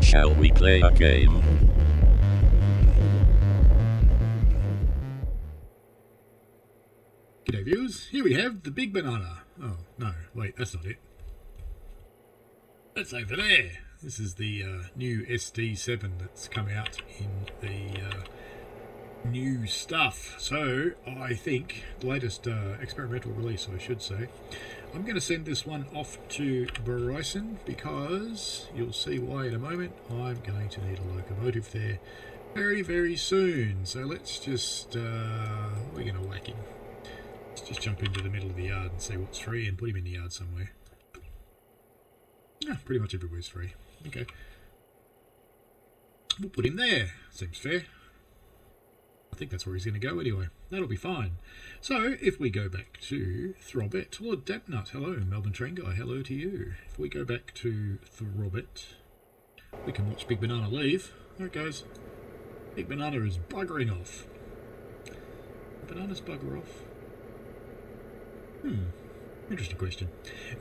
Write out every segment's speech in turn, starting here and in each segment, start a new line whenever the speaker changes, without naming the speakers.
Shall we play a game?
G'day viewers, here we have the big banana. Oh, no, wait, that's not it. That's over there. This is the new SD7 that's come out in the new stuff. So, I think, the latest experimental release, I should say. I'm going to send this one off to Bryson because you'll see why in a moment. I'm going to need a locomotive there very, very soon. So let's just, we're going to whack him. Let's just jump into the middle of the yard and see what's free and put him in the yard somewhere. Yeah, pretty much everywhere's free. Okay. We'll put him there. Seems fair. I think that's where he's going to go anyway. That'll be fine. So, if we go back to Throbette, Lord Dapnut, hello, Melbourne Train Guy, hello to you. If we go back to Throbette, we can watch Big Banana leave. There it goes. Big Banana is buggering off. Bananas bugger off. Interesting question.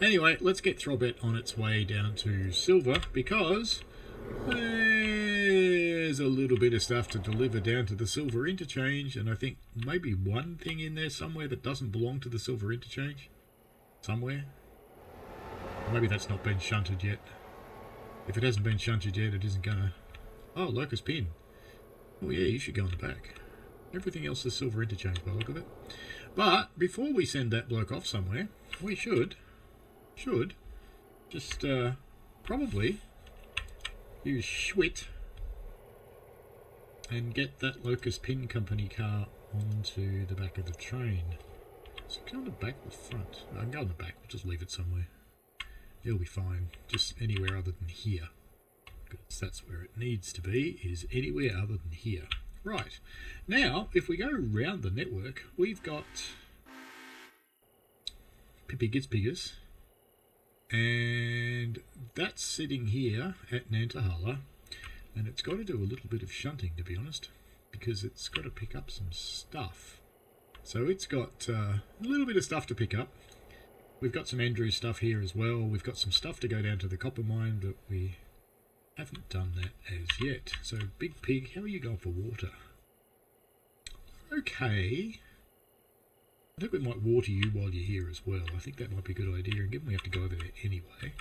Anyway, let's get Throbette on its way down to Silver because there's a little bit of stuff to deliver down to the Silver Interchange, and I think maybe one thing in there somewhere that doesn't belong to the Silver Interchange. Somewhere. Or maybe that's not been shunted yet. If it hasn't been shunted yet, it isn't gonna... Oh, Locust Pin. Oh yeah, you should go on the back. Everything else is Silver Interchange by the look of it. But before we send that bloke off somewhere, we should just probably use Schwit and get that Locust Pin Company car onto the back of the train. So go on the back or the front? I can go on the back, we'll just leave it somewhere. It'll be fine, just anywhere other than here. Because that's where it needs to be, is anywhere other than here. Right, now if we go round the network, we've got Pippi Gets Piggers, and that's sitting here at Nantahala, and it's got to do a little bit of shunting, to be honest, because it's got to pick up some stuff. So it's got a little bit of stuff to pick up. We've got some Andrew stuff here as well. We've got some stuff to go down to the copper mine, but we haven't done that as yet. So Big Pig, how are you going for water? Okay. I think we might water you while you're here as well. I think that might be a good idea, and given we have to go over there anyway.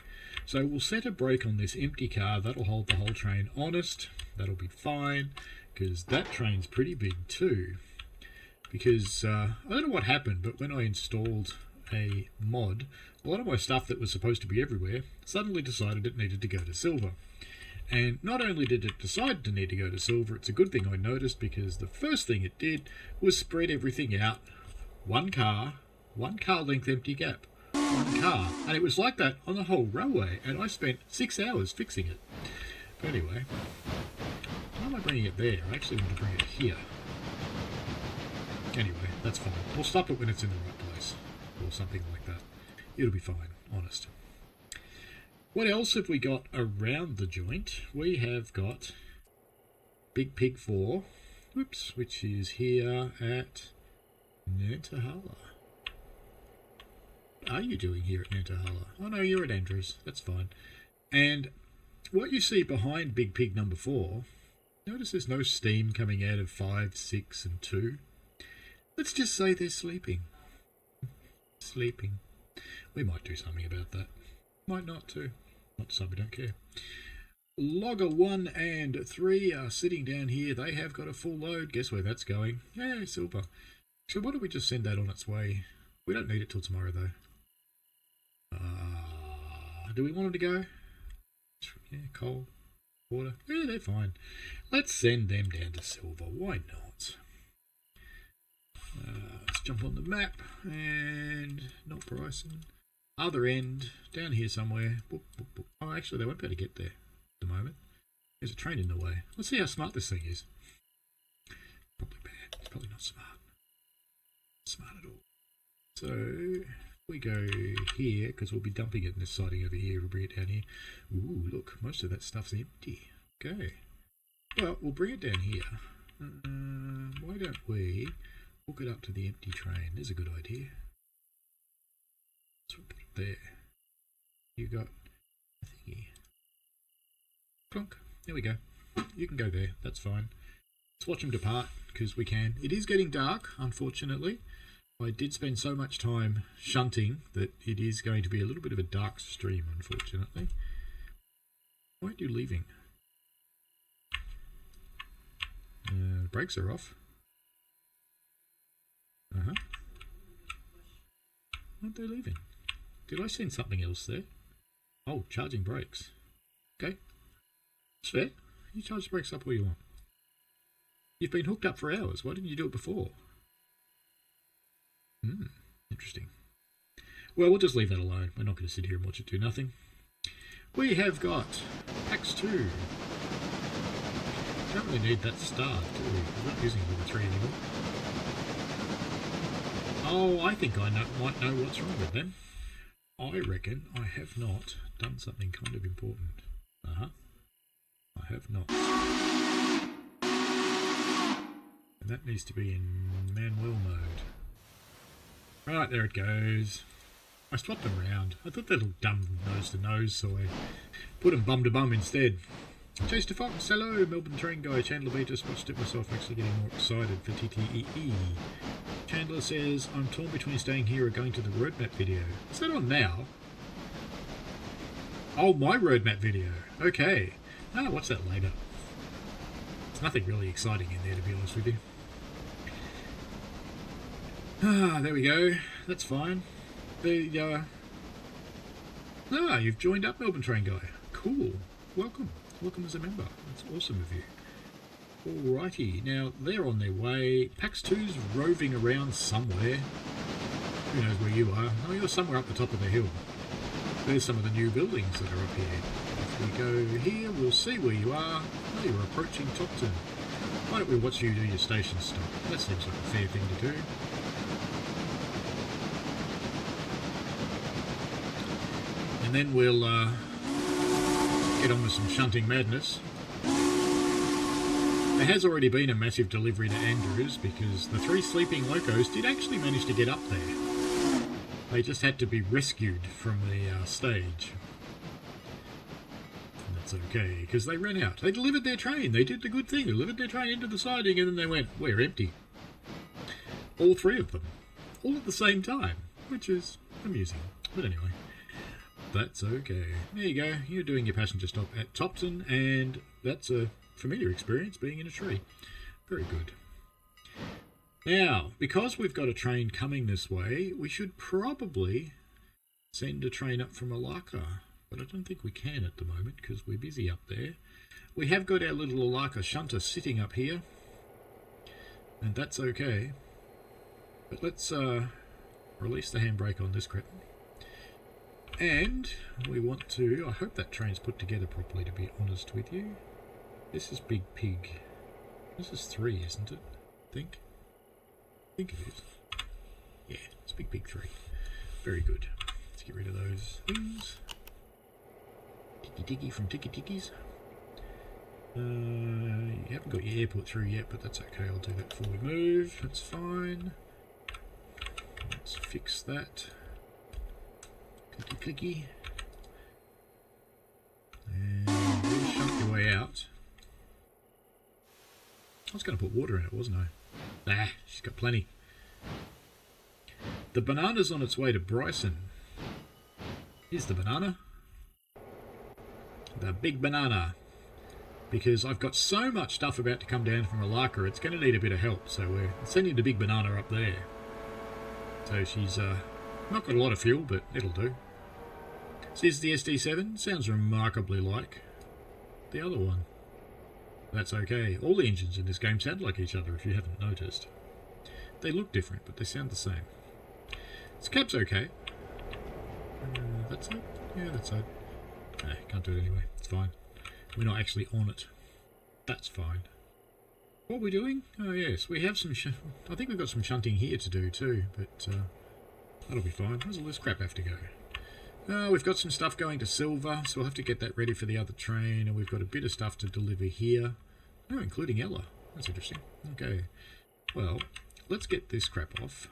So we'll set a brake on this empty car. That'll hold the whole train honest. That'll be fine, because that train's pretty big too. Because I don't know what happened, but when I installed a mod, a lot of my stuff that was supposed to be everywhere suddenly decided it needed to go to Silver. And not only did it decide to need to go to Silver, it's a good thing I noticed, because the first thing it did was spread everything out. One car length empty gap. One car. And it was like that on the whole railway, and I spent 6 hours fixing it. But anyway, why am I bringing it there? I actually want to bring it here. Anyway, that's fine. We'll stop it when it's in the right place, or something like that. It'll be fine, honest. What else have we got around the joint? We have got Big Pig 4, which is here at Nantahala. What are you doing here at Nantahala? Oh no, you're at Andrews. That's fine. And what you see behind Big Pig number 4, notice there's no steam coming out of 5, 6 and 2. Let's just say they're sleeping. Sleeping. We might do something about that. Might not too. Not so we don't care. Logger 1 and 3 are sitting down here. They have got a full load. Guess where that's going? Yeah, Silver. So why don't we just send that on its way? We don't need it till tomorrow though. Do we want them to go? Yeah, coal, water. Yeah, they're fine. Let's send them down to Silver. Why not? Let's jump on the map and not Bryson. Other end, down here somewhere. Boop, boop, boop. Oh, actually, they won't be able to get there at the moment. There's a train in the way. Let's see how smart this thing is. Probably bad. It's probably not smart. Smart at all. So, we go here, because we'll be dumping it in this siding over here. We'll bring it down here. Ooh, look, most of that stuff's empty. Okay. Well, we'll bring it down here. Why don't we hook it up to the empty train? There's a good idea. So we'll put it there. You got a thingy. Clunk. There we go. You can go there. That's fine. Let's watch them depart, because we can. It is getting dark, unfortunately. I did spend so much time shunting that it is going to be a little bit of a dark stream, unfortunately. Why aren't you leaving? The brakes are off. Aren't they leaving? Did I send something else there? Oh, charging brakes. Okay. That's fair. You charge the brakes up all you want. You've been hooked up for hours. Why didn't you do it before? Interesting. Well, we'll just leave that alone. We're not going to sit here and watch it do nothing. We have got Pax 2. Don't really need that star, do we? We're not using level 3 anymore. Oh, I think I might know what's wrong with them. I reckon I have not done something kind of important. I have not. And that needs to be in manual mode. Right, there it goes. I swapped them around. I thought they'd look dumb nose to nose, so I put them bum to bum instead. Chase to Fox, hello, Melbourne Train Guy. Chandler B just watched it myself, actually getting more excited for TTEE. Chandler says, I'm torn between staying here or going to the roadmap video. Is that on now? Oh, my roadmap video. Okay. I'll watch that later. There's nothing really exciting in there, to be honest with you. There we go. That's fine. You've joined up, Melbourne Train Guy. Cool. Welcome. Welcome as a member. That's awesome of you. Alrighty. Now, they're on their way. Pax 2's roving around somewhere. Who knows where you are? Oh, you're somewhere up the top of the hill. There's some of the new buildings that are up here. If we go here, we'll see where you are. Oh, you're approaching Topton. Why don't we watch you do your station stop? That seems like a fair thing to do. And then we'll get on with some shunting madness. There has already been a massive delivery to Andrews because the 3 sleeping locos did actually manage to get up there. They just had to be rescued from the stage. And that's okay, because they ran out. They delivered their train. They did the good thing. They delivered their train into the siding and then they went, we're empty. All 3 of them. All at the same time, which is amusing. But anyway. That's okay. There you go. You're doing your passenger stop at Topton, and that's a familiar experience being in a tree. Very good. Now, because we've got a train coming this way, we should probably send a train up from Malacca. But I don't think we can at the moment because we're busy up there. We have got our little Malacca shunter sitting up here, and that's okay. But let's release the handbrake on this crap. And we want to, I hope that train's put together properly, to be honest with you. This is Big Pig. This is 3, isn't it? I think it is. Yeah, it's Big Pig 3. Very good. Let's get rid of those things. Diggy from Tiki Tikis. You haven't got your airport through yet, but that's okay. I'll do that before we move. That's fine. Let's fix that. Clicky. And really shunt your way out. I was going to put water in it, wasn't I? Nah, she's got plenty. The banana's on its way to Bryson. Here's the banana. The big banana. Because I've got so much stuff about to come down from Malacca, it's going to need a bit of help. So we're sending the big banana up there. So she's not got a lot of fuel, but it'll do. So here's the SD7. Sounds remarkably like the other one. That's okay. All the engines in this game sound like each other, if you haven't noticed. They look different, but they sound the same. This cab's okay. That's it? Yeah, that's it. Nah, can't do it anyway. It's fine. We're not actually on it. That's fine. What are we doing? Oh, yes. We have some... I think we've got some shunting here to do, too, but that'll be fine. Where's all this crap have to go? We've got some stuff going to Silver, so we'll have to get that ready for the other train, and we've got a bit of stuff to deliver here. Oh, including Ella. That's interesting. Okay. Well, let's get this crap off.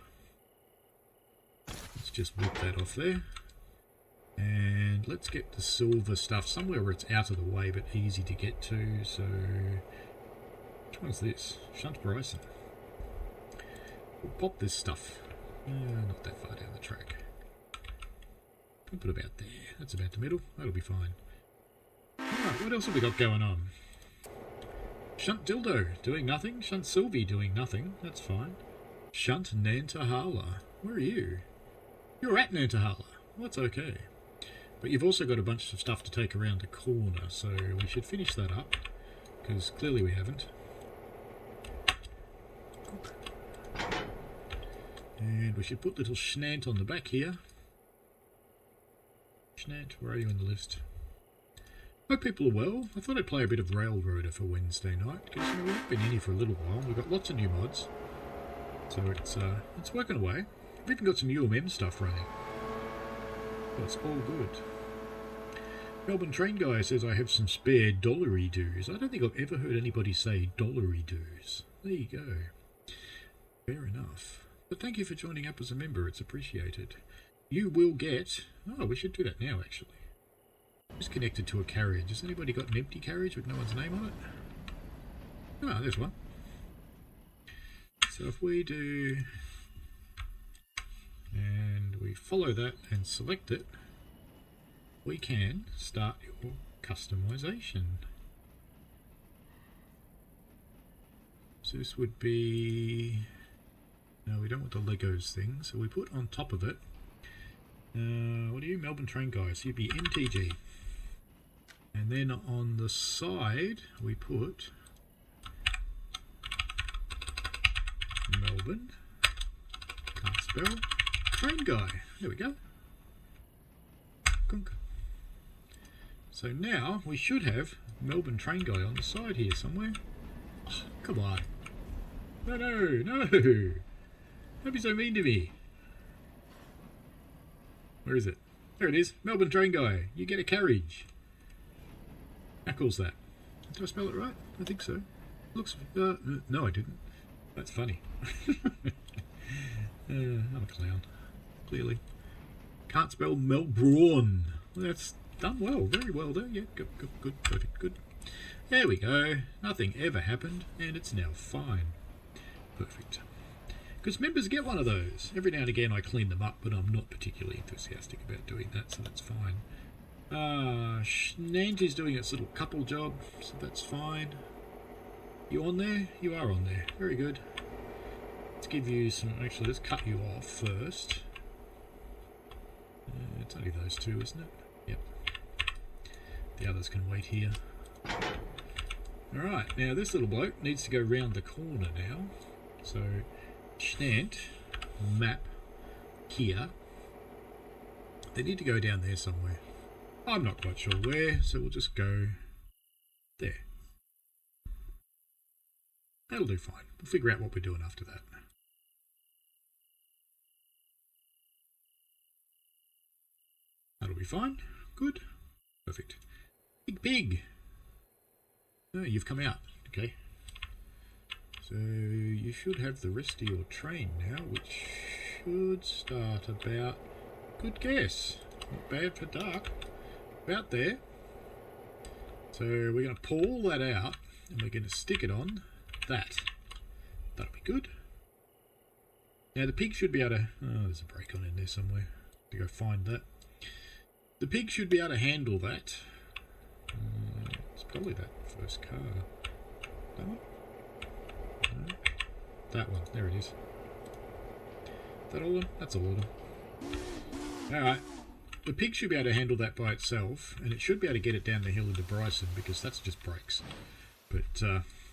Let's just whip that off there. And And let's get the silver stuff somewhere where it's out of the way but easy to get to. So, which one's this? Shunt Bryson. We'll pop this stuff. Not that far down the track. We'll put about there. That's about the middle. That'll be fine. Alright, what else have we got going on? Shunt Dildo, doing nothing. Shunt Sylvie, doing nothing. That's fine. Shunt Nantahala. Where are you? You're at Nantahala. Well, that's okay. But you've also got a bunch of stuff to take around the corner, so we should finish that up, because clearly we haven't. And we should put little Schnant on the back here. Schnant, where are you on the list? Hope people are well. I thought I'd play a bit of Railroader for Wednesday night, because you know, we've been in here for a little while. We've got lots of new mods, so it's working away. We've even got some UMM stuff running. So it's all good. Melbourne Train Guy says I have some spare dollary dues. I don't think I've ever heard anybody say dollary dues. There you go. Fair enough. But thank you for joining up as a member. It's appreciated. You will get... Oh, we should do that now, actually. Just connected to a carriage. Has anybody got an empty carriage with no one's name on it? Oh, there's one. So if we do... and we follow that and select it, we can start your customization. So this would be... no, we don't want the Legos thing, so we put on top of it, what are you? Melbourne Train Guys, so you'd be MTG. And then on the side, we put Melbourne, can't spell, Train Guy. There we go. So now we should have Melbourne Train Guy on the side here somewhere. Oh, come on. No, no, no. Don't be so mean to me. Where is it? There it is. Melbourne Train Guy. You get a carriage. How cool's that? Did I spell it right? I think so. Looks... no, I didn't. That's funny. I'm a clown. Clearly. Can't spell Melbourne. Well, that's done well. Very well there. Yeah, good, good, good, perfect, good. There we go. Nothing ever happened, and it's now fine. Perfect. Because members get one of those. Every now and again I clean them up, but I'm not particularly enthusiastic about doing that, so that's fine. Nanty's doing its little couple job, so that's fine. You on there? You are on there. Very good. Let's give you some... actually, let's cut you off first. It's only those two, isn't it? Yep. The others can wait here. Alright, now this little bloke needs to go round the corner now. So, Schnant, map, here. They need to go down there somewhere. I'm not quite sure where, so we'll just go there. That'll do fine. We'll figure out what we're doing after that. That'll be fine. Good. Perfect. Big Pig. Oh, you've come out. Okay. So you should have the rest of your train now, which should start about... good guess. Not bad for dark. About there. So we're going to pull all that out and we're going to stick it on that. That'll be good. Now the pig should be able to... oh, there's a brake on in there somewhere. To go find that. The pig should be able to handle that. It's probably that first car. That one? No. That one. There it is. Is that all of them? That's all of them. Alright. The pig should be able to handle that by itself, and it should be able to get it down the hill into Bryson, because that's just brakes. But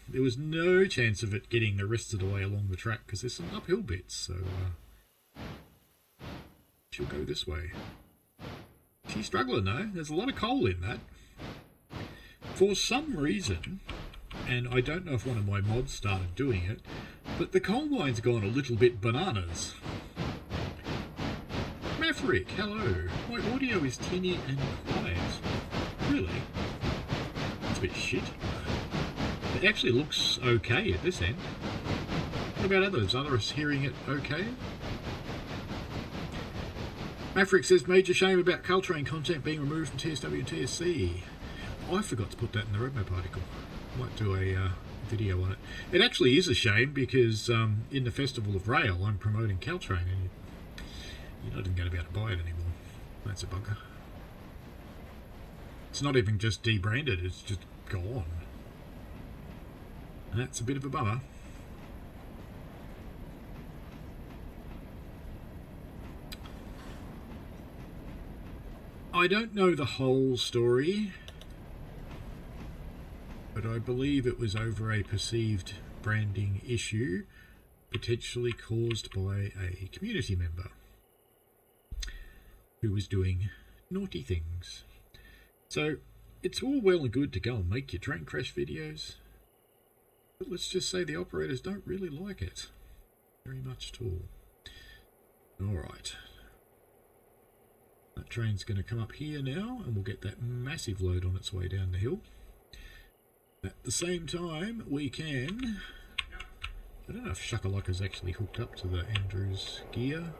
there was no chance of it getting the rest of the way along the track, because there's some uphill bits, so she'll go this way. She's struggling though. There's a lot of coal in that. For some reason, and I don't know if one of my mods started doing it, but the coal mine's gone a little bit bananas. Maverick, hello. My audio is tinny and quiet. Really? That's a bit shit. It actually looks okay at this end. What about others? Are others hearing it okay? Maverick says, major shame about Caltrain content being removed from TSW and TSC. I forgot to put that in the roadmap article. I might do a video on it. It actually is a shame because in the Festival of Rail I'm promoting Caltrain and you're not even going to be able to buy it anymore. That's a bugger. It's not even just debranded, it's just gone. And that's a bit of a bummer. I don't know the whole story, but I believe it was over a perceived branding issue, potentially caused by a community member who was doing naughty things. So it's all well and good to go and make your train crash videos, but let's just say the operators don't really like it very much at all. Alright. That train's going to come up here now and we'll get that massive load on its way down the hill. At the same time, we can... I don't know if Shakalaka's actually hooked up to the Andrews gear.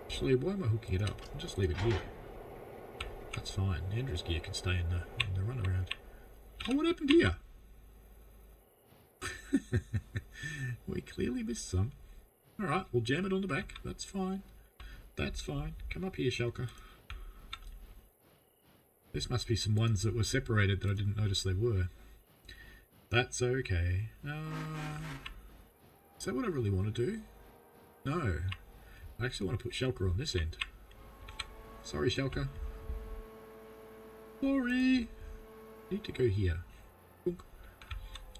Actually, why am I hooking it up? I'll just leave it here. That's fine. Andrews gear can stay in the runaround. Oh, what happened here? We clearly missed some. Alright, we'll jam it on the back. That's fine. That's fine. Come up here, Shalka. This must be some ones that were separated that I didn't notice they were. That's okay. Is that what I really want to do? No. I actually want to put Shalka on this end. Sorry, Shalka. Sorry. Need to go here.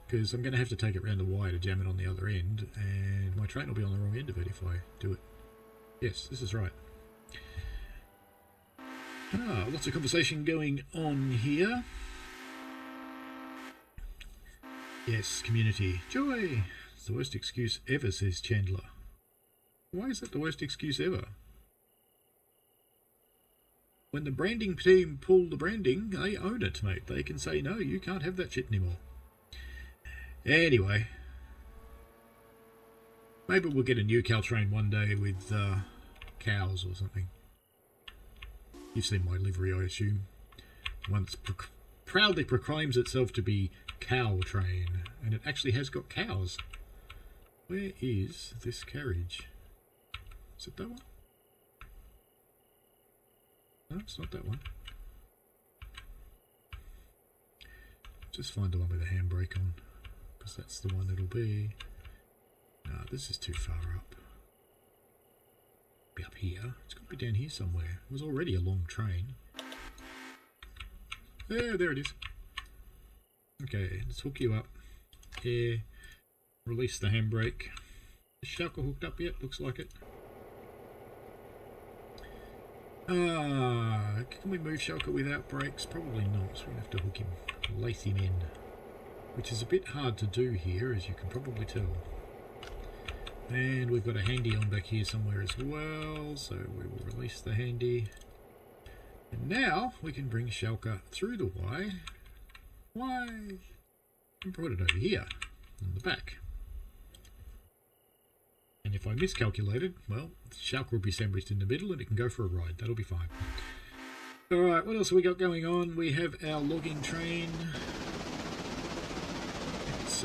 Because I'm going to have to take it round the wire to jam it on the other end, and my train will be on the wrong end of it if I do it. Yes, this is right. Lots of conversation going on here. Yes, community. Joy! It's the worst excuse ever, says Chandler. Why is that the worst excuse ever? When the branding team pull the branding, they own it, mate. They can say, no, you can't have that shit anymore. Anyway, maybe we'll get a new Caltrain one day with cows or something. You've seen my livery, I assume. One that proudly proclaims itself to be Caltrain, and it actually has got cows. Where is this carriage? Is it that one? No, it's not that one. Just find the one with the handbrake on, because that's the one it'll be. No, this is too far up. Be up here. It's got to be down here somewhere. It was already a long train. There it is. Okay, let's hook you up. Here. Release the handbrake. Is Shalka hooked up yet? Looks like it. Can we move Shalka without brakes? Probably not. So we're going to have to hook him, lace him in. Which is a bit hard to do here, as you can probably tell. And we've got a handy on back here somewhere as well, so we will release the handy. And now we can bring Shalka through the Y. And put it over here, on the back. And if I miscalculated, well, Shalka will be sandwiched in the middle and it can go for a ride. That'll be fine. Alright, what else have we got going on? We have our logging train. It's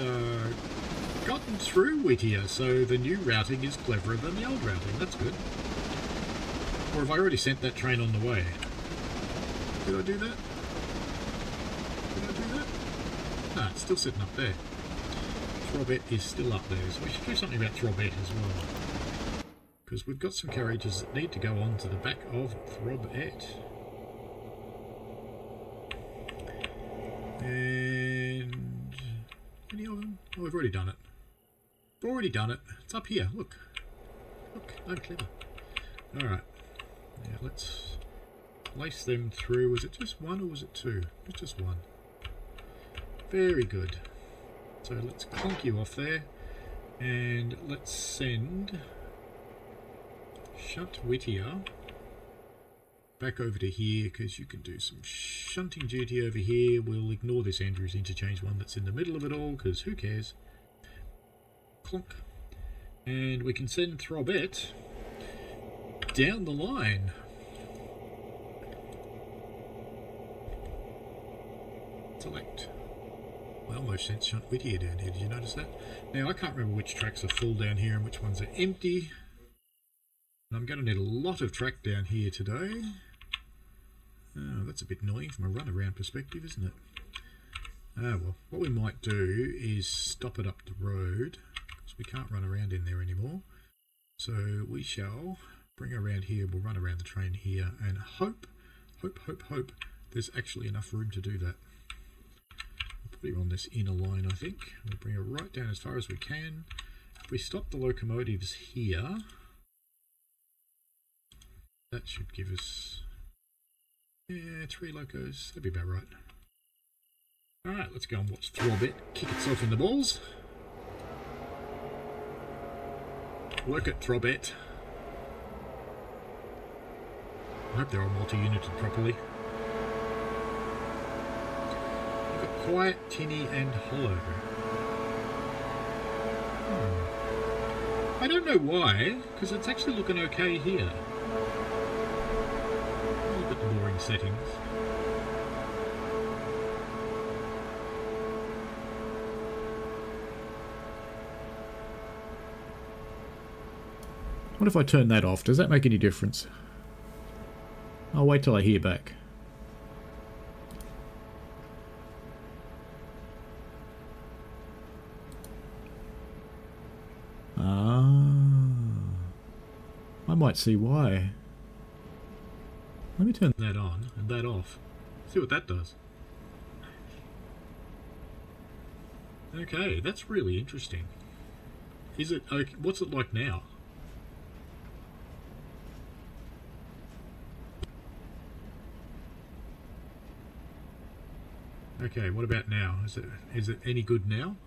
gotten through Whittier, so the new routing is cleverer than the old routing. That's good. Or have I already sent that train on the way? Did I do that? No, it's still sitting up there. Throbette is still up there, so we should do something about Throbette as well. Because we've got some carriages that need to go on to the back of Throbette. And... any of them? Oh, we've already done it. We've already done it. It's up here, look. Look, I'm clever. Alright. Yeah, let's lace them through. Was it just one or was it two? It's just one. Very good. So let's clonk you off there. And let's send Shunt Whittier back over to here, because you can do some shunting duty over here. We'll ignore this Andrews interchange one that's in the middle of it all, because who cares? Clonk. And we can send Throbette down the line. Select. I almost sent Shunt Whittier down here. Did you notice that? Now, I can't remember which tracks are full down here and which ones are empty. And I'm going to need a lot of track down here today. Oh, that's a bit annoying from a runaround perspective, isn't it? Ah, well, what we might do is stop it up the road, because we can't run around in there anymore. So we shall bring around here, we'll run around the train here, and hope there's actually enough room to do that. We'll put her on this inner line, I think. We'll bring her right down as far as we can. If we stop the locomotives here, that should give us, yeah, 3 locos, that'd be about right. Alright, let's go and watch Throbette kick itself in the balls. Work it, Throbette. I hope they're all multi-united properly. You've got quiet, tinny and hollow. I don't know why, because it's actually looking okay here. A little bit boring settings. What if I turn that off? Does that make any difference? I'll wait till I hear back. I might see why. Let me turn that on and that off. See what that does. Okay, that's really interesting. Is it okay? What's it like now? Okay, what about now? Is it any good now?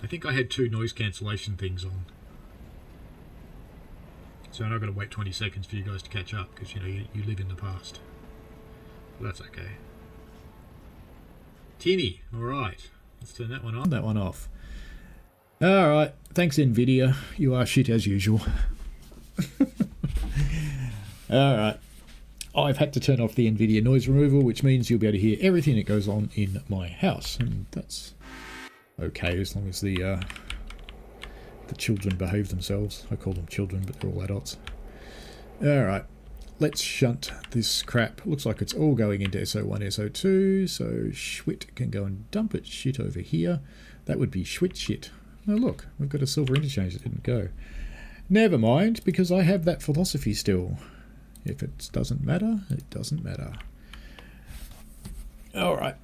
I think I had 2 noise cancellation things on. So now I've got to wait 20 seconds for you guys to catch up, because you know you live in the past. But that's okay. Tinny, alright. Let's turn that one on. That one off. Alright, thanks NVIDIA. You are shit as usual. Alright. I've had to turn off the NVIDIA noise removal, which means you'll be able to hear everything that goes on in my house, and that's okay as long as the children behave themselves. I call them children, but they're all adults. Alright, let's shunt this crap. Looks like it's all going into SO1, SO2, so Schwit can go and dump its shit over here. That would be Schwit shit. Oh look, we've got a silver interchange that didn't go. Never mind, because I have that philosophy still. If it doesn't matter, it doesn't matter. Alright.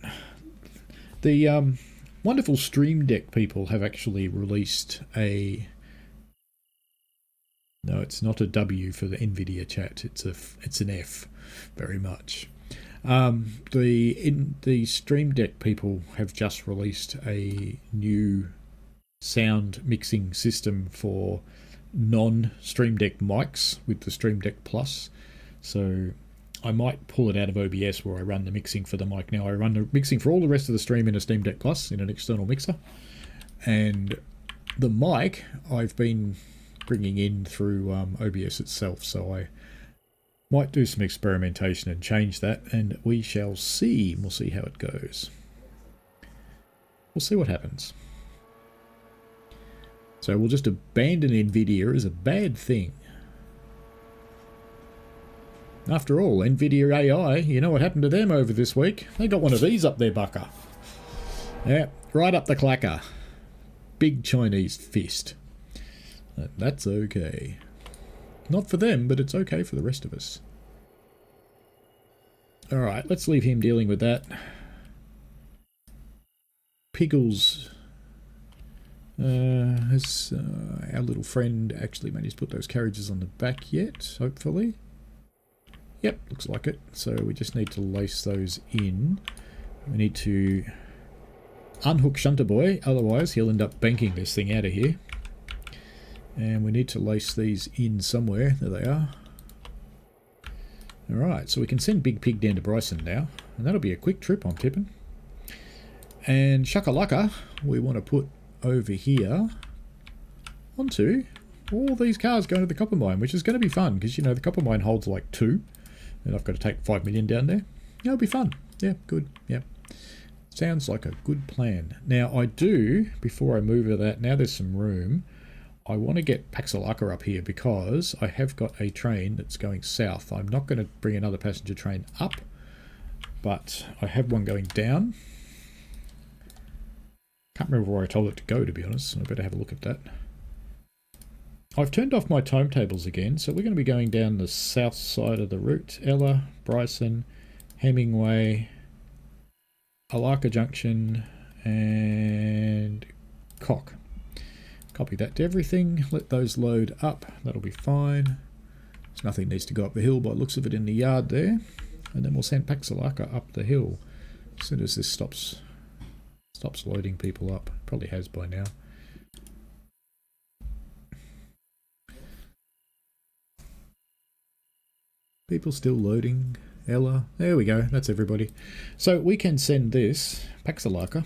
The wonderful Stream Deck people have actually released a... No, it's not a W for the NVIDIA chat. It's an F, very much. The Stream Deck people have just released a new sound mixing system for non-Stream Deck mics with the Stream Deck Plus. So I might pull it out of OBS where I run the mixing for the mic. Now I run the mixing for all the rest of the stream in a Stream Deck Plus in an external mixer. And the mic I've been bringing in through OBS itself. So I might do some experimentation and change that, and we shall see. We'll see how it goes. We'll see what happens. So we'll just abandon NVIDIA as a bad thing. After all, NVIDIA AI, you know what happened to them over this week? They got one of these up their bucker. Yeah, right up the clacker. Big Chinese fist. That's okay. Not for them, but it's okay for the rest of us. Alright, let's leave him dealing with that. Piggles... has our little friend actually managed to put those carriages on the back yet, hopefully? Yep, looks like it. So we just need to lace those in. We need to unhook Shunter Boy, otherwise he'll end up banking this thing out of here. And we need to lace these in somewhere. There they are. Alright, so we can send Big Pig down to Bryson now. And that'll be a quick trip, I'm tipping. And Shakalaka, we want to put over here onto all these cars going to the copper mine, which is going to be fun because, you know, the copper mine holds like 2 and I've got to take 5 million down there. It'll be fun. Yeah, good. Yeah. Sounds like a good plan. Now I do, before I move to that, now there's some room, I want to get Paxalaka up here because I have got a train that's going south. I'm not going to bring another passenger train up, but I have one going down. Can't remember where I told it to go, to be honest. I better have a look at that. I've turned off my timetables again, so we're going to be going down the south side of the route. Ella, Bryson, Hemingway, Alaka Junction, and Cock. Copy that to everything. Let those load up. That'll be fine. So nothing needs to go up the hill by the looks of it in the yard there. And then we'll send Paxalaka up the hill as soon as this stops loading people up. Probably has by now. People still loading. Ella. There we go. That's everybody. So we can send this Paxalaka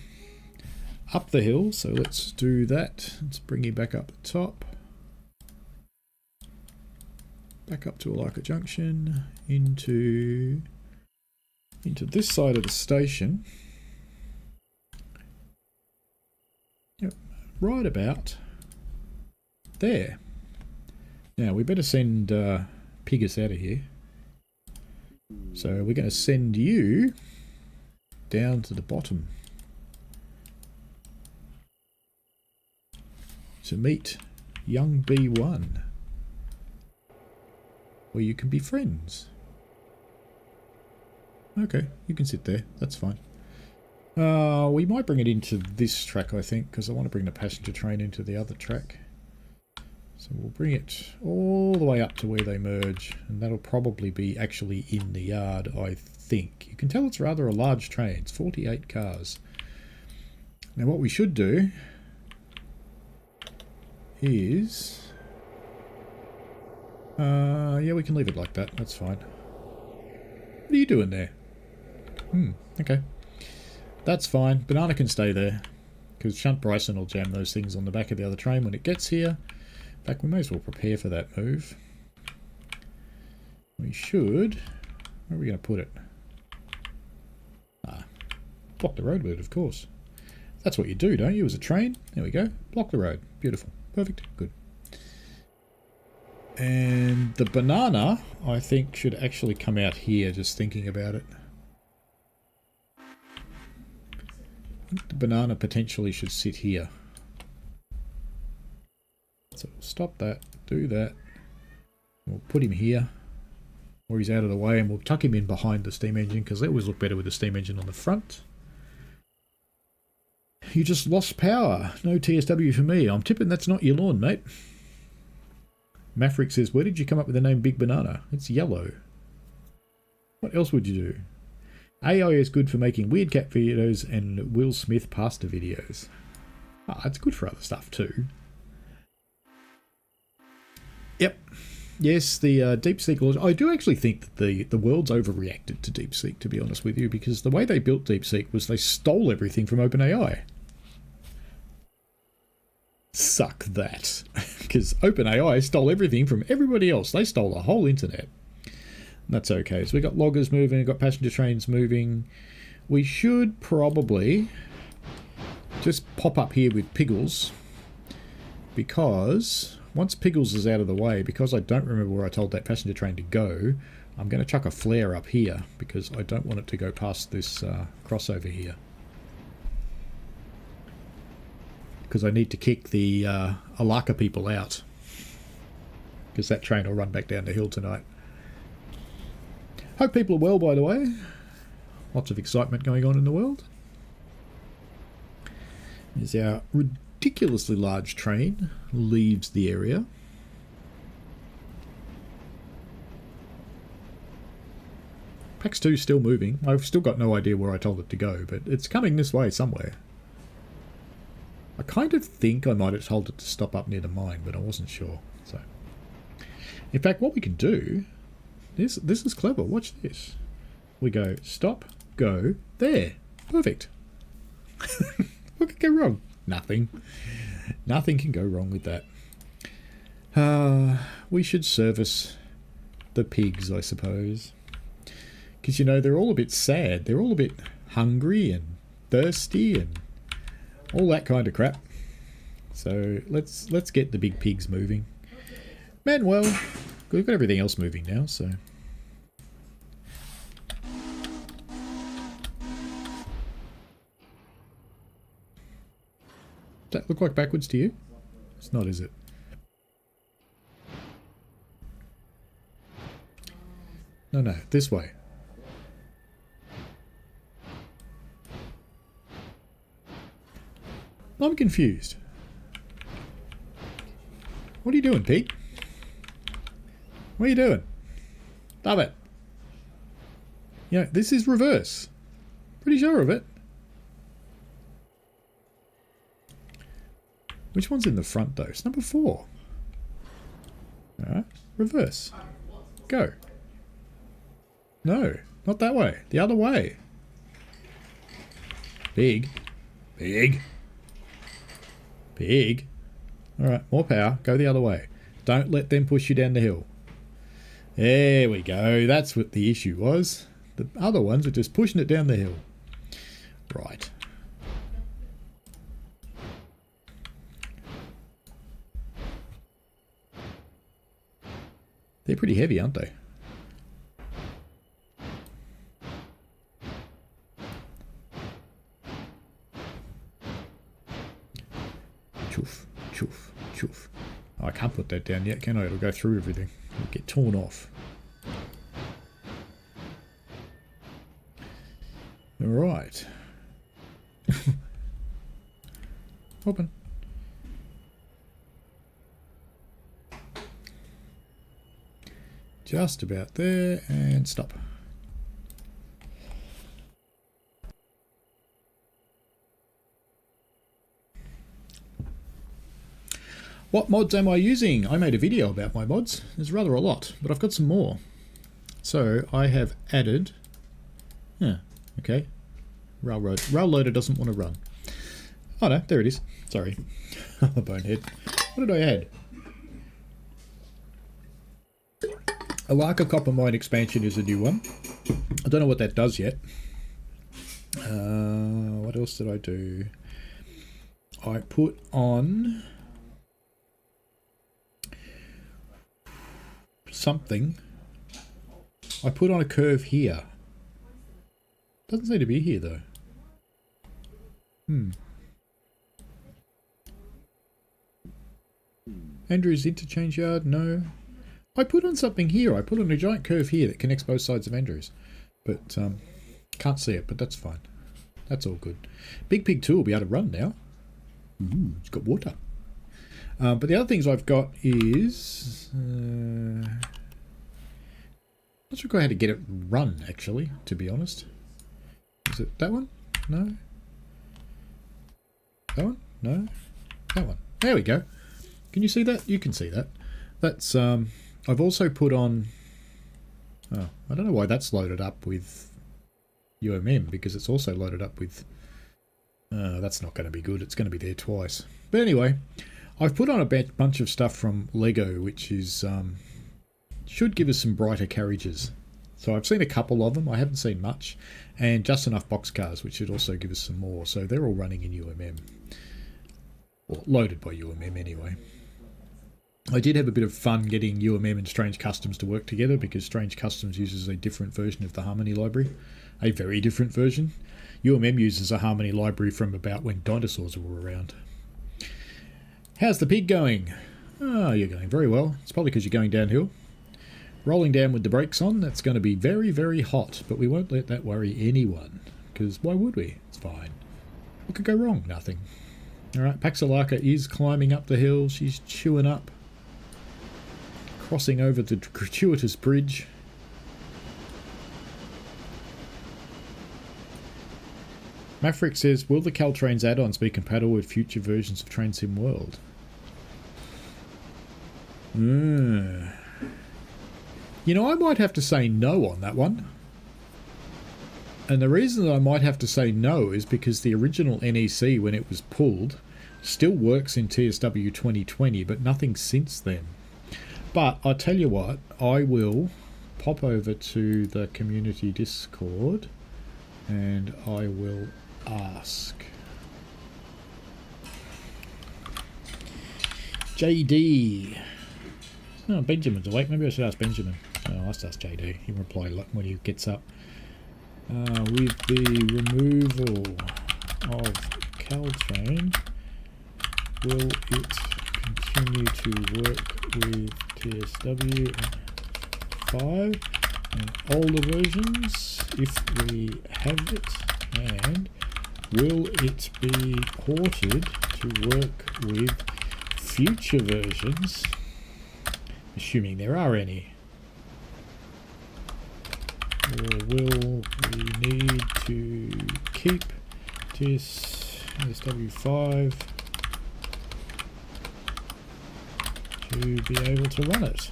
up the hill. So let's do that. Let's bring you back up the top. Back up to Alaka Junction. Into this side of the station. Yep. Right about there. Now we better send Pigus out of here. So we're going to send you down to the bottom to meet young B1, where you can be friends. Okay, you can sit there, that's fine. We might bring it into this track, I think, because I want to bring the passenger train into the other track. So we'll bring it all the way up to where they merge, and that'll probably be actually in the yard, I think. You can tell it's rather a large train. It's 48 cars. Now what we should do is... yeah, we can leave it like that. That's fine. What are you doing there? Okay. That's fine. Banana can stay there, because Shunt Bryson will jam those things on the back of the other train when it gets here. In fact, we may as well prepare for that move. We should... Where are we going to put it? Block the road with it, of course. That's what you do, don't you, as a train? There we go. Block the road. Beautiful. Perfect. Good. And the banana, I think, should actually come out here, just thinking about it. I think the banana potentially should sit here. So we'll stop that, do that. We'll put him here, where he's out of the way, and we'll tuck him in behind the steam engine, because they always look better with the steam engine on the front. You just lost power. No TSW for me. I'm tipping that's not your lawn, mate. Maverick says, where did you come up with the name Big Banana? It's yellow. What else would you do? AI is good for making weird cat videos and Will Smith pasta videos. It's good for other stuff too. Yep. Yes, the DeepSeek launch. I do actually think that the world's overreacted to DeepSeek, to be honest with you, because the way they built DeepSeek was they stole everything from OpenAI. Suck that. Because OpenAI stole everything from everybody else. They stole the whole internet. That's okay. So we've got loggers moving, we've got passenger trains moving. We should probably just pop up here with Piggles, because once Piggles is out of the way, because I don't remember where I told that passenger train to go, I'm going to chuck a flare up here because I don't want it to go past this crossover here. Because I need to kick the Alaka people out, because that train will run back down the hill tonight. Hope people are well, by the way. Lots of excitement going on in the world. There's our ridiculously large train leaves the area. PAX 2 is still moving. I've still got no idea where I told it to go, but it's coming this way somewhere. I kind of think I might have told it to stop up near the mine, but I wasn't sure. So, in fact, what we can do, this is clever. Watch this. We go stop, go there. Perfect. What could go wrong? Nothing. Nothing can go wrong with that. We should service the pigs, I suppose. Because, you know, they're all a bit sad. They're all a bit hungry and thirsty and all that kind of crap. So let's get the big pigs moving. Manuel, we've got everything else moving now, so... Does that look like backwards to you? It's not, is it? No, this way. I'm confused. What are you doing, Pete? What are you doing? Stop it. You know, this is reverse. Pretty sure of it. Which one's in the front, though? It's number 4. Alright, reverse. Go. No, not that way. The other way. Big. Big. Big. Alright, more power. Go the other way. Don't let them push you down the hill. There we go. That's what the issue was. The other ones are just pushing it down the hill. Right. They're pretty heavy, aren't they? Choof, choof, choof. Oh, I can't put that down yet, can I? It'll go through everything. It'll get torn off. Alright. Open. Just about there, and stop. What mods am I using? I made a video about my mods. There's rather a lot, but I've got some more. So I have added... Yeah, okay. Railroader doesn't want to run. Oh no, there it is. Sorry. Bonehead. What did I add? Alaka Copper Mine expansion is a new one. I don't know what that does yet. What else did I do? I put on something. I put on a curve here. Doesn't seem to be here though. Andrew's interchange yard? No. I put on something here. I put on a giant curve here that connects both sides of Andrews. But, can't see it, but that's fine. That's all good. Big Pig 2 will be able to run now. It's got water. But the other things I've got is... not sure quite how to get it run, actually, to be honest. Is it that one? No. That one? No. That one. There we go. Can you see that? You can see that. That's, I've also put on... Oh, I don't know why that's loaded up with UMM, because it's also loaded up with... that's not going to be good. It's going to be there twice. But anyway, I've put on a bunch of stuff from Lego, which is should give us some brighter carriages. So I've seen a couple of them. I haven't seen much. And just enough boxcars, which should also give us some more. So they're all running in UMM. Or loaded by UMM anyway. I did have a bit of fun getting UMM and Strange Customs to work together, because Strange Customs uses a different version of the Harmony library. A very different version. UMM uses a Harmony library from about when dinosaurs were around. How's the pig going? Oh, you're going very well. It's probably because you're going downhill. Rolling down with the brakes on, that's going to be very, very hot, but we won't let that worry anyone, because why would we? It's fine. What could go wrong? Nothing. Alright, Paxalaka is climbing up the hill. She's chewing up. Crossing over the gratuitous bridge. Mafrick says, will the Caltrains add-ons be compatible with future versions of Train Sim World? You know, I might have to say no on that one. And the reason that I might have to say no is because the original NEC, when it was pulled, Still works in TSW 2020, but nothing since then. But I tell you what, I will pop over to the community Discord and I will ask JD. Oh, Benjamin's awake. Maybe I should ask Benjamin. Oh, I'll just ask JD. He'll reply when he gets up. With the removal of Caltrain, will it continue to work with TSW 5 and older versions if we have it? And will it be ported to work with future versions, assuming there are any? Or will we need to keep TSW 5 to be able to run it?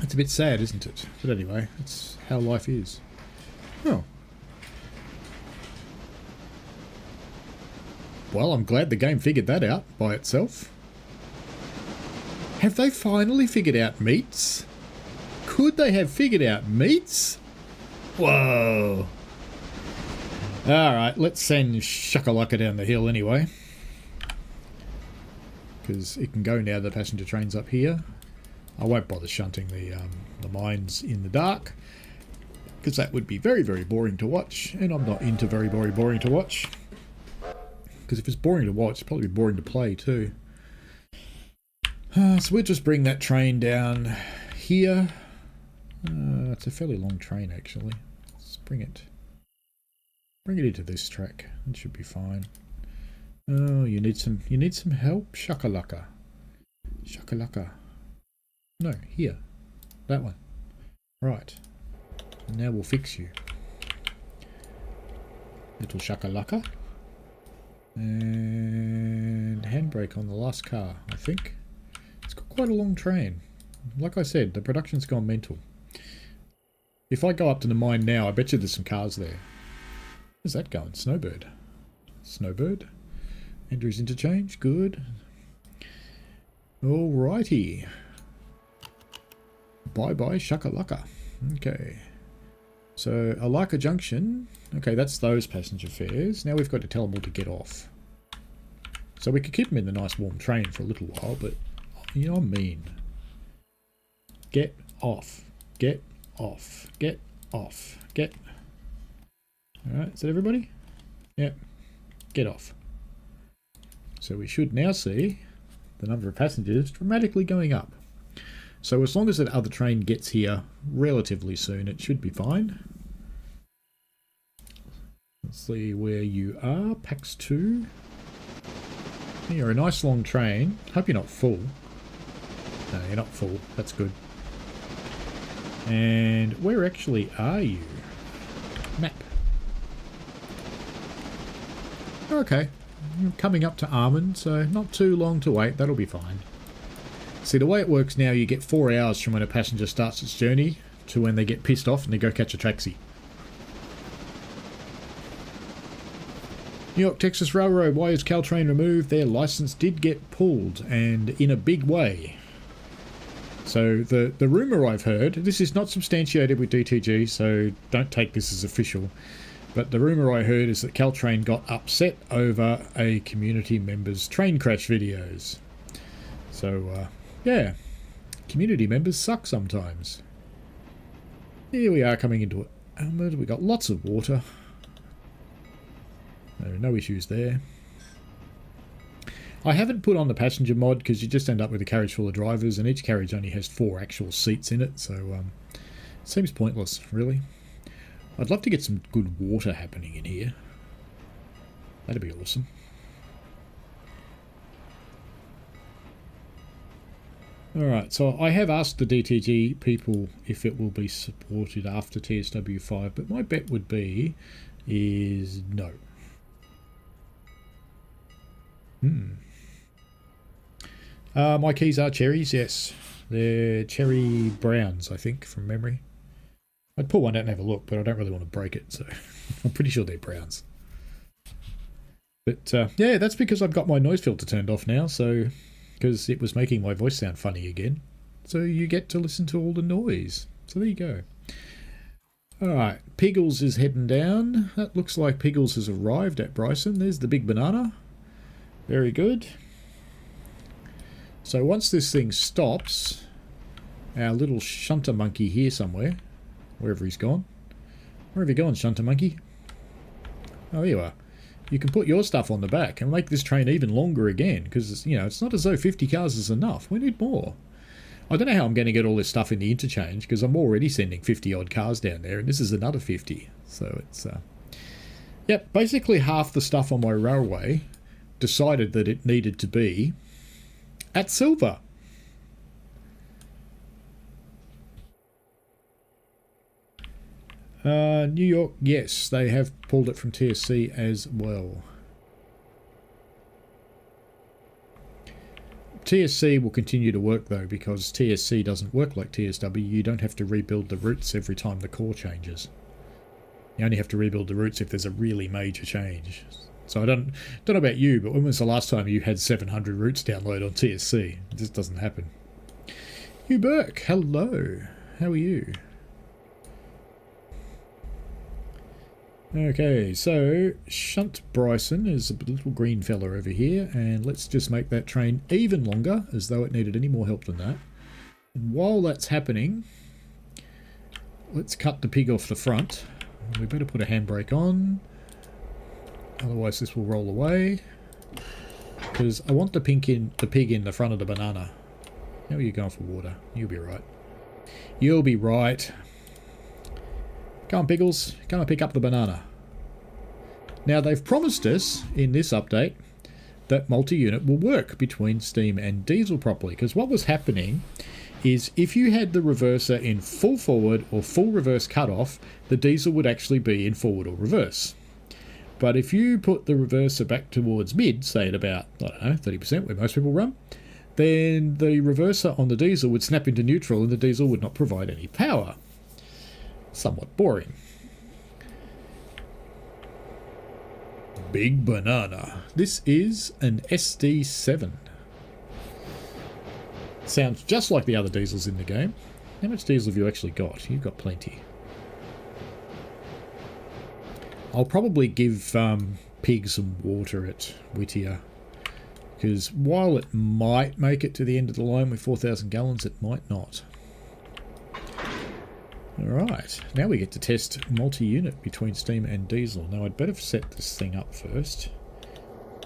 It's a bit sad, isn't it? But anyway, it's how life is. Oh. Well, I'm glad the game figured that out by itself. Have they finally figured out meats? Could they have figured out meats? Whoa. Alright, let's send Shakalaka down the hill anyway. Because it can go now, the passenger train's up here. I won't bother shunting the mines in the dark, because that would be very, very boring to watch, and I'm not into very, very boring to watch. Because if it's boring to watch, it'd probably be boring to play too. So we'll just bring that train down here. It's a fairly long train actually. Let's bring it into this track. It should be fine. Oh, you need some help, Shakalaka. Shakalaka. No, here. That one. Right. Now we'll fix you. Little Shakalaka. And handbrake on the last car, I think. It's got quite a long train. Like I said, the production's gone mental. If I go up to the mine now, I bet you there's some cars there. Where's that going? Snowbird. Snowbird. Andrews Interchange. Good. Alrighty. Bye-bye, Shakalaka. Okay. So, Alaka Junction. Okay, that's those passenger fares. Now we've got to tell them all to get off. So we could keep them in the nice warm train for a little while, but you know what I mean. Get off. Get off. Get off. Get. Alright, is that everybody? Yep. Get off. So we should now see the number of passengers dramatically going up. So as long as that other train gets here relatively soon, it should be fine. Let's see where you are. PAX 2. You're a nice long train. Hope you're not full. No, you're not full. That's good. And where actually are you? Map. Okay. You're coming up to Armand, so not too long to wait. That'll be fine. See, the way it works now, you get 4 hours from when a passenger starts its journey to when they get pissed off and they go catch a taxi. New York Texas Railroad, why is Caltrain removed? Their license did get pulled, and in a big way. So the rumour I've heard, this is not substantiated with DTG, so don't take this as official, but the rumour I heard is that Caltrain got upset over a community member's train crash videos. So, yeah, community members suck sometimes. Here we are coming into it. We got lots of water. No issues there. I haven't put on the passenger mod because you just end up with a carriage full of drivers and each carriage only has 4 actual seats in it, so it seems pointless, really. I'd love to get some good water happening in here. That'd be awesome. Alright, so I have asked the DTG people if it will be supported after TSW 5, but my bet would be is no. My keys are cherries, yes. They're cherry browns, I think, from memory. I'd pull one out and have a look, but I don't really want to break it, so I'm pretty sure they're browns. But yeah, that's because I've got my noise filter turned off now, so because it was making my voice sound funny again. So you get to listen to all the noise. So there you go. Alright, Piggles is heading down. That looks like Piggles has arrived at Bryson. There's the big banana. Very good. So once this thing stops, our little shunter monkey here somewhere, wherever he's gone. Where have you gone, shunter monkey? Oh, here you are. You can put your stuff on the back and make this train even longer again, because, you know, it's not as though 50 cars is enough. We need more. I don't know how I'm going to get all this stuff in the interchange, because I'm already sending 50 odd cars down there, and this is another 50. So it's, yep, basically half the stuff on my railway decided that it needed to be at Silver. New York, yes, they have pulled it from TSC as well. TSC will continue to work though, because TSC doesn't work like TSW. You don't have to rebuild the routes every time the core changes. You only have to rebuild the routes if there's a really major change. So I don't know about you, but when was the last time you had 700 routes download on TSC? It just doesn't happen. Hugh Burke, hello. How are you? Okay, so Shunt Bryson is a little green fella over here, and let's just make that train even longer, as though it needed any more help than that. And while that's happening, let's cut the pig off the front. We better put a handbrake on, otherwise this will roll away. Because I want the pig in the front of the banana. How are you going for water? You'll be right. You'll be right. Come on, Piggles. Come and pick up the banana. Now, they've promised us in this update that multi-unit will work between steam and diesel properly. Because what was happening is if you had the reverser in full forward or full reverse cutoff, the diesel would actually be in forward or reverse. But if you put the reverser back towards mid, say at about, I don't know, 30% where most people run, then the reverser on the diesel would snap into neutral and the diesel would not provide any power. Somewhat boring. Big banana. This is an SD7. Sounds just like the other diesels in the game. How much diesel have you actually got? You've got plenty. I'll probably give Pig some water at Whittier, because while it might make it to the end of the line with 4,000 gallons, it might not. Alright, now we get to test multi-unit between steam and diesel. Now I'd better set this thing up first.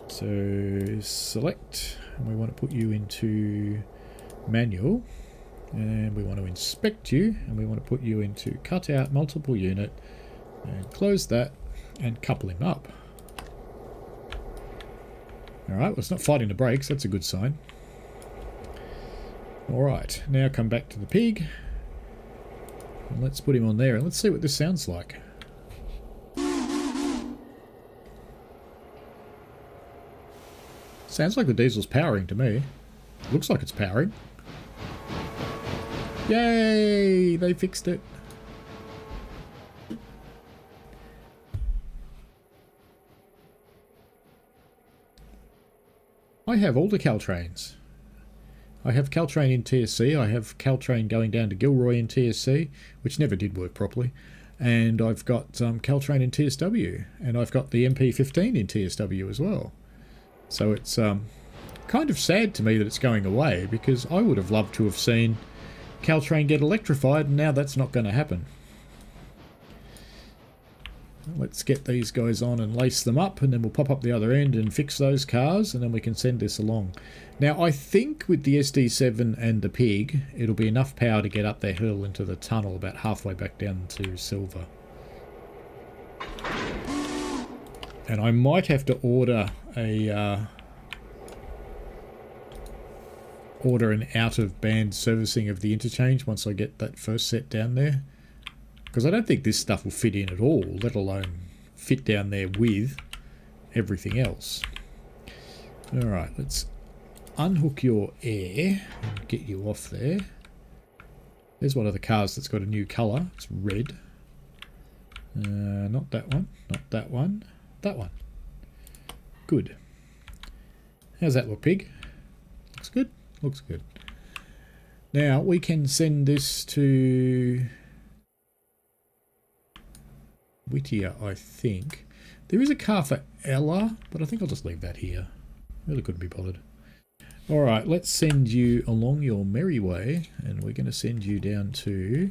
So select, and we want to put you into manual, and we want to inspect you, and we want to put you into cut out multiple unit, and close that, and couple him up. Alright, well it's not fighting the brakes, that's a good sign. Alright, now come back to the pig. And let's put him on there and let's see what this sounds like. Sounds like the diesel's powering to me. Looks like it's powering. Yay! They fixed it. I have all the Caltrains. I have Caltrain in TSC, I have Caltrain going down to Gilroy in TSC, which never did work properly, and I've got Caltrain in TSW, and I've got the MP15 in TSW as well. So it's kind of sad to me that it's going away, because I would have loved to have seen Caltrain get electrified, and now that's not going to happen. Let's get these guys on and lace them up, and then we'll pop up the other end and fix those cars, and then we can send this along. Now, I think with the SD7 and the pig, it'll be enough power to get up that hill into the tunnel about halfway back down to Silver. And I might have to order an out-of-band servicing of the interchange once I get that first set down there. Because I don't think this stuff will fit in at all, let alone fit down there with everything else. Alright, let's unhook your air and get you off there. There's one of the cars that's got a new colour. It's red. Not that one. Not that one. That one. Good. How's that look, Pig? Looks good? Looks good. Now, we can send this to Whittier, I think. There is a car for Ella, but I think I'll just leave that here. Really couldn't be bothered. Alright, let's send you along your merry way, and we're going to send you down to...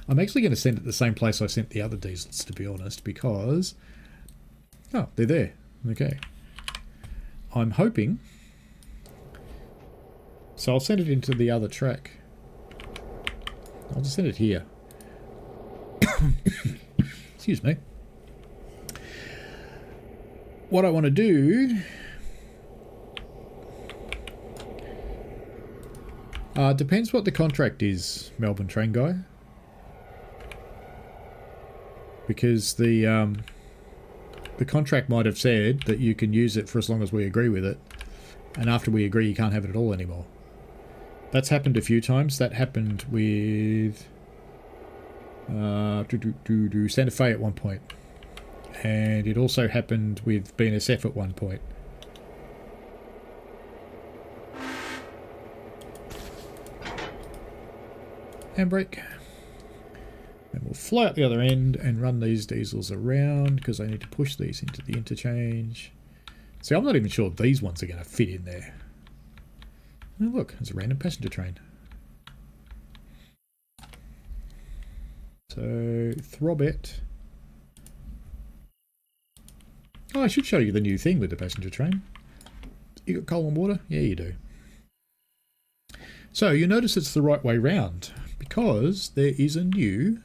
I'm actually going to send it the same place I sent the other diesels, to be honest, because... Oh, they're there. Okay. I'm hoping... So I'll send it into the other track. I'll just send it here. Excuse me. What I want to do... depends what the contract is, Melbourne Train Guy. Because the contract might have said that you can use it for as long as we agree with it. And after we agree, you can't have it at all anymore. That's happened a few times. That happened with Santa Fe at one point. And it also happened with BNSF at one point. Handbrake. And we'll fly out the other end and run these diesels around because I need to push these into the interchange. See, I'm not even sure these ones are going to fit in there. Oh, look, there's a random passenger train. So, Throbette. Oh, I should show you the new thing with the passenger train. You got coal and water? Yeah, you do. So, you notice it's the right way round because there is a new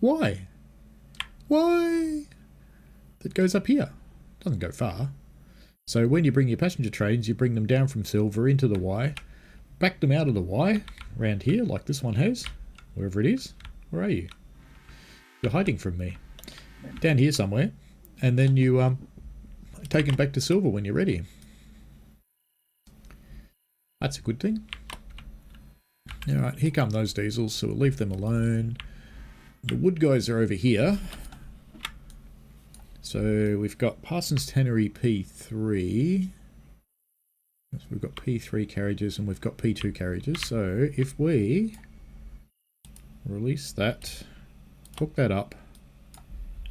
Y. Y that goes up here. Doesn't go far. So when you bring your passenger trains, you bring them down from Silver into the Y, back them out of the Y, around here, like this one has, wherever it is. Where are you? You're hiding from me. Down here somewhere. And then you take them back to Silver when you're ready. That's a good thing. Alright, here come those diesels, so we'll leave them alone. The wood guys are over here. So we've got Parsons Tannery P3. So we've got P3 carriages and we've got P2 carriages. So if we release that, hook that up,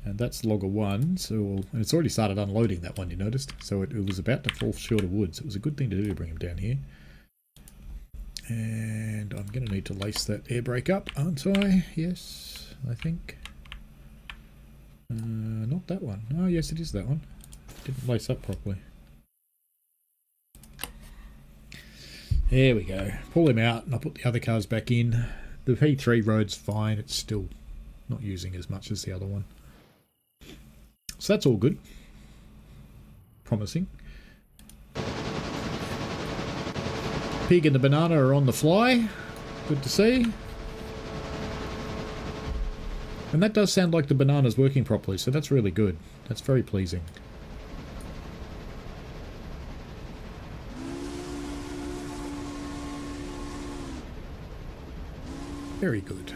and that's logger 1. So and it's already started unloading that one, you noticed. So it was about to fall short of wood. So it was a good thing to do to bring them down here. And I'm going to need to lace that air brake up, aren't I? Yes, I think. Not that one. Oh, yes, it is that one. Didn't lace up properly. There we go. Pull him out and I'll put the other cars back in. The P3 road's fine. It's still not using as much as the other one. So that's all good. Promising. Pig and the banana are on the fly. Good to see. And that does sound like the banana's working properly, so that's really good. That's very pleasing. Very good.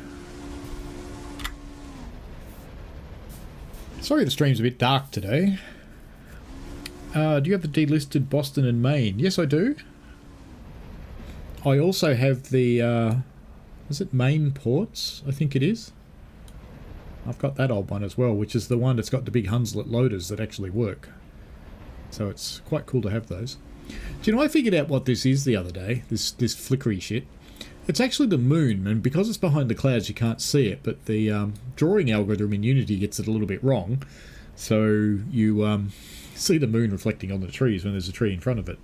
Sorry the stream's a bit dark today. Do you have the delisted Boston and Maine? Yes, I do. I also have the, is it Maine Ports? I think it is. I've got that old one as well, which is the one that's got the big Hunslet loaders that actually work. So it's quite cool to have those. Do you know, I figured out what this is the other day, this flickery shit. It's actually the moon, and because it's behind the clouds you can't see it, but the drawing algorithm in Unity gets it a little bit wrong. So you see the moon reflecting on the trees when there's a tree in front of it.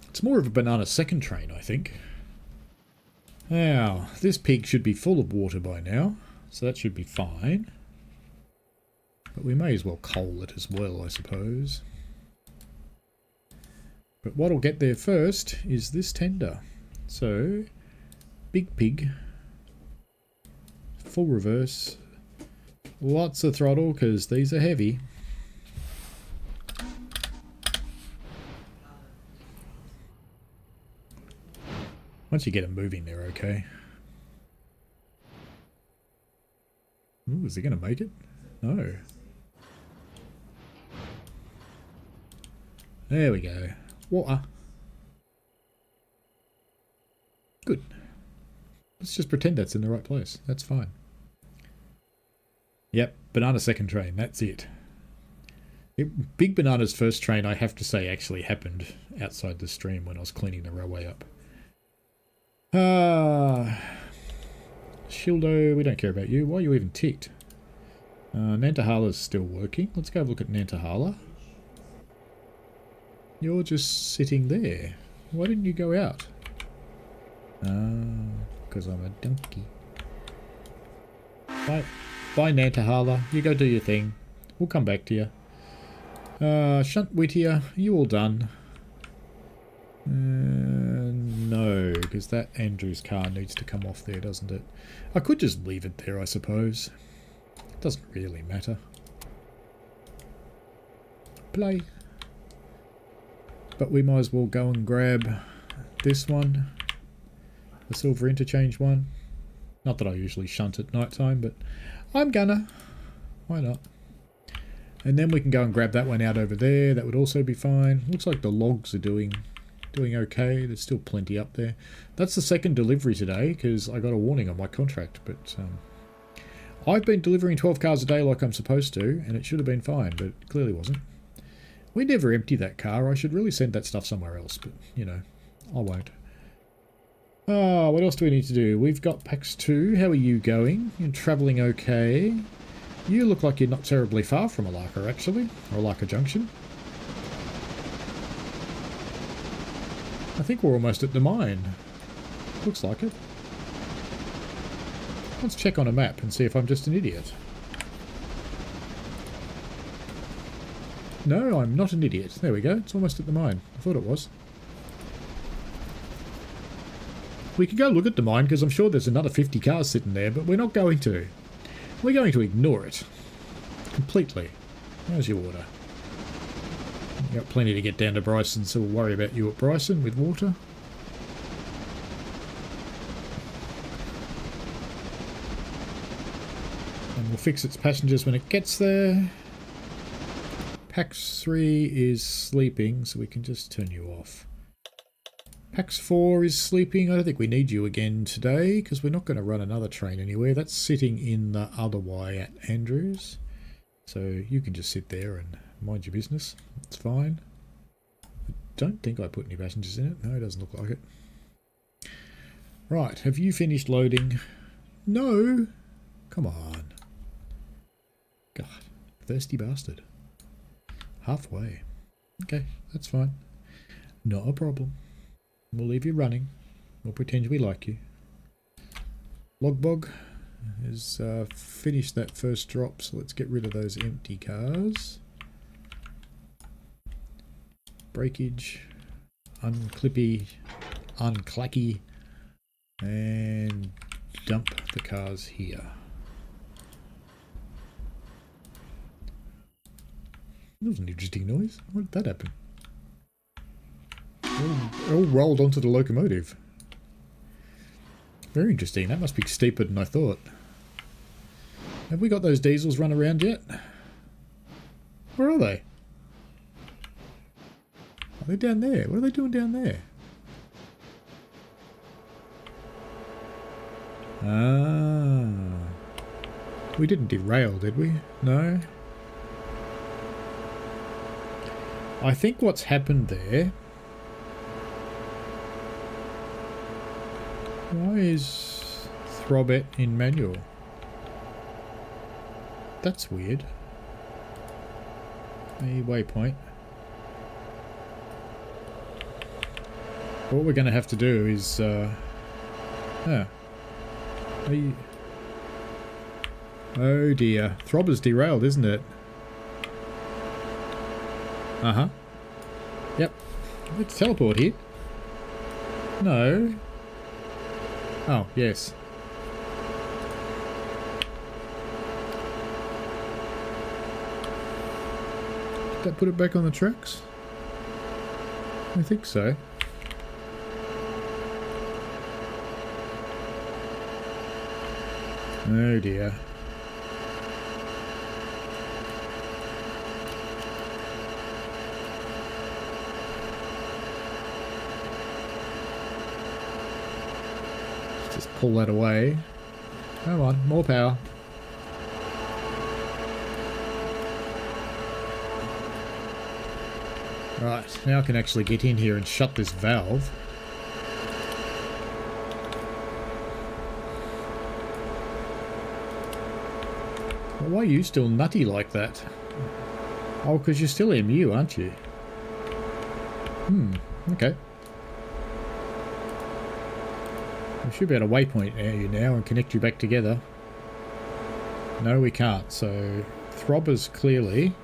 It's more of a banana second train, I think. Now, this pig should be full of water by now, so that should be fine. But we may as well coal it as well, I suppose. But what'll get there first is this tender. So, big pig, full reverse, lots of throttle because these are heavy. Once you get them moving, they're okay. Ooh, is he going to make it? No. There we go. Water. Good. Let's just pretend that's in the right place. That's fine. Yep, banana second train. That's it. Big Banana's first train, I have to say, actually happened outside the stream when I was cleaning the railway up. Shildo, we don't care about you. Why are you even ticked? Nantahala's still working. Let's go have a look at Nantahala. You're just sitting there. Why didn't you go out? Because I'm a donkey. Bye. Bye, Nantahala. You go do your thing. We'll come back to you. Shunt Whittier, are you all done? No, because that Andrew's car needs to come off there, doesn't it? I could just leave it there, I suppose. It doesn't really matter. Play. But we might as well go and grab this one. The silver interchange one. Not that I usually shunt at night time, but I'm gonna. Why not? And then we can go and grab that one out over there. That would also be fine. Looks like the logs are doing okay. There's still plenty up there. That's the second delivery today because I got a warning on my contract. But I've been delivering 12 cars a day like I'm supposed to, and it should have been fine, but it clearly wasn't. We never empty that car. I should really send that stuff somewhere else, but, you know, I won't. What else do we need to do? We've got PAX 2. How are you going? You're travelling okay. You look like you're not terribly far from Alaka, actually. Or Alaka Junction. I think we're almost at the mine. Looks like it. Let's check on a map and see if I'm just an idiot. No, I'm not an idiot. There we go. It's almost at the mine. I thought it was. We could go look at the mine because I'm sure there's another 50 cars sitting there, but we're not going to. We're going to ignore it. Completely. How's your water? You've got plenty to get down to Bryson, so we'll worry about you at Bryson with water. And we'll fix its passengers when it gets there. PAX 3 is sleeping, so we can just turn you off. PAX 4 is sleeping. I don't think we need you again today because we're not going to run another train anywhere. That's sitting in the other way at Andrews. So you can just sit there and mind your business. It's fine. I don't think I put any passengers in it. No, it doesn't look like it. Right, have you finished loading? No. Come on. God, thirsty bastard. Halfway. Okay, that's fine. Not a problem. We'll leave you running. We'll pretend we like you. Logbog has finished that first drop, so let's get rid of those empty cars. Breakage, unclippy, unclacky, and dump the cars here. That was an interesting noise. What did that happen? It all rolled onto the locomotive. Very interesting. That must be steeper than I thought. Have we got those diesels run around yet? Where are they? Are they down there? What are they doing down there? Ah. We didn't derail, did we? No. I think what's happened there... Why is Throbette in manual? That's weird. A waypoint. What we're going to have to do is... Oh dear. Throbber's derailed, isn't it? Uh-huh. Yep. Let's teleport here. No. Oh, yes. Did that put it back on the tracks? I think so. Oh dear. Just pull that away. Come on, more power. Right, now I can actually get in here and shut this valve. Well, why are you still nutty like that? Oh, because you're still MU, aren't you? Okay. We should be able to waypoint you now and connect you back together. No, we can't. So, Throbber's clearly...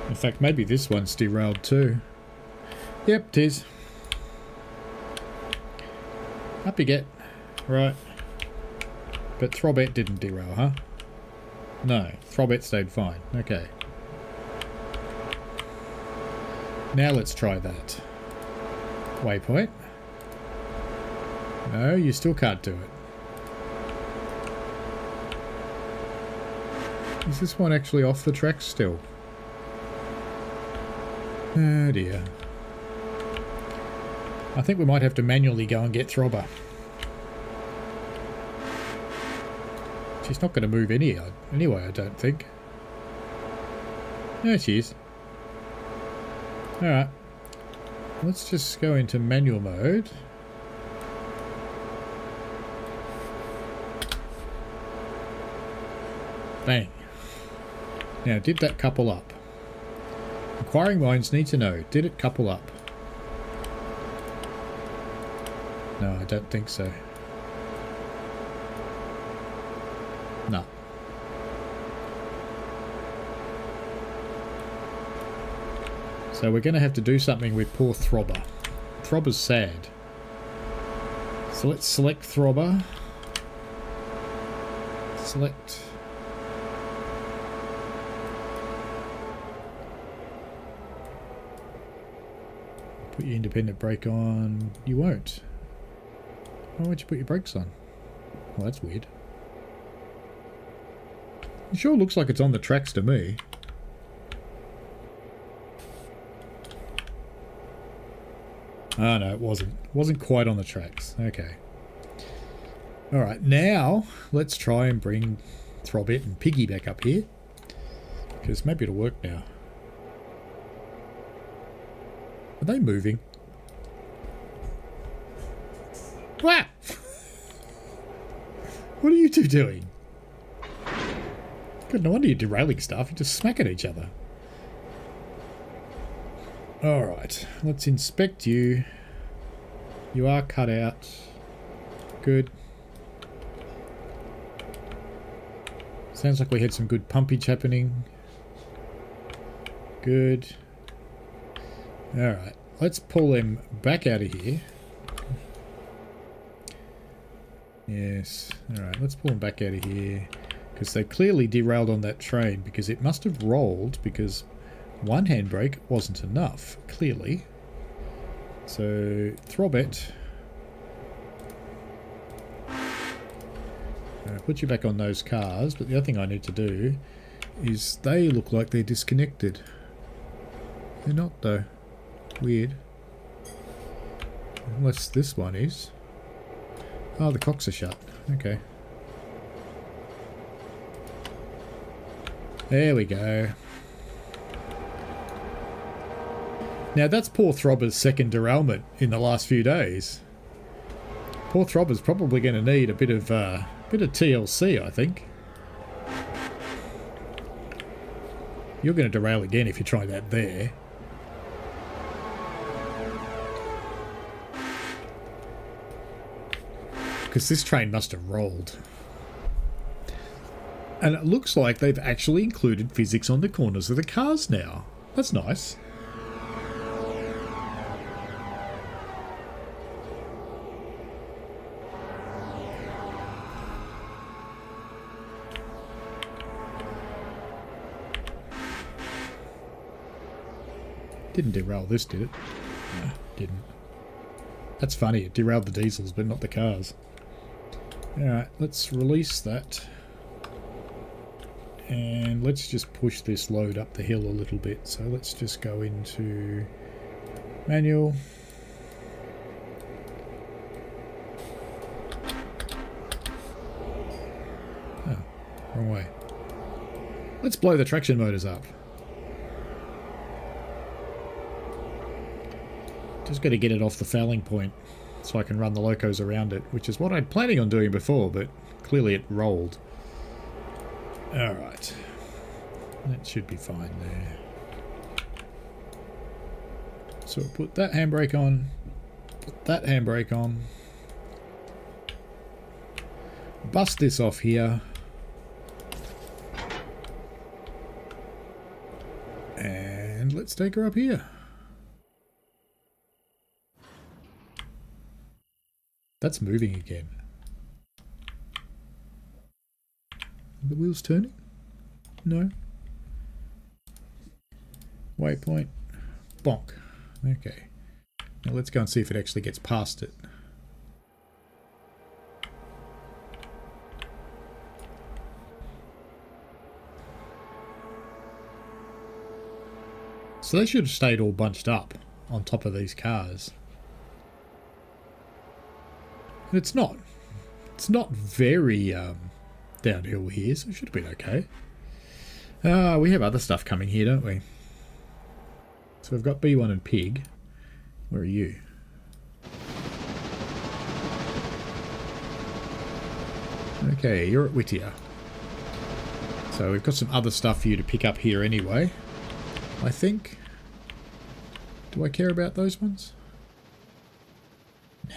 In fact, maybe this one's derailed too. Yep, it is. Up you get. Right. But Throbette didn't derail, huh? No, Throbette stayed fine. Okay. Now let's try that. Waypoint. No, you still can't do it. Is this one actually off the track still? Oh dear. I think we might have to manually go and get Throbber. She's not going to move anyway, I don't think. There she is. Alright. Let's just go into manual mode. Bang. Now, did that couple up? Inquiring minds need to know, did it couple up? No, I don't think so. No. So we're going to have to do something with poor Throbber. Throbber's sad. So let's select Throbber. Select... Put your independent brake on. You won't. Why won't you put your brakes on? Well, that's weird. It sure looks like it's on the tracks to me. Oh no, it wasn't. It wasn't quite on the tracks. Okay. Alright, now let's try and bring Throbette and Piggy back up here. Because maybe it'll work now. Are they moving? Wow! What are you two doing? God, no wonder you're derailing stuff. You're just smacking each other. Alright, let's inspect you. You are cut out. Good. Sounds like we had some good pumpage happening. Good. Alright, let's pull them back out of here. Yes, alright, let's pull them back out of here. Because they clearly derailed on that train, because it must have rolled, because one handbrake wasn't enough, clearly. So, Throbette. I'll put you back on those cars, but the other thing I need to do is they look like they're disconnected. They're not, though. Weird. Unless this one is. Oh, the cocks are shut. Okay. There we go. Now that's poor Throbber's second derailment in the last few days. Poor Throbber's probably going to need a bit of TLC, I think. You're going to derail again if you try that there. Because this train must have rolled. And it looks like they've actually included physics on the corners of the cars now. That's nice. Didn't derail this, did it? No, didn't. That's funny, it derailed the diesels, but not the cars. Alright, let's release that. And let's just push this load up the hill a little bit. So let's just go into manual. Let's blow the traction motors up. Just got to get it off the fouling point so I can run the locos around it, which is what I'm planning on doing before, but clearly it rolled. Alright. That should be fine there. So we'll put that handbrake on, put that handbrake on, bust this off here, and let's take her up here. That's moving again. Are the wheels turning? No. Waypoint. Bonk. Okay. Now let's go and see if it actually gets past it. So they should have stayed all bunched up on top of these cars. And it's not. It's not very downhill here, so it should have been okay. We have other stuff coming here, don't we? So we've got B1 and Pig. Where are you? Okay, you're at Whittier. So we've got some other stuff for you to pick up here anyway, I think. Do I care about those ones? Nah.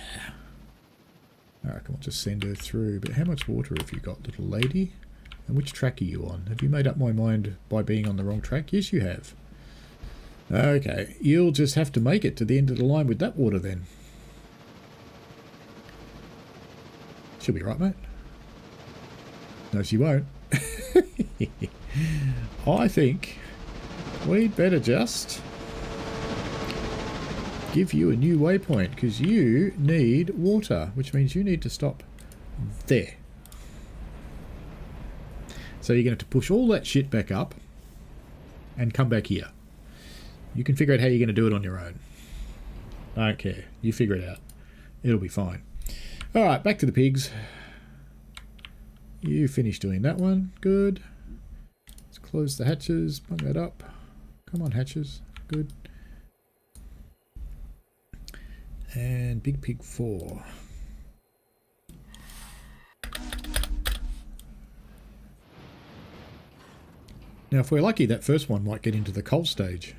I reckon we'll just send her through. But how much water have you got, little lady? And which track are you on? Have you made up my mind by being on the wrong track? Yes, you have. Okay, you'll just have to make it to the end of the line with that water then. She'll be right, mate. No, she won't. I think we'd better just give you a new waypoint because you need water, which means you need to stop there. So you're going to have to push all that shit back up and come back here. You can figure out how you're going to do it on your own. I don't care. You figure it out. It'll be fine. Alright, back to the pigs. You finished doing that one. Good. Let's close the hatches. Bung that up. Come on, hatches. Good. And Big Pig 4. Now, if we're lucky, that first one might get into the coal stage.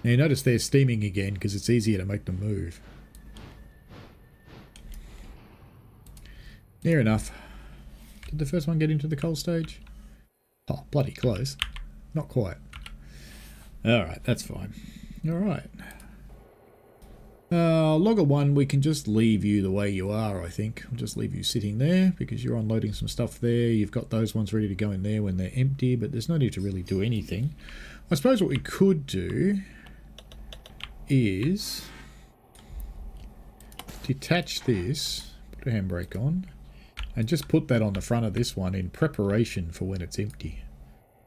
Now you notice they're steaming again because it's easier to make them move. Near enough. Did the first one get into the coal stage? Oh, bloody close. Not quite. Alright, that's fine. Alright. Logger 1, we can just leave you the way you are, I think. We'll just leave you sitting there because you're unloading some stuff there. You've got those ones ready to go in there when they're empty, but there's no need to really do anything. I suppose what we could do is detach this, put a handbrake on, and just put that on the front of this one in preparation for when it's empty.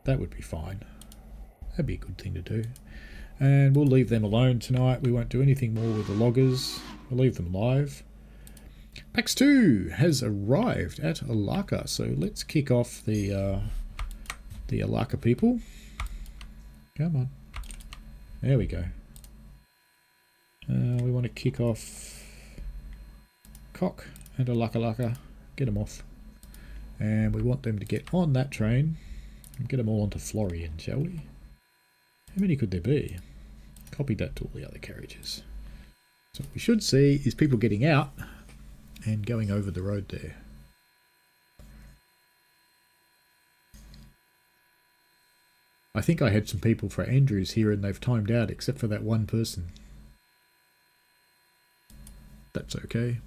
That would be fine. That'd be a good thing to do. And we'll leave them alone tonight. We won't do anything more with the loggers. We'll leave them live. PAX 2 has arrived at Alaka, so let's kick off the Alaka people. Come on. There we go. We want to kick off Cock and Alaka. Get them off. And we want them to get on that train and get them all onto Florian, shall we? How many could there be? Copy that to all the other carriages. So what we should see is people getting out and going over the road there. I think I had some people for Andrews here and they've timed out except for that one person. That's okay.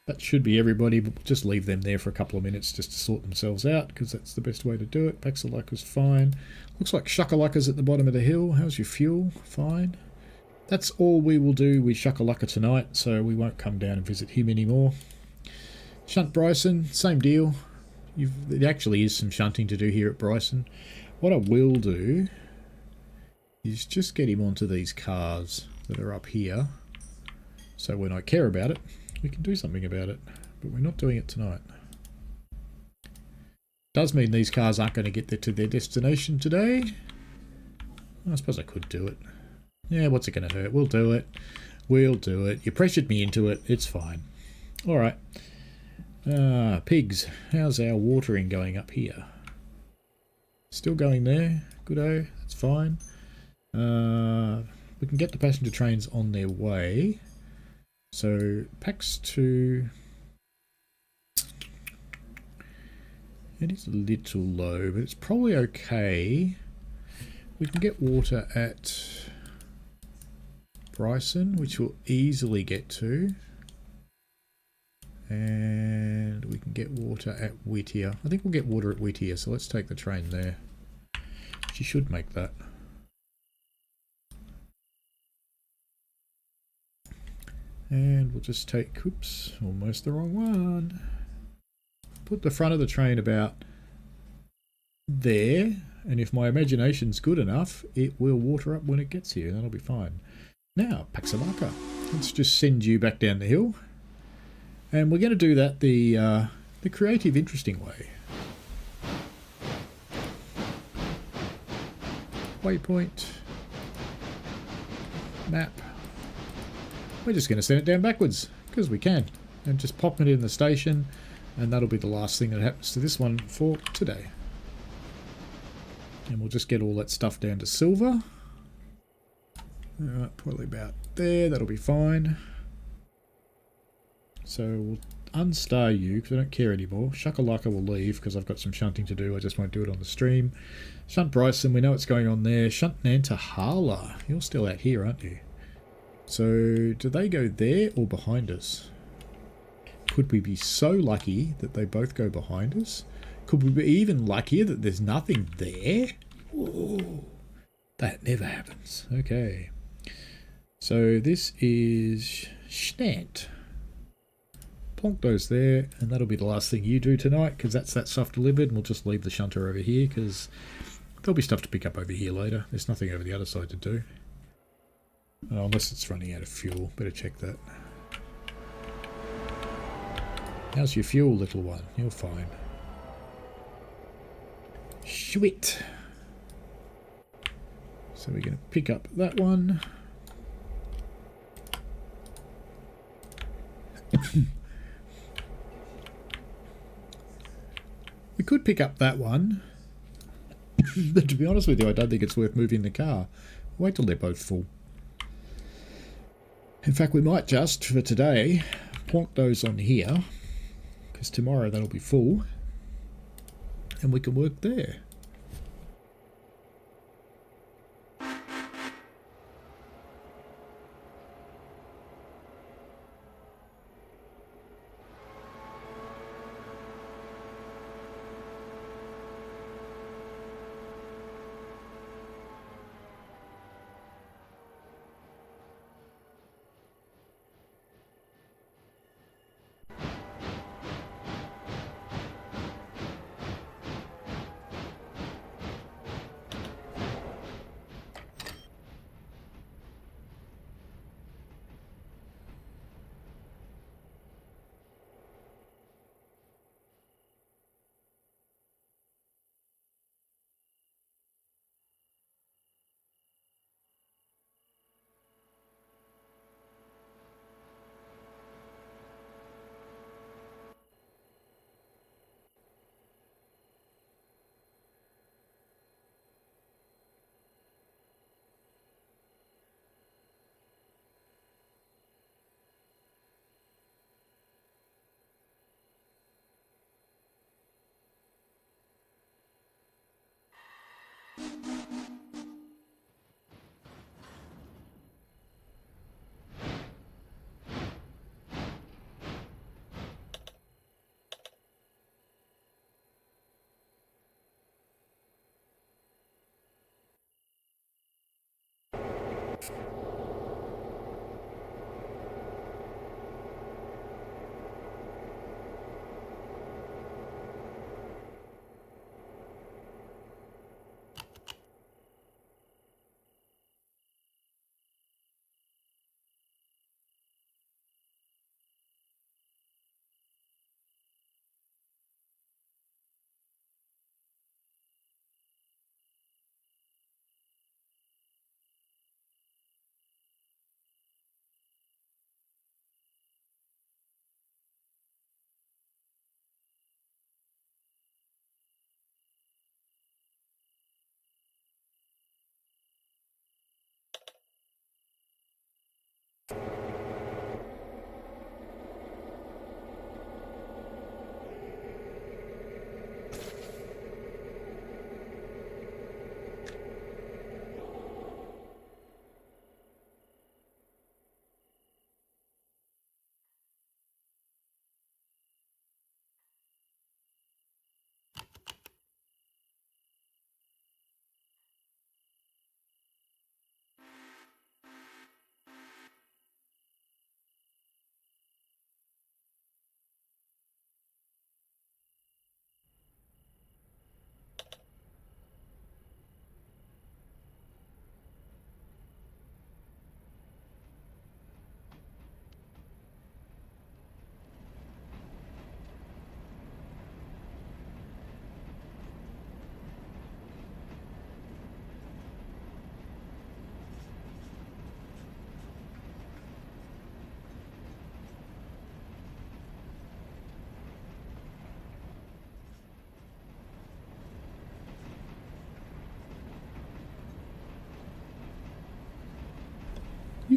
That should be everybody, but we'll just leave them there for a couple of minutes just to sort themselves out because that's the best way to do it. Paxalaka's fine. Looks like Shakalaka's at the bottom of the hill. How's your fuel? Fine. That's all we will do with Shakalaka tonight, so we won't come down and visit him anymore. Shunt Bryson, same deal. There actually is some shunting to do here at Bryson. What I will do is just get him onto these cars that are up here. So when I care about it, we can do something about it, but we're not doing it tonight. Does mean these cars aren't going to get to their destination today. I suppose I could do it. Yeah, what's it going to hurt? We'll do it. We'll do it. You pressured me into it. It's fine. All right. Pigs. How's our watering going up here? Still going there. Good-o. That's fine. We can get the passenger trains on their way. So, packs to... It is a little low, but it's probably okay. We can get water at Bryson, which we'll easily get to. And we can get water at Whittier. I think we'll get water at Whittier, so let's take the train there. She should make that. And we'll just take, oops, almost the wrong one. Put the front of the train about there, and if my imagination's good enough, it will water up when it gets here. That'll be fine. Now, Paxalaka. Let's just send you back down the hill. And we're going to do that the creative, interesting way. Waypoint. Map. We're just going to send it down backwards, because we can. And just pop it in the station, and that'll be the last thing that happens to this one for today. And we'll just get all that stuff down to silver. Probably about there, that'll be fine. So we'll unstar you, because I don't care anymore. Shakalaka will leave, because I've got some shunting to do. I just won't do it on the stream. Shunt Bryson, we know what's going on there. Shunt Nantahala, you're still out here, aren't you? So, do they go there or behind us? Could we be so lucky that they both go behind us? Could we be even luckier that there's nothing there? Whoa, that never happens. Okay. So, this is Schnant. Plonk those there, and that'll be the last thing you do tonight, because that's that stuff delivered, and we'll just leave the shunter over here, because there'll be stuff to pick up over here later. There's nothing over the other side to do. Unless it's running out of fuel. Better check that. How's your fuel, little one? You're fine. Sweet. So we're going to pick up that one. We could pick up that one. But to be honest with you, I don't think it's worth moving the car. Wait till they're both full. In fact, we might just, for today, plonk those on here, because tomorrow that'll be full, and we can work there.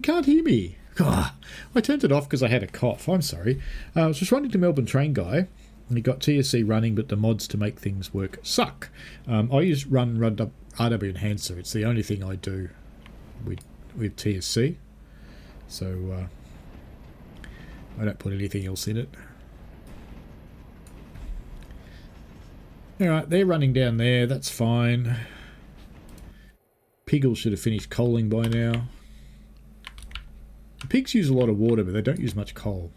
You can't hear me. God, I turned it off because I had a cough. I'm sorry. I was just running to Melbourne Train Guy. And he got TSC running, but the mods to make things work suck. I use run RW Enhancer. It's the only thing I do with TSC. So I don't put anything else in it. Alright, they're running down there. That's fine. Piggle should have finished coaling by now. The pigs use a lot of water, but they don't use much coal.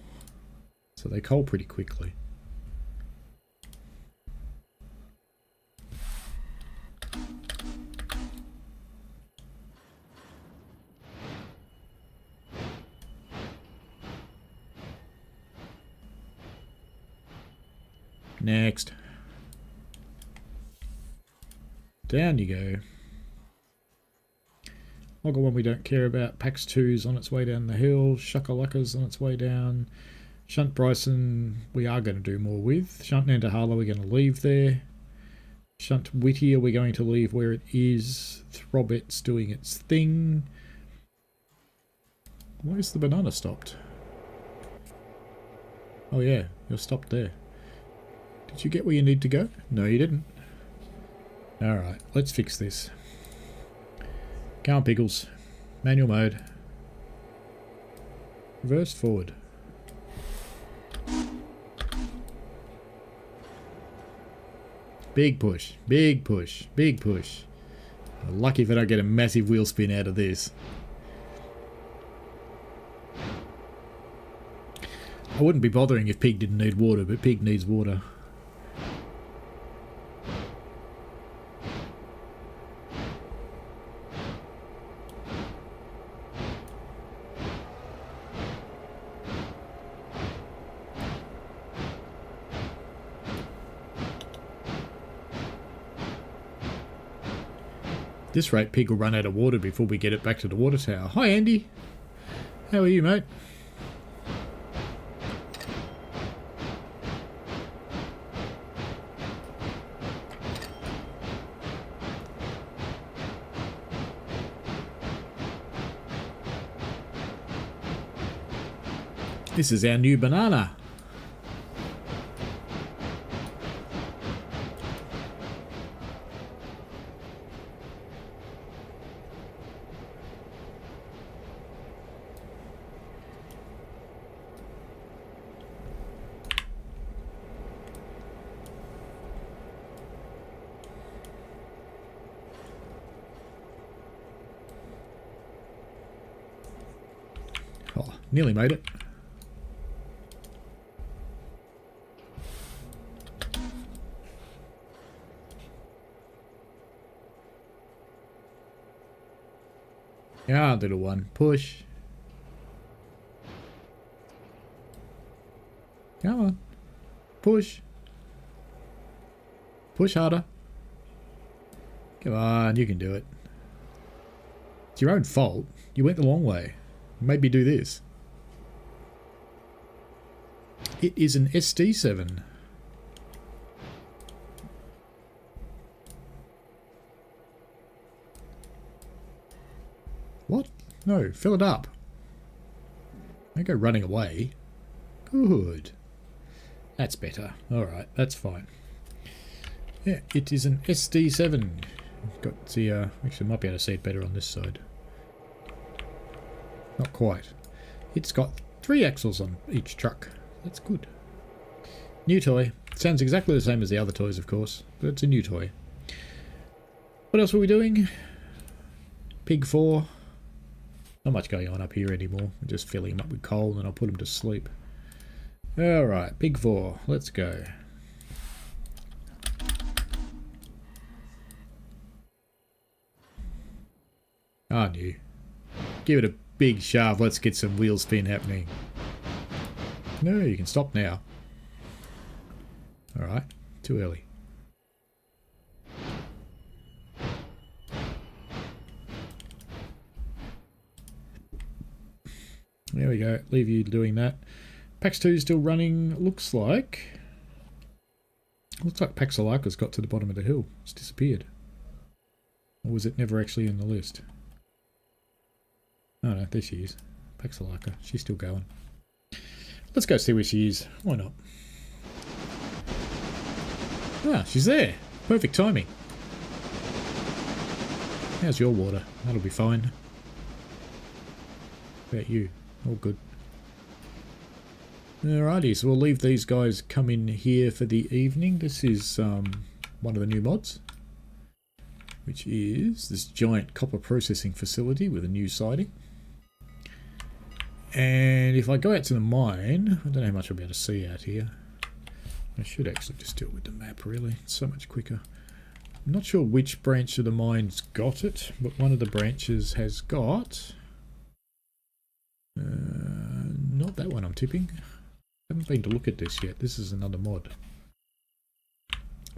So they coal pretty quickly. Next. Down you go. I've got one we don't care about. Pax 2's on its way down the hill. Shuckalacka's on its way down. Shunt Bryson we are going to do more with. Shunt Nantahala we're going to leave there. Shunt Whittier we're going to leave where it is. Throbette's doing its thing. Where's the banana stopped? Oh yeah, you're stopped there. Did you get where you need to go? No, you didn't. Alright, let's fix this. Come on, Pickles. Manual mode. Reverse forward. Big push, big push, big push. Lucky if I don't get a massive wheel spin out of this. I wouldn't be bothering if Pig didn't need water, but Pig needs water. At this rate, Pig will run out of water before we get it back to the water tower. Hi, Andy. How are you, mate? This is our new banana. Oh, nearly made it. Yeah, little one. Push. Come on. Push. Push harder. Come on, you can do it. It's your own fault. You went the long way. Maybe do this. It is an SD7. What? No, fill it up. Don't go running away. Good. That's better. Alright, that's fine. Yeah, it is an SD7. Got the, actually I might be able to see it better on this side. Not quite. It's got 3 axles on each truck. That's good. New toy. Sounds exactly the same as the other toys, of course, but it's a new toy. What else were we doing? Pig 4. Not much going on up here anymore. I'm just filling him up with coal and then I'll put him to sleep. Alright, Pig 4. Let's go. Aren't you? Give it a big shove. Let's get some wheel spin happening. No, you can stop now. Alright, too early. There we go. Leave you doing that. Pax 2 is still running. Looks like Paxalaka's got to the bottom of the hill. It's disappeared. Or was it never actually in the list? Oh no, there she is. Paxalaka. She's still going. Let's go see where she is. Why not? Ah, she's there. Perfect timing. How's your water? That'll be fine. How about you? All good. Alrighty, so we'll leave these guys come in here for the evening. This is one of the new mods, which is this giant copper processing facility with a new siding. And if I go out to the mine, I don't know how much I'll be able to see out here. I should actually just do it with the map, really. It's so much quicker. I'm not sure which branch of the mine's got it, but one of the branches has got... not that one, I'm tipping. I haven't been to look at this yet. This is another mod.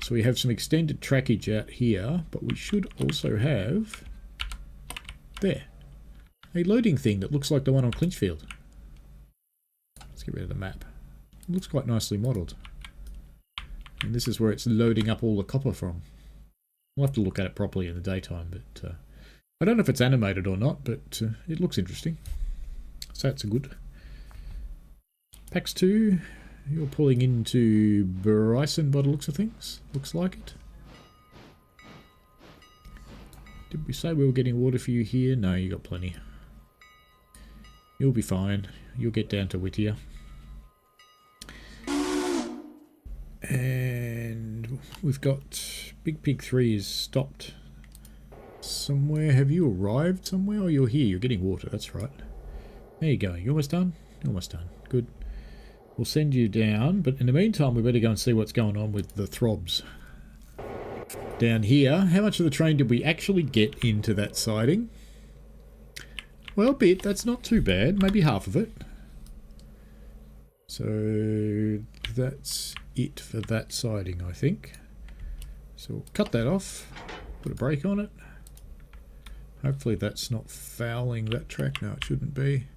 So we have some extended trackage out here, but we should also have... there. A loading thing that looks like the one on Clinchfield. Let's get rid of the map. It looks quite nicely modelled. And this is where it's loading up all the copper from. We'll have to look at it properly in the daytime, but I don't know if it's animated or not, but it looks interesting. So that's a good. Pax 2, you're pulling into Bryson by the looks of things. Looks like it. Did we say we were getting water for you here? No, you got plenty. You'll be fine. You'll get down to Whittier. And we've got Big Pig 3 is stopped somewhere. Have you arrived somewhere? Oh, you're here. You're getting water. That's right. There you go. You almost done? Almost done. Good. We'll send you down, but in the meantime we better go and see what's going on with the throbs. Down here, how much of the train did we actually get into that siding? Well, a bit. That's not too bad. Maybe half of it. So that's it for that siding, I think. So we'll cut that off, put a brake on it. Hopefully that's not fouling that track. No, it shouldn't be.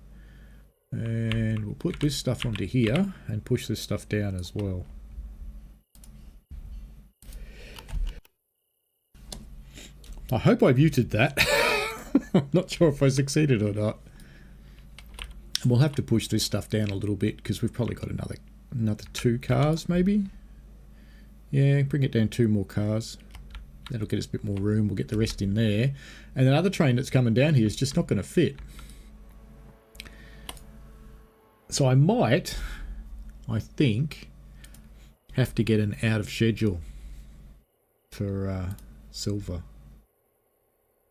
And we'll put this stuff onto here and push this stuff down as well. I hope I muted that. I'm not sure if I succeeded or not. And we'll have to push this stuff down a little bit because we've probably got another 2 cars maybe. Yeah, bring it down 2 more cars. That'll get us a bit more room. We'll get the rest in there. And another train that's coming down here is just not going to fit. So I might, I think, have to get an out of schedule for silver.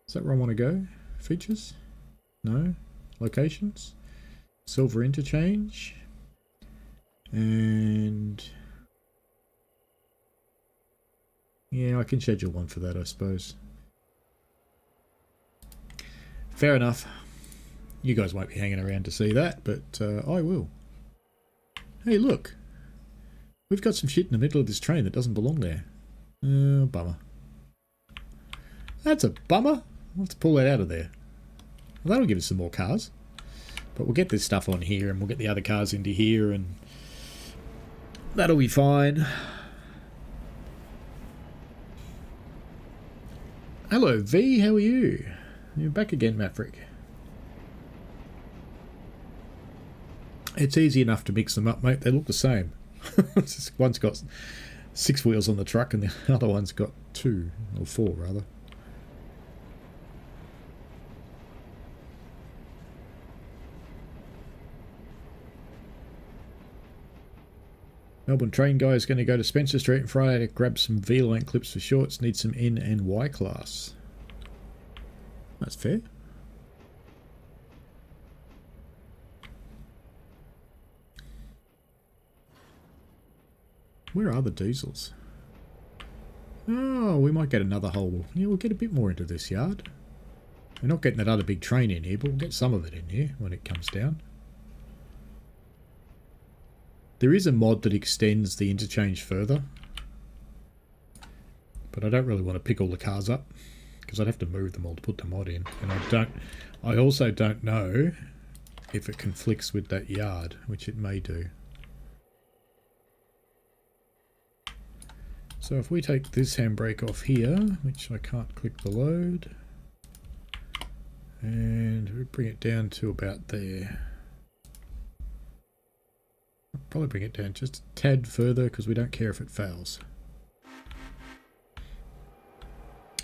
Is that where I want to go? Features? No. Locations? Silver interchange. And yeah, I can schedule one for that, I suppose. Fair enough. You guys won't be hanging around to see that, but I will. Hey, look. We've got some shit in the middle of this train that doesn't belong there. Bummer. That's a bummer. Let's pull that out of there. Well, that'll give us some more cars. But we'll get this stuff on here and we'll get the other cars into here and that'll be fine. Hello V, how are you? You're back again, Maverick. It's easy enough to mix them up, mate. They look the same. One's got 6 wheels on the truck and the other one's got 2, or 4 rather. Melbourne train guy is going to go to Spencer Street on Friday to grab some V-line clips for shorts. Need some N and Y class. That's fair. Where are the diesels? Oh, we might get another hole. Yeah, we'll get a bit more into this yard. We're not getting that other big train in here, but we'll get some of it in here when it comes down. There is a mod that extends the interchange further. But I don't really want to pick all the cars up because I'd have to move them all to put the mod in. And I also don't know if it conflicts with that yard, which it may do. So if we take this handbrake off here, which I can't click the load, And we'll bring it down to about there. I'll probably bring it down just a tad further because we don't care if it fails.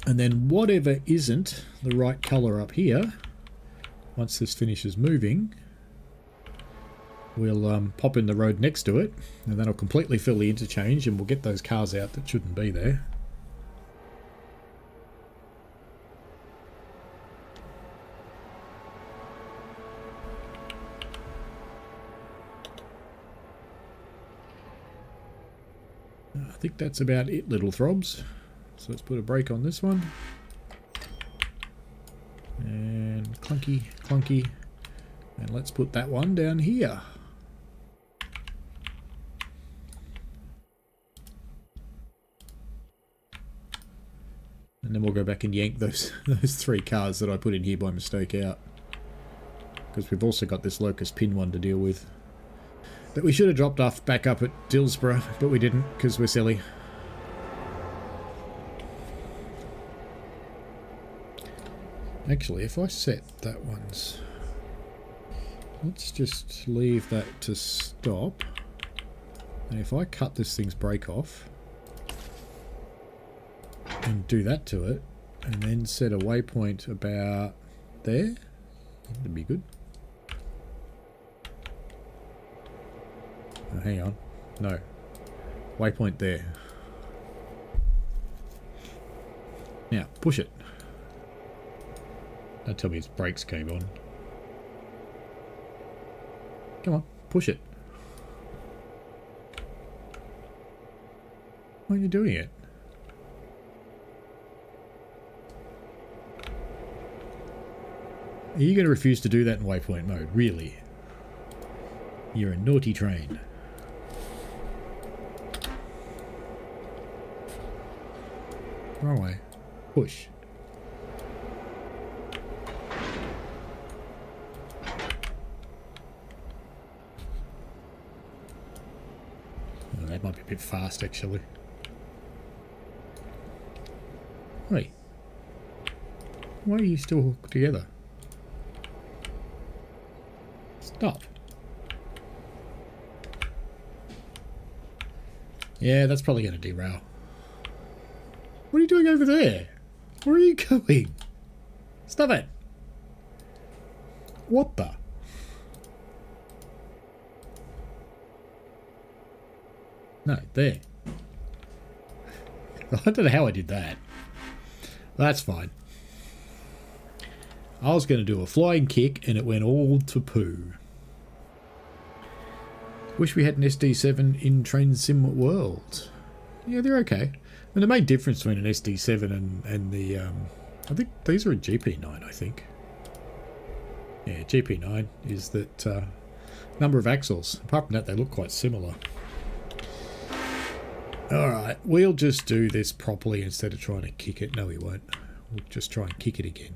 And then whatever isn't the right colour up here, once this finishes moving, we'll pop in the road next to it, and that'll completely fill the interchange, and we'll get those cars out that shouldn't be there. I think that's about it, little throbs. So let's put a brake on this one. And clunky, clunky. And let's put that one down here. And then we'll go back and yank those 3 cars that I put in here by mistake out. Because we've also got this locust pin one to deal with. That we should have dropped off back up at Dillsborough, but we didn't because we're silly. Actually, if I set that one's... Let's just leave that to stop. And if I cut this thing's brake off and do that to it, and then set a waypoint about there, that'd be good. Oh, hang on. No. Waypoint there. Now, push it. Don't tell me its brakes came on. Come on, push it. Why are you doing it? Are you going to refuse to do that in waypoint mode? Really? You're a naughty train. Wrong way. Push. Oh, that might be a bit fast, actually. Wait. Why are you still hooked together? Stop. Yeah, that's probably going to derail. What are you doing over there? Where are you going? Stop it. What the? No, there. I don't know how I did that. That's fine. I was going to do a flying kick and it went all to poo. Wish we had an SD7 in Train Sim World. Yeah, they're okay. And the main difference between an SD7 and the... I think these are a GP9, I think. Yeah, GP9 is that number of axles. Apart from that, they look quite similar. Alright, we'll just do this properly instead of trying to kick it. No, we won't. We'll just try and kick it again.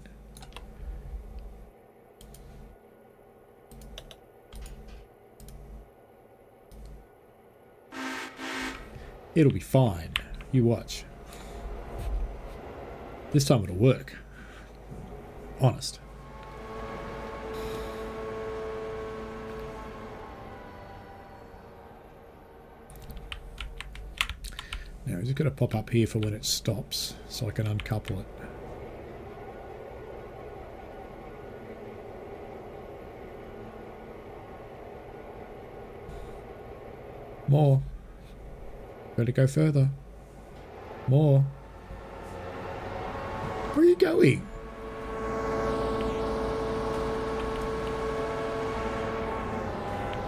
It'll be fine. You watch. This time it'll work. Honest. Now, is it going to pop up here for when it stops so I can uncouple it? More. Gotta go further. More. Where are you going?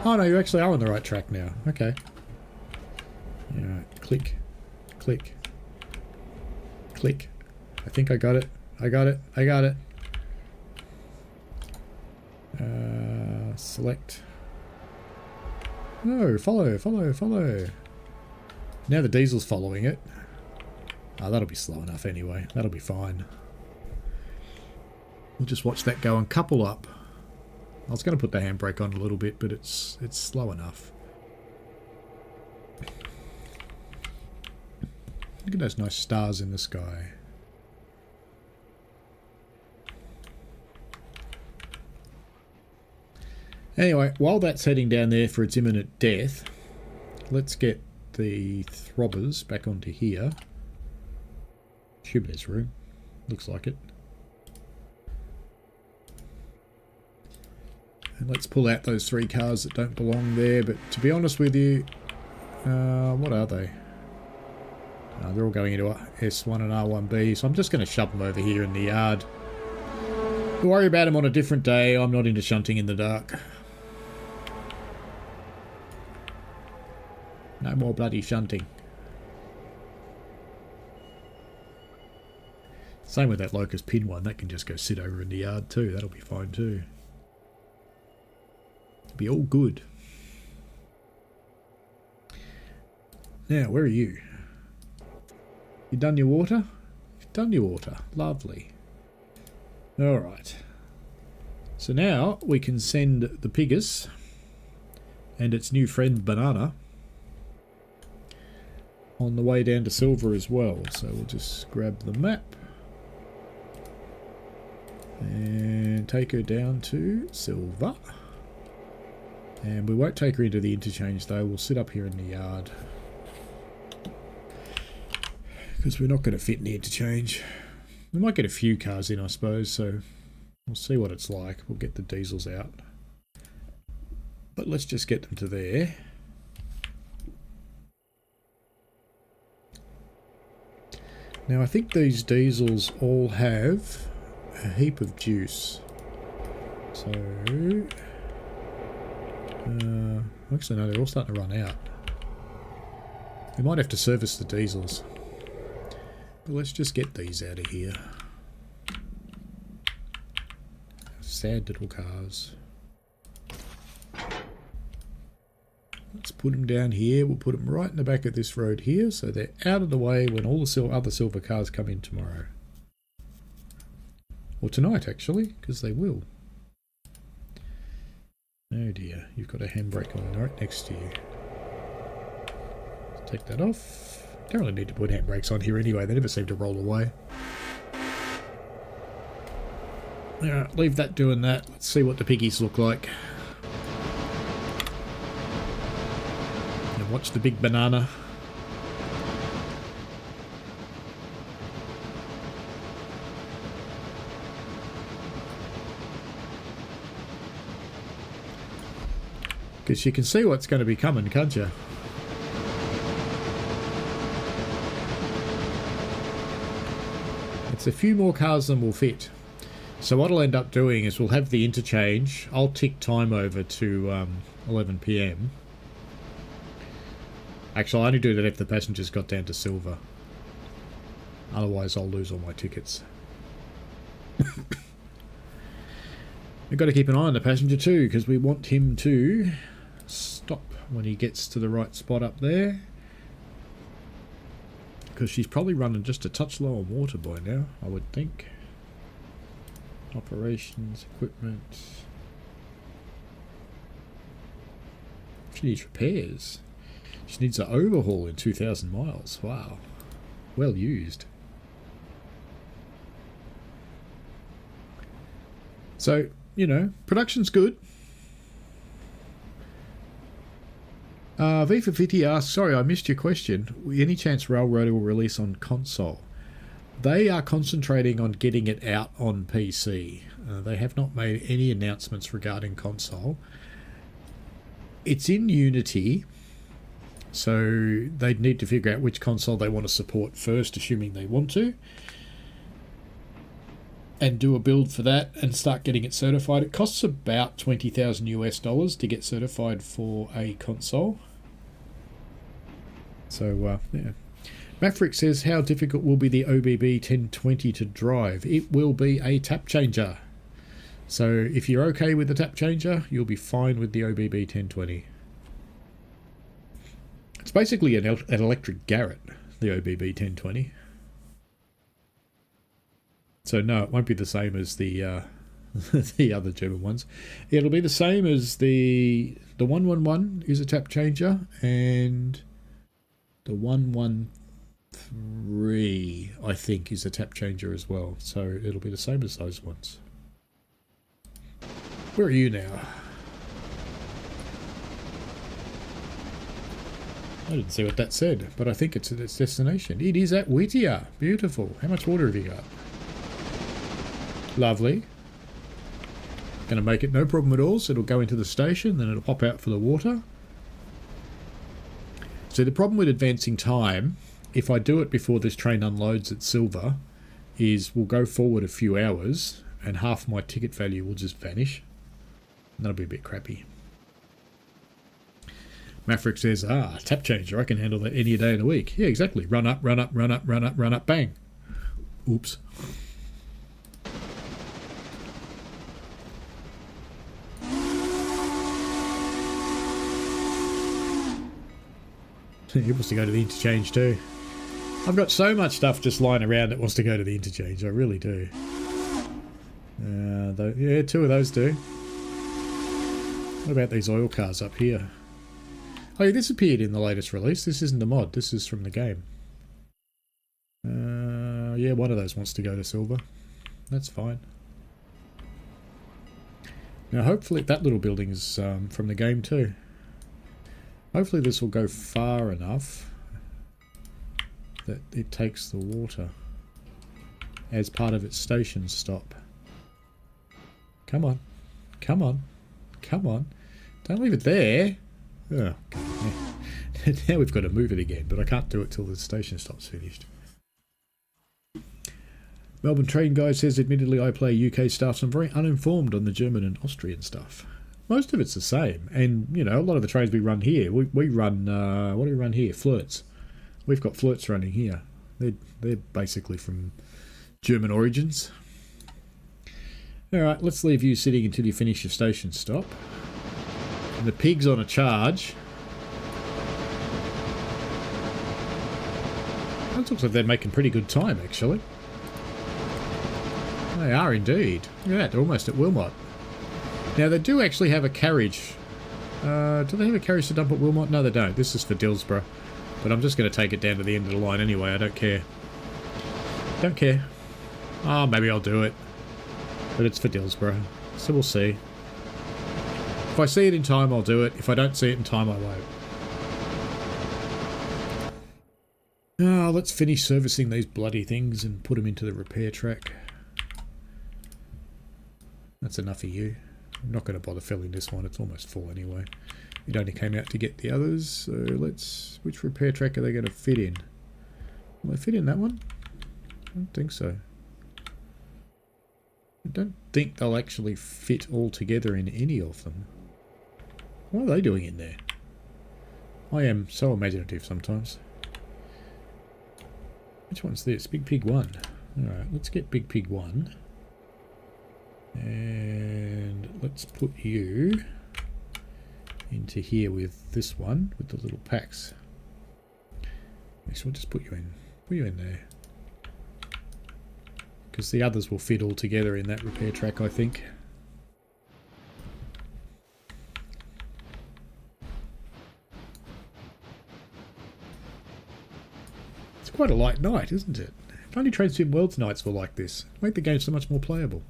Oh no, you actually are on the right track now. Okay. Alright, click. Click. Click. I think I got it. I got it. I got it. Select. No, follow, follow, follow. Now the diesel's following it. Oh, that'll be slow enough anyway. That'll be fine. We'll just watch that go and couple up. I was going to put the handbrake on a little bit, but it's slow enough. Look at those nice stars in the sky. Anyway, while that's heading down there for its imminent death, let's get the throbbers back onto here. Assume there's room. Looks like it. And let's pull out those 3 cars that don't belong there. But to be honest with you, what are they? They're all going into S1 and R1B, so I'm just going to shove them over here in the yard. We'll worry about them on a different day. I'm not into shunting in the dark. No more bloody shunting. Same with that locust pin one. That can just go sit over in the yard too. That'll be fine too. It'll be all good. Now, where are you? You done your water? You've done your water. Lovely. Alright. So now we can send the Piggus and its new friend Banana on the way down to Silver as well. So we'll just grab the map and take her down to Silver. And we won't take her into the interchange though. We'll sit up here in the yard, because we're not going to fit in the interchange. We might get a few cars in, I suppose, so we'll see what it's like. We'll get the diesels out. But let's just get them to there. Now I think these diesels all have a heap of juice. So... actually no, they're all starting to run out. We might have to service the diesels. But let's just get these out of here. Sad little cars. Let's put them down here. We'll put them right in the back of this road here, so they're out of the way when all the other silver cars come in tomorrow. Or tonight, actually, because they will. Oh dear, you've got a handbrake on right next to you. Take that off. Don't really need to put handbrakes on here anyway, they never seem to roll away. Alright, leave that doing that. Let's see what the piggies look like. And watch the big banana. Because you can see what's going to be coming, can't you? It's a few more cars than will fit. So what I'll end up doing is we'll have the interchange. I'll tick time over to 11 PM. Actually, I only do that if the passengers got down to Silver. Otherwise, I'll lose all my tickets. We've got to keep an eye on the passenger too, because we want him to stop when he gets to the right spot up there. Because she's probably running just a touch low on water by now, I would think. Operations, equipment. She needs repairs. She needs an overhaul in 2,000 miles. Wow. Well used. So, you know, production's good. V for Fitty asks, sorry, I missed your question. Any chance Railroad will release on console? They are concentrating on getting it out on PC. They have not made any announcements regarding console. It's in Unity, so they'd need to figure out which console they want to support first, assuming they want to, and do a build for that and start getting it certified. It costs about $20,000 US to get certified for a console. So, yeah. Maverick says, how difficult will be the OBB 1020 to drive? It will be a tap changer. So if you're okay with the tap changer, you'll be fine with the OBB 1020. It's basically an electric Garrett, the OBB 1020. So no, it won't be the same as the the other German ones. It'll be the same as the 111 is a tap changer, and the 113 I think is a tap changer as well. So it'll be the same as those ones. Where are you now? I didn't see what that said, but I think it's at its destination. It is at Whittier. Beautiful. How much water have you got? Lovely. Going to make it no problem at all, so it'll go into the station, then it'll pop out for the water. So the problem with advancing time, if I do it before this train unloads at Silver, is we'll go forward a few hours, and half my ticket value will just vanish. And that'll be a bit crappy. Maverick says, tap changer, I can handle that any day of the week. Yeah, exactly. Run up, run up, run up, run up, run up, bang. Oops. He wants to go to the interchange too. I've got so much stuff just lying around that wants to go to the interchange. I really do. Yeah, two of those do. What about these oil cars up here? Oh yeah, this appeared in the latest release. This isn't a mod. This is from the game. Yeah, one of those wants to go to Silver. That's fine. Now hopefully that little building is from the game too. Hopefully this will go far enough that it takes the water as part of its station stop. Come on. Come on. Come on. Don't leave it there. Oh, God. Now we've got to move it again, but I can't do it till the station stop's finished. Melbourne Train Guide says, admittedly I play UK stuff, so I'm very uninformed on the German and Austrian stuff. Most of it's the same, and you know, a lot of the trains we run here, we run, what do we run here? Flirts. We've got flirts running here. They're basically from German origins. Alright, let's leave you sitting until you finish your station stop. And the pig's on a charge. It looks like they're making pretty good time, actually. They are indeed. Look at that, they're almost at Wilmot. Now, they do actually have a carriage. Do they have a carriage to dump at Wilmot? No, they don't. This is for Dillsborough. But I'm just going to take it down to the end of the line anyway. I don't care. Don't care. Oh, maybe I'll do it. But it's for Dillsborough. So we'll see. If I see it in time, I'll do it. If I don't see it in time, I won't. Oh, let's finish servicing these bloody things and put them into the repair track. That's enough of you. I'm not going to bother filling this one. It's almost full anyway. It only came out to get the others. So let's... Which repair track are they going to fit in? Will they fit in that one? I don't think so. I don't think they'll actually fit all together in any of them. What are they doing in there? I am so imaginative sometimes. Which one's this? Big Pig 1. Alright, let's get Big Pig 1. And let's put you into here with this one, with the little packs. Actually, we'll just put you in there. Because the others will fit all together in that repair track, I think. It's quite a light night, isn't it? If only Train Sim World's nights were like this. Make the game so much more playable.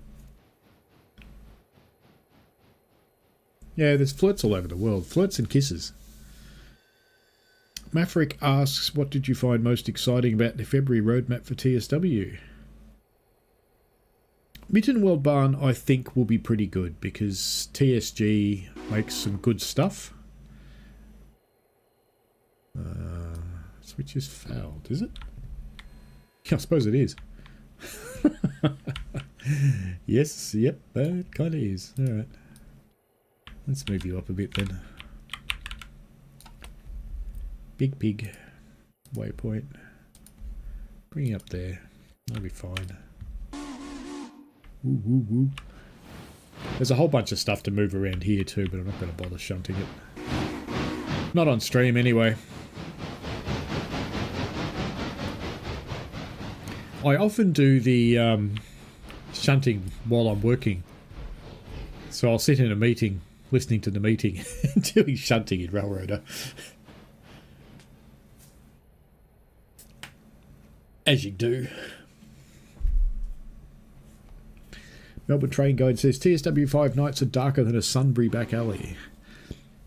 Yeah, there's flirts all over the world. Flirts and kisses. Maverick asks, what did you find most exciting about the February roadmap for TSW? Mitten World Barn, I think, will be pretty good because TSG makes some good stuff. Switch is fouled, is it? Yeah, I suppose it is. Yes, yep, it kind of is. Alright. Let's move you up a bit then. Big Pig. Waypoint. Bring you up there. That'll be fine. Woo, woo, woo. There's a whole bunch of stuff to move around here too, but I'm not going to bother shunting it. Not on stream anyway. I often do the shunting while I'm working. So I'll sit in a meeting, listening to the meeting, doing shunting in Railroader. As you do. Melbourne Train Guide says, TSW5 nights are darker than a Sunbury back alley.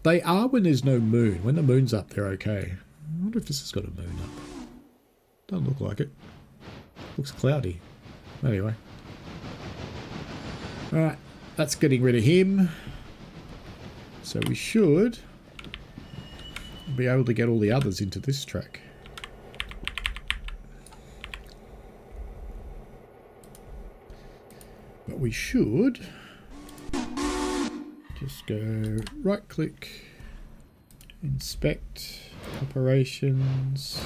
They are when there's no moon. When the moon's up, they're okay. wonder if this has got a moon up. Doesn't look like it. Looks cloudy. Anyway. Alright, that's getting rid of him. So we should be able to get all the others into this track. But we should just go right click, inspect, operations,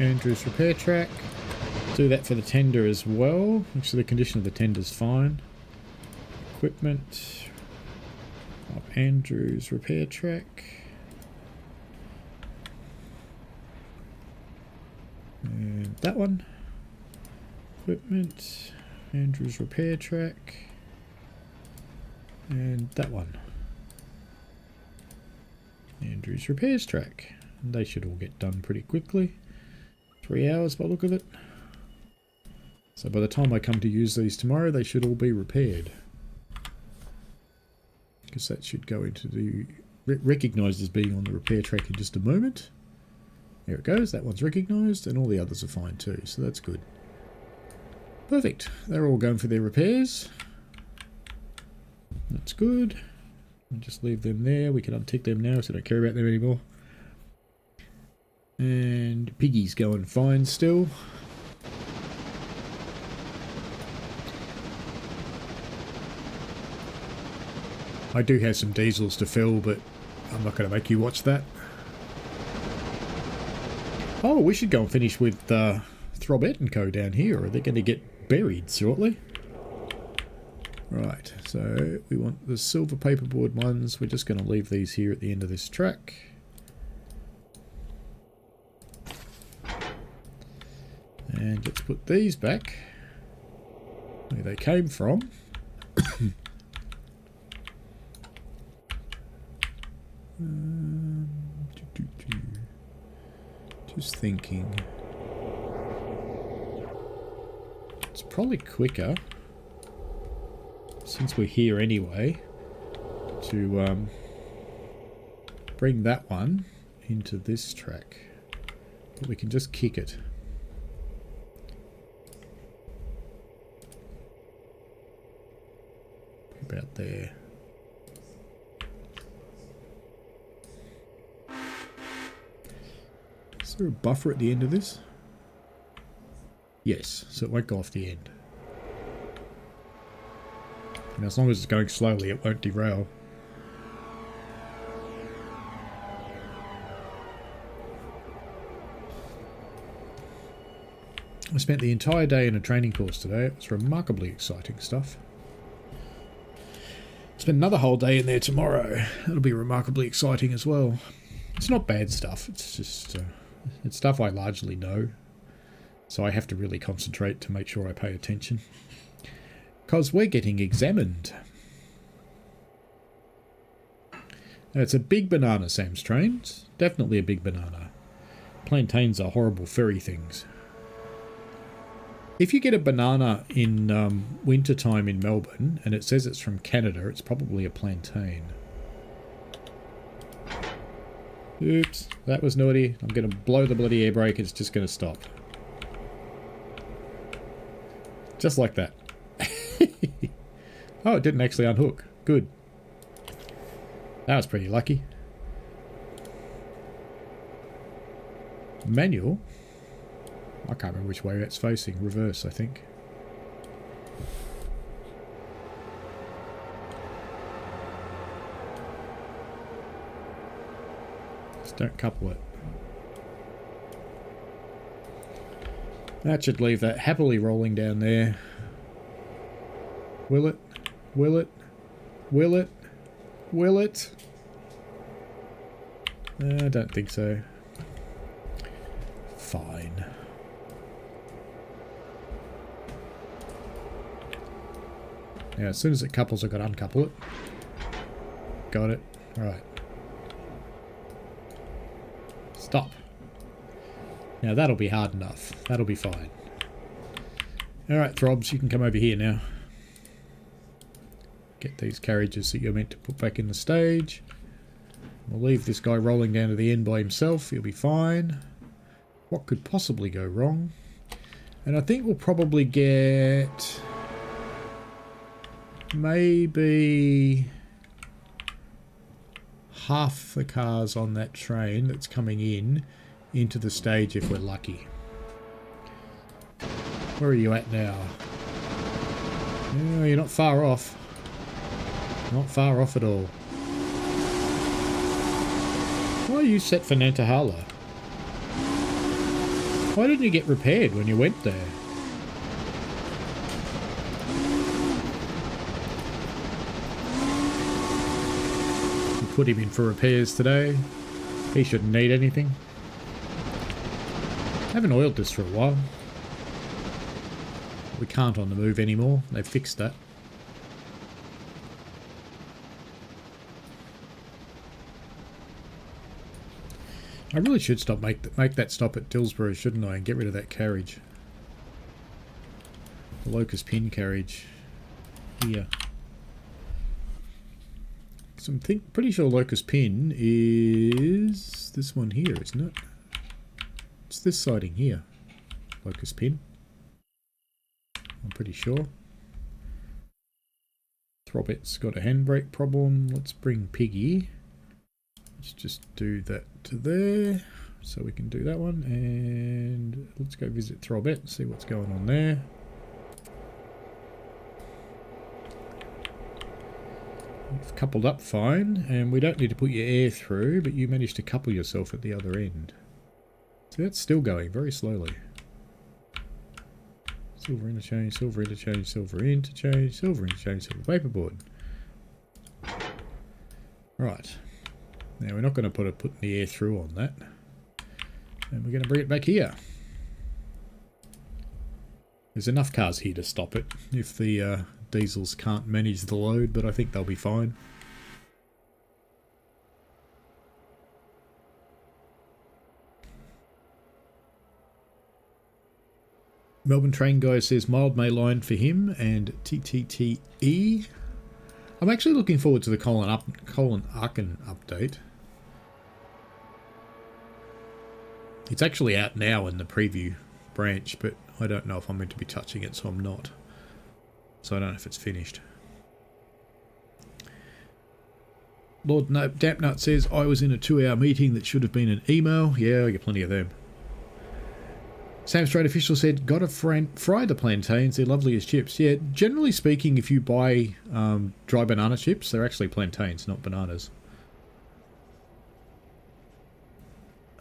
Andrews repair track. Do that for the tender as well. Actually, the condition of the tender is fine. Equipment of Andrews repair track. And that one. Equipment, Andrews repair track. And that one. Andrews repairs track. And they should all get done pretty quickly. 3 hours by the look of it. So by the time I come to use these tomorrow, they should all be repaired. Because that should go into the... recognised as being on the repair track in just a moment. There it goes, that one's recognised, and all the others are fine too, so that's good. Perfect, they're all going for their repairs. That's good. I'll just leave them there, we can untick them now so I don't care about them anymore. And Piggy's going fine still. I do have some diesels to fill, but I'm not going to make you watch that. Oh, we should go and finish with Throbette and Co down here, or they're going to get buried shortly. Right, so we want the silver paperboard ones. We're just going to leave these here at the end of this track. And let's put these back where they came from. Just thinking. It's probably quicker, since we're here anyway, to bring that one into this track. But we can just kick it. About there. Is there a buffer at the end of this? Yes, so it won't go off the end. And as long as it's going slowly, it won't derail. I spent the entire day in a training course today. It was remarkably exciting stuff. Spend another whole day in there tomorrow. It'll be remarkably exciting as well. It's not bad stuff. It's just it's stuff I largely know, so I have to really concentrate to make sure I pay attention, because we're getting examined. Now, it's a big banana, Sam's trains. Definitely a big banana. Plantains are horrible furry things. If you get a banana in winter time in Melbourne and it says it's from Canada, it's probably a plantain. Oops, that was naughty. I'm going to blow the bloody air brake. It's just going to stop. Just like that. Oh, it didn't actually unhook. Good. That was pretty lucky. Manual? I can't remember which way that's facing. Reverse, I think. Just don't couple it. That should leave that happily rolling down there. Will it? Will it? Will it? Will it? I don't think so. Fine. Now, as soon as it couples, I've got to uncouple it. Got it. Right. Stop. Now, that'll be hard enough. That'll be fine. Alright, Throbs, you can come over here now. Get these carriages that you're meant to put back in the stage. We'll leave this guy rolling down to the end by himself. He'll be fine. What could possibly go wrong? And I think we'll probably get maybe half the cars on that train that's coming in into the stage if we're lucky. Where are you at now? Oh, you're not far off. Not far off at all. Why are you set for Nantahala? Why didn't you get repaired when you went there? You put him in for repairs today. He shouldn't need anything. I haven't oiled this for a while. We can't on the move anymore. They've fixed that. I really should make that stop at Dillsborough, shouldn't I, and get rid of that carriage. The Locust Pin carriage. Here. So I'm pretty sure Locust Pin is this one here, isn't it? It's this siding here. Locust Pin. I'm pretty sure. Throbette's got a handbrake problem. Let's bring Piggy. Let's just do that to there, so we can do that one, and let's go visit Throbette and see what's going on there. You've coupled up fine, and we don't need to put your air through, but you managed to couple yourself at the other end. So that's still going very slowly. Silver interchange, silver interchange, silver interchange, silver interchange, silver paperboard. Right. Now we're not going to put the air through on that. And we're going to bring it back here. There's enough cars here to stop it if the diesels can't manage the load, but I think they'll be fine. Melbourne Train Guy says mild May line for him and TTTE. I'm actually looking forward to the Colin Arkin update. It's actually out now in the preview branch, but I don't know if I'm meant to be touching it, so I'm not. So I don't know if it's finished. Lord Dampnut says, I was in a 2-hour meeting that should have been an email. Yeah, I get plenty of them. Sam Straight Official said, gotta fry the plantains, they're lovely as chips. Yeah, generally speaking, if you buy dry banana chips, they're actually plantains, not bananas.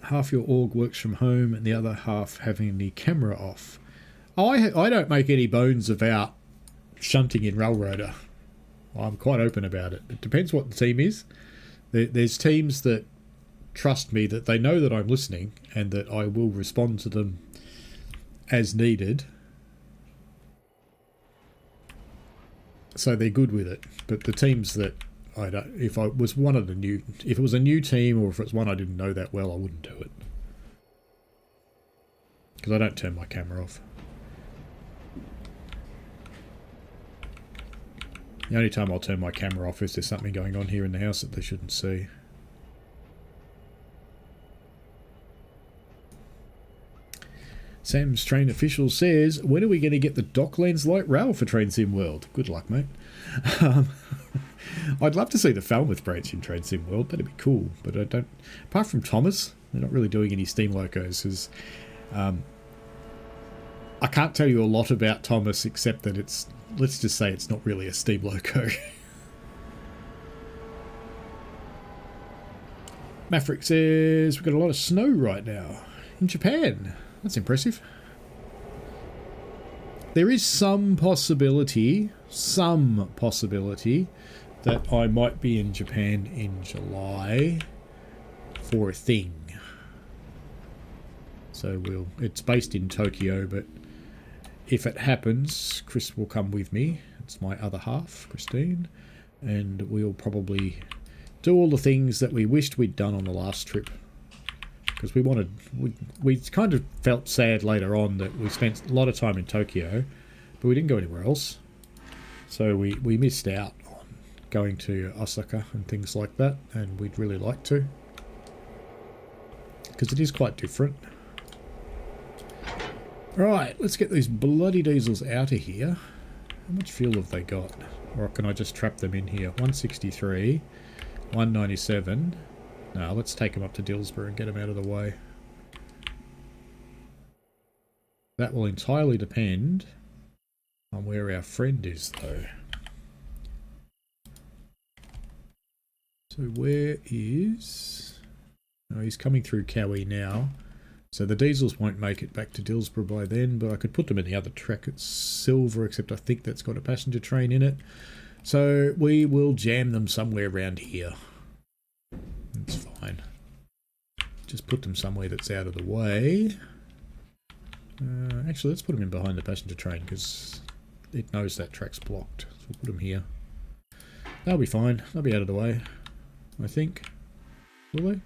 Half your org works from home and the other half having the camera off. I don't make any bones about shunting in Railroader. I'm quite open about it. It depends what the team is. There's teams that trust me, that they know that I'm listening and that I will respond to them as needed. So they're good with it. But the teams that I don't, if it was a new team or if it's one I didn't know that well, I wouldn't do it. Because I don't turn my camera off. The only time I'll turn my camera off is there's something going on here in the house that they shouldn't see. Sam's Train Official says, when are we going to get the Docklands Light Rail for Train Sim World? Good luck, mate. I'd love to see the Falmouth branch in Train Sim World. That'd be cool. But I don't... Apart from Thomas, they're not really doing any steam locos. Because, I can't tell you a lot about Thomas except that it's... Let's just say it's not really a steam loco. Maverick says, we've got a lot of snow right now in Japan. That's impressive. There is some possibility that I might be in Japan in July for a thing. So it's based in Tokyo, but if it happens, Chris will come with me. It's my other half, Christine, and we'll probably do all the things that we wished we'd done on the last trip. Because we kind of felt sad later on that we spent a lot of time in Tokyo, but we didn't go anywhere else. So we missed out on going to Osaka and things like that, and we'd really like to, because it is quite different. Right, let's get these bloody diesels out of here. How much fuel have they got? Or can I just trap them in here? 163, 197. No, let's take them up to Dillsborough and get them out of the way. That will entirely depend on where our friend is, though. So where is... Oh, he's coming through Cowie now. So the diesels won't make it back to Dillsborough by then, but I could put them in the other track at Silver, except I think that's got a passenger train in it. So we will jam them somewhere around here. That's fine. Just put them somewhere that's out of the way. Actually, let's put them in behind the passenger train, because it knows that track's blocked. So we'll put them here. They'll be fine. They'll be out of the way, I think. Will they?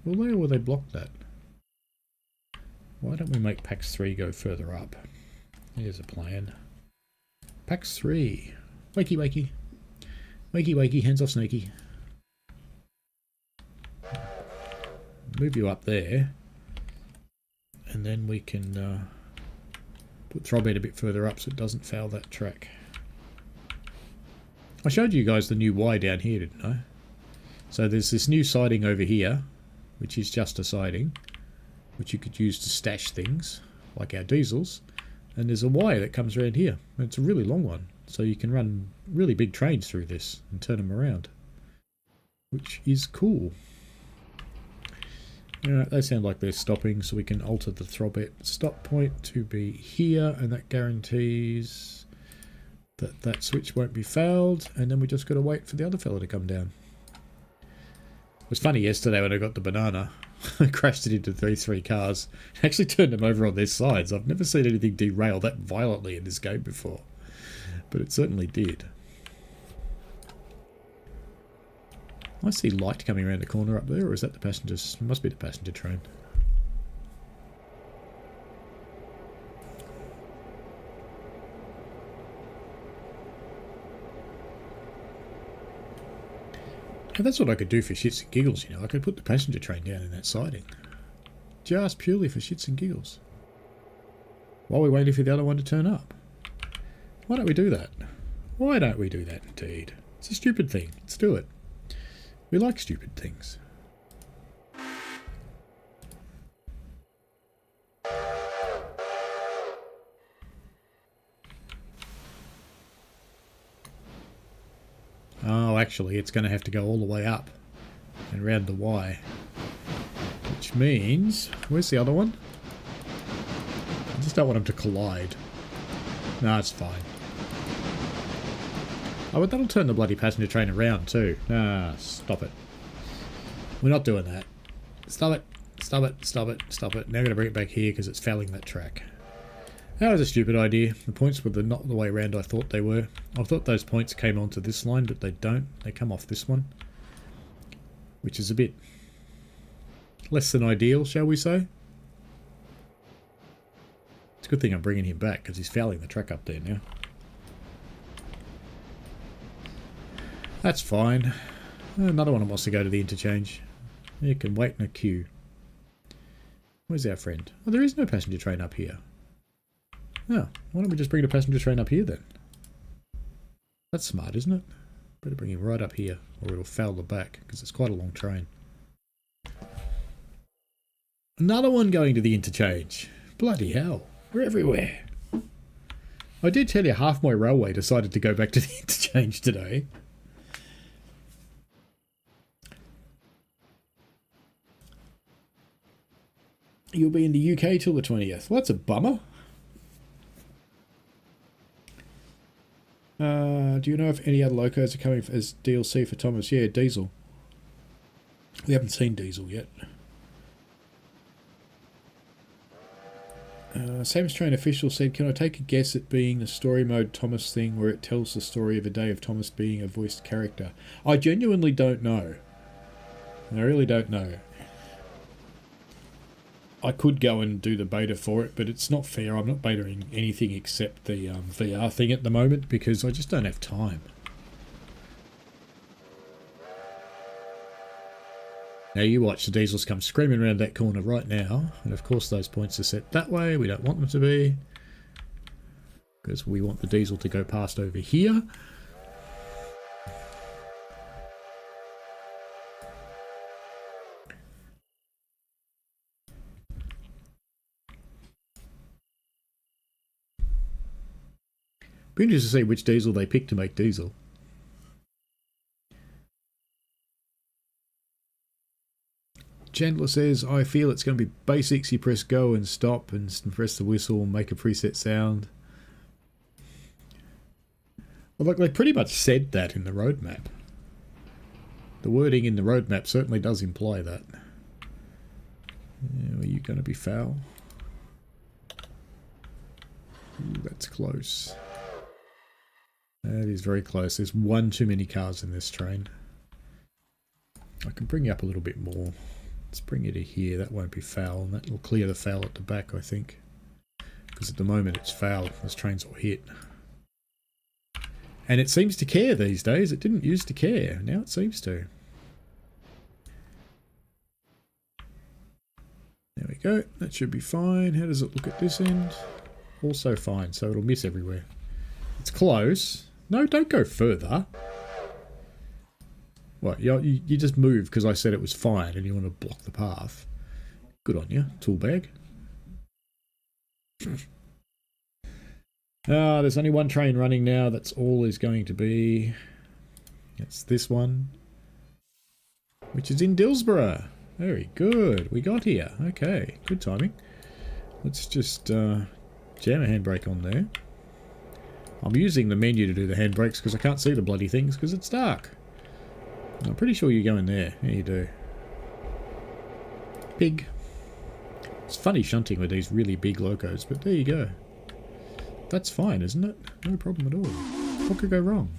Will they, or will they block that? Why don't we make PAX 3 go further up? Here's a plan. PAX 3. Wakey, wakey. Wakey, wakey. Hands off, Sneaky. Move you up there. And then we can put Throbette a bit further up so it doesn't foul that track. I showed you guys the new Y down here, didn't I? So there's this new siding over here, which is just a siding, which you could use to stash things, like our diesels. And there's a Y that comes around here. It's a really long one, so you can run really big trains through this and turn them around, which is cool. They sound like they're stopping, so we can alter the Throbette stop point to be here, and that guarantees that that switch won't be fouled, and then we just got to wait for the other fella to come down. It was funny yesterday when I got the banana. I crashed it into these three cars. Actually turned them over on their sides. I've never seen anything derail that violently in this game before, but it certainly did. I see light coming around the corner up there, or is that the passengers? It must be the passenger train. And that's what I could do for shits and giggles, you know. I could put the passenger train down in that siding. Just purely for shits and giggles. While we're waiting for the other one to turn up. Why don't we do that? Why don't we do that indeed? It's a stupid thing. Let's do it. We like stupid things. Oh, actually, it's going to have to go all the way up and round the Y. Which means... Where's the other one? I just don't want them to collide. No, it's fine. Oh, but that'll turn the bloody passenger train around too. Ah, stop it. We're not doing that. Stop it. Stop it. Stop it. Stop it. Now I'm going to bring it back here because it's fouling that track. That was a stupid idea. The points were not the way around I thought they were. I thought those points came onto this line, but they don't. They come off this one. Which is a bit less than ideal, shall we say. It's a good thing I'm bringing him back because he's fouling the track up there now. That's fine. Another one that wants to go to the interchange. You can wait in a queue. Where's our friend? Oh, there is no passenger train up here. Oh, why don't we just bring the passenger train up here then? That's smart, isn't it? Better bring him right up here, or it'll foul the back, because it's quite a long train. Another one going to the interchange. Bloody hell. We're everywhere. I did tell you half my railway decided to go back to the interchange today. You'll be in the UK till the 20th. Well, that's a bummer. Do you know if any other locos are coming as DLC for Thomas? Yeah, Diesel. We haven't seen Diesel yet. Sam's Train official said, can I take a guess at being the story mode Thomas thing where it tells the story of a day of Thomas being a voiced character? I genuinely don't know. I really don't know. I could go and do the beta for it, but it's not fair. I'm not betaing anything except the VR thing at the moment because I just don't have time. Now you watch, the diesels come screaming around that corner right now, and of course those points are set that way. We don't want them to be, because we want the diesel to go past over here. Be interested to see which diesel they pick to make diesel. Chandler says, I feel it's going to be basics. You press go and stop and press the whistle and make a preset sound. Well, look, they pretty much said that in the roadmap. The wording in the roadmap certainly does imply that. Are you going to be foul? Ooh, that's close. That is very close. There's one too many cars in this train. I can bring you up a little bit more. Let's bring you to here. That won't be foul, and that will clear the foul at the back, I think. Because at the moment it's foul. This train's all hit. And it seems to care these days. It didn't used to care. Now it seems to. There we go. That should be fine. How does it look at this end? Also fine, so it'll miss everywhere. It's close. No, don't go further. What, you just moved because I said it was fine and you want to block the path. Good on you, tool bag. There's only one train running now. That's all is going to be. It's this one, which is in Dillsborough. Very good. We got here. Okay, good timing. Let's just jam a handbrake on there. I'm using the menu to do the handbrakes because I can't see the bloody things because it's dark. I'm pretty sure you go in there. Yeah, you do. Big. It's funny shunting with these really big locos, but there you go. That's fine, isn't it? No problem at all. What could go wrong?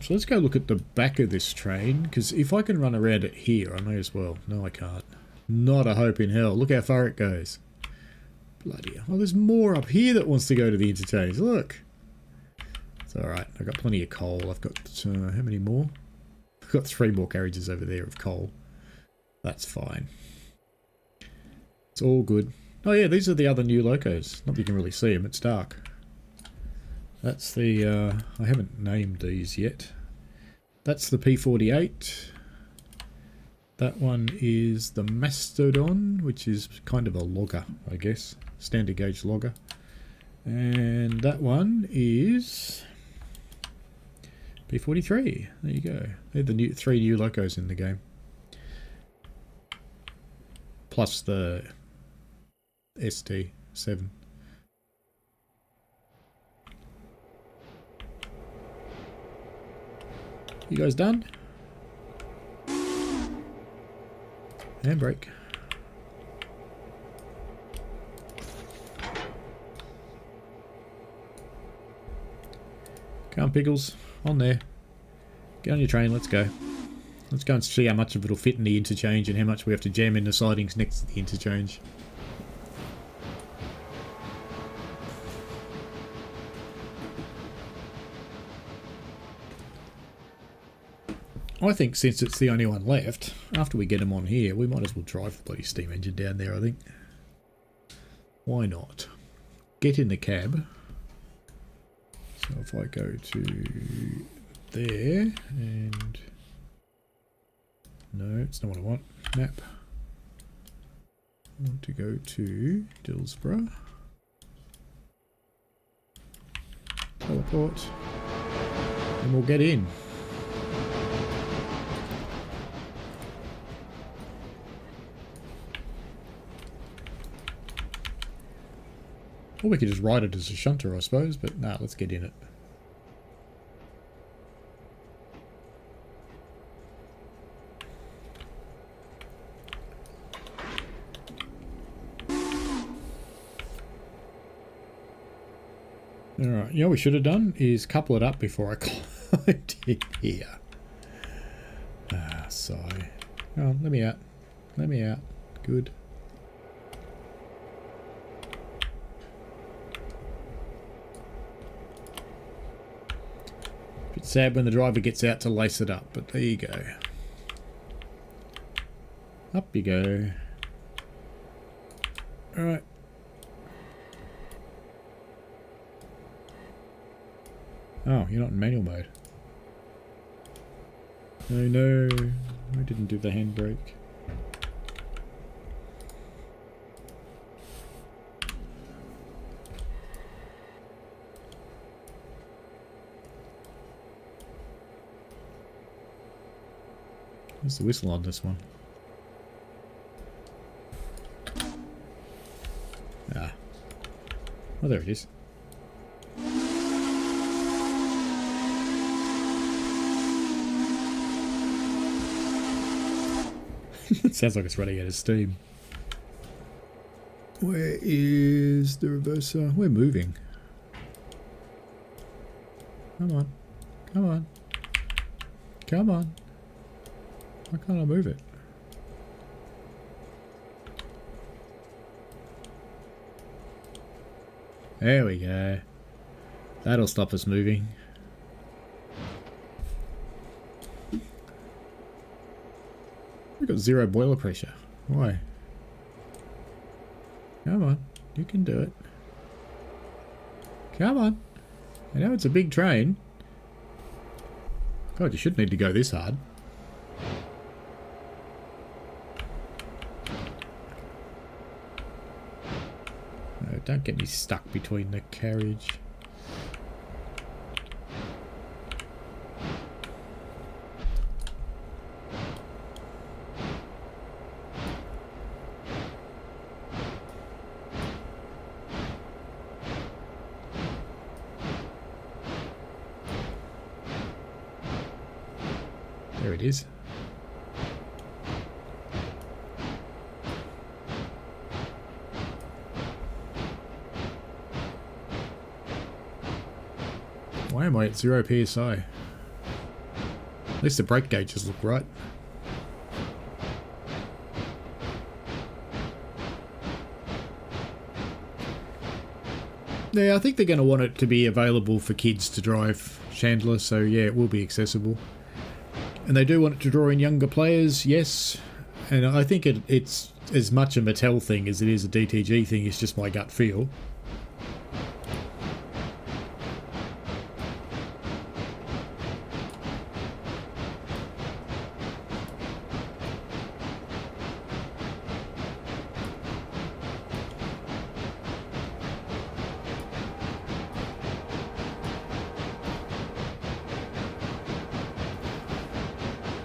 So let's go look at the back of this train, because if I can run around it here, I may as well. No, I can't. Not a hope in hell. Look how far it goes. Bloody hell. Oh, there's more up here that wants to go to the interchange. Look. It's alright. I've got plenty of coal. I've got, how many more? I've got 3 more carriages over there of coal. That's fine. It's all good. Oh yeah, these are the other new locos. Not that you can really see them. It's dark. That's the, I haven't named these yet. That's the P48. That one is the Mastodon, which is kind of a logger, I guess. Standard gauge logger. And that one is P43. There you go. They're the 3 new locos in the game. Plus the ST7. You guys done? Handbrake. Come on, Pickles. On there. Get on your train, let's go. Let's go and see how much of it'll fit in the interchange and how much we have to jam in the sidings next to the interchange. I think since it's the only one left, after we get them on here, we might as well drive the bloody steam engine down there, I think. Why not? Get in the cab. So if I go to there, and... no, it's not what I want. Map. I want to go to Dillsborough. Teleport. And we'll get in. Or we could just ride it as a shunter, I suppose, but nah, let's get in it. Alright, you know what we should have done is couple it up before I climbed in here. Ah, sigh. Oh, let me out. Let me out. Good. Bit sad when the driver gets out to lace it up, but there you go. Up you go. Alright. Oh, you're not in manual mode. Oh no, I didn't do the handbrake. Where's the whistle on this one? Ah. Oh, there it is. It sounds like it's running out of steam. Where is the reverser? We're moving. Come on. Come on. Come on. Why can't I move it? There we go. That'll stop us moving. We've got 0 boiler pressure. Why? Come on. You can do it. Come on. I know it's a big train. God, you shouldn't need to go this hard. No, don't get me stuck between the carriage. There it is. Why am I at 0 PSI? At least the brake gauges look right. Yeah, I think they're going to want it to be available for kids to drive Chandler, so yeah, it will be accessible. And they do want it to draw in younger players, yes. And I think it's as much a Mattel thing as it is a DTG thing. It's just my gut feel.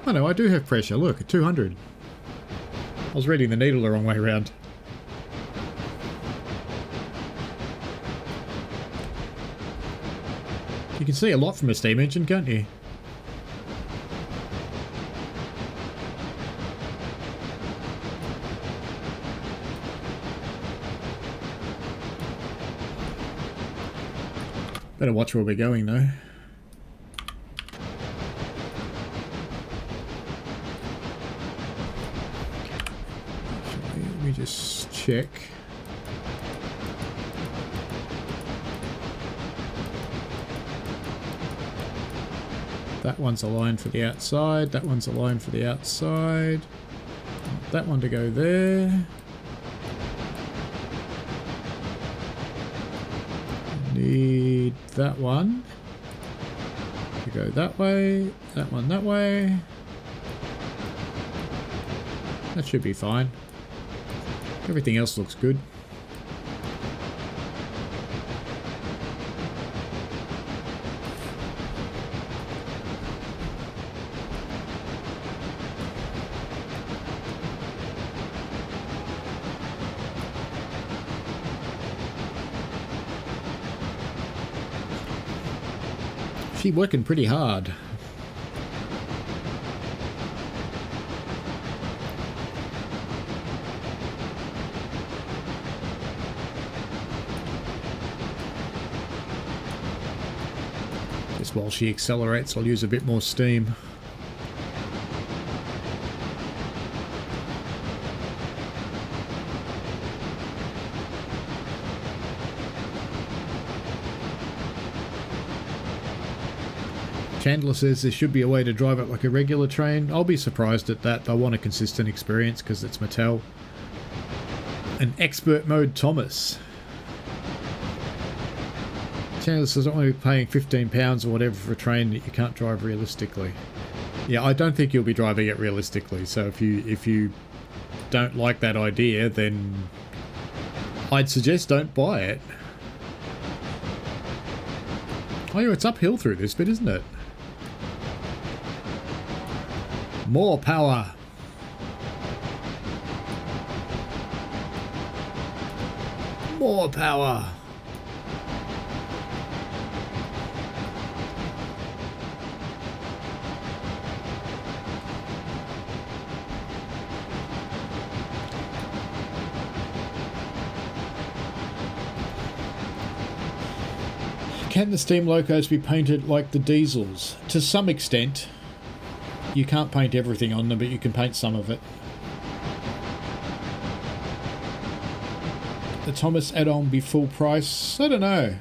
Oh no, I do have pressure. Look, at 200. I was reading the needle the wrong way around. You can see a lot from a steam engine, can't you? Better watch where we're going though. Just check. That one's aligned for the outside. That one's aligned for the outside. That one to go there. Need that one to go that way. That one that way. That should be fine. Everything else looks good. She's working pretty hard. While she accelerates, I'll use a bit more steam. Chandler says there should be a way to drive it like a regular train. I'll be surprised at that. I want a consistent experience because it's Mattel. An expert mode Thomas. Chandler says I want to be paying £15 or whatever for a train that you can't drive realistically. Yeah, I don't think you'll be driving it realistically. So if you don't like that idea, then I'd suggest don't buy it. Oh yeah, it's uphill through this bit, isn't it? More power. More power. Can the steam locos be painted like the diesels? To some extent. You can't paint everything on them, but you can paint some of it. The Thomas add-on be full price? I don't know.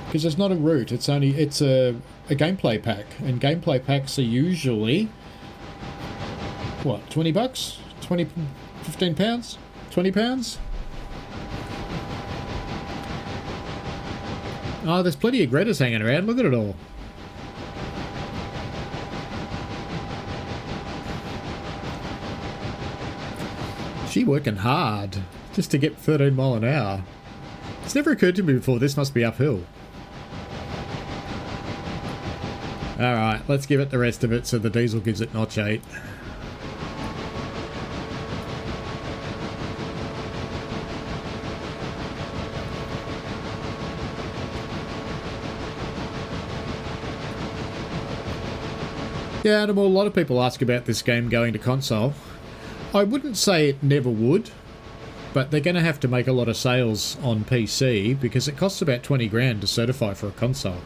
Because it's not a route, it's a gameplay pack. And gameplay packs are usually, what, 20 bucks? 15 pounds? 20 pounds? Oh, there's plenty of Greta's hanging around. Look at it all. She working hard just to get 13 mile an hour. It's never occurred to me before this must be uphill. Alright, let's give it the rest of it so the diesel gives it notch 8. Yeah, and a lot of people ask about this game going to console. I wouldn't say it never would, but they're going to have to make a lot of sales on PC because it costs about 20 grand to certify for a console.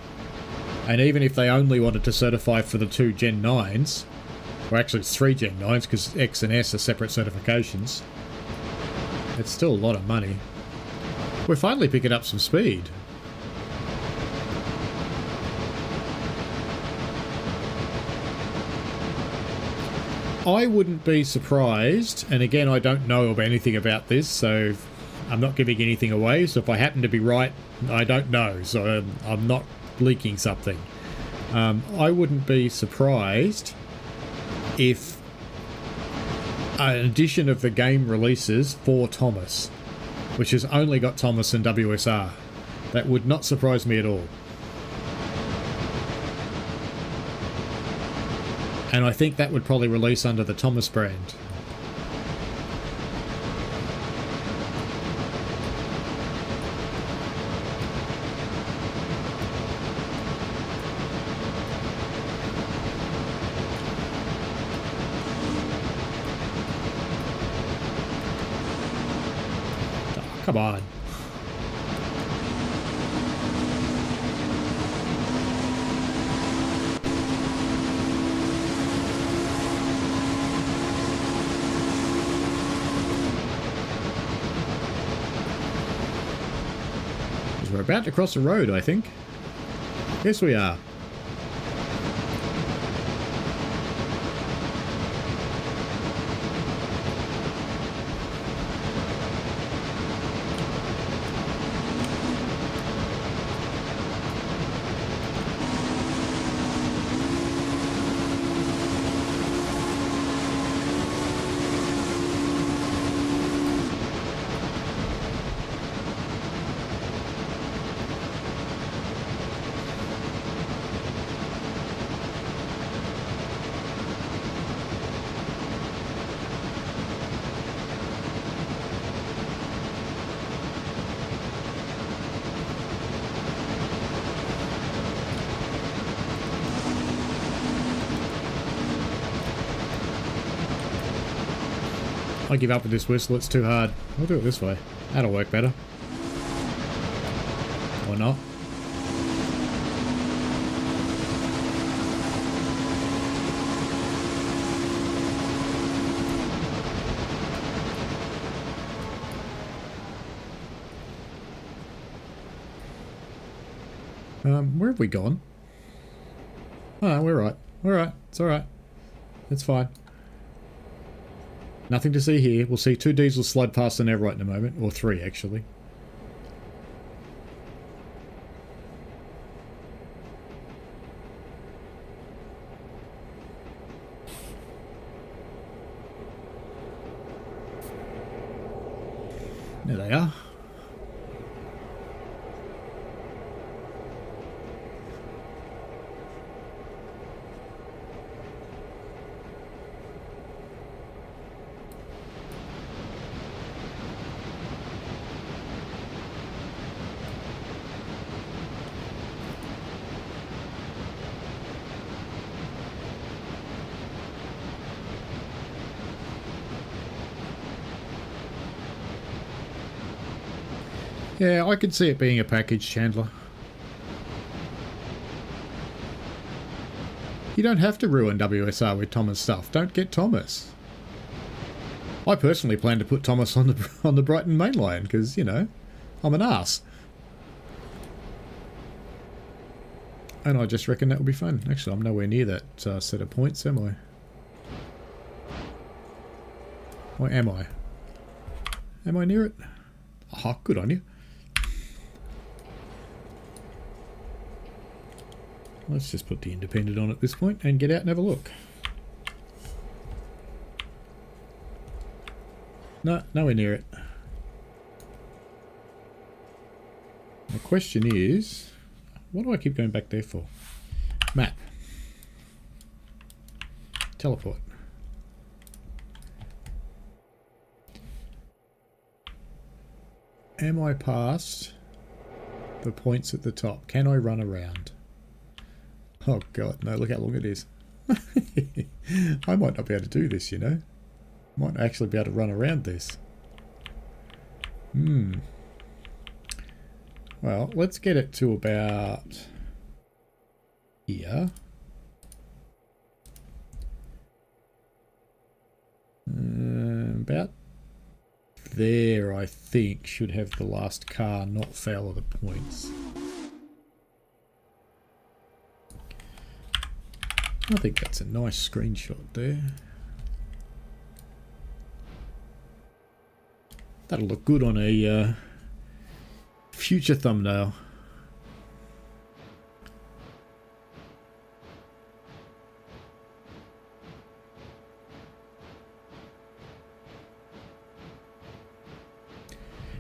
And even if they only wanted to certify for the 2 Gen 9s, or actually it's 3 Gen 9s because X and S are separate certifications, it's still a lot of money. We're finally picking up some speed. I wouldn't be surprised, and again I don't know of anything about this, so I'm not giving anything away, so if I happen to be right, I don't know, so I'm not leaking something. I wouldn't be surprised if an edition of the game releases for Thomas, which has only got Thomas and WSR. That would not surprise me at all. And I think that would probably release under the Thomas brand. Oh, come on. We're about to cross the road, I think. Yes, we are. I give up with this whistle, it's too hard. I'll do it this way. That'll work better. Or not. Where have we gone? Oh, we're right. We're right. It's alright. It's fine. Nothing to see here. We'll see 2 diesels slide past the nav right in a moment. Or 3, actually. There they are. Yeah, I could see it being a package, Chandler. You don't have to ruin WSR with Thomas stuff. Don't get Thomas. I personally plan to put Thomas on the Brighton main line because, you know, I'm an arse. And I just reckon that would be fun. Actually, I'm nowhere near that set of points, am I? Or am I? Am I near it? Oh, good on you. Let's just put the independent on at this point and get out and have a look. No, nowhere near it. The question is, what do I keep going back there for? Map. Teleport. Am I past the points at the top? Can I run around? Oh god, no, look how long it is. I might not be able to do this, you know. Might actually be able to run around this. Well, let's get it to about here. About there, I think, should have the last car not foul of the points. I think that's a nice screenshot there. That'll look good on a future thumbnail.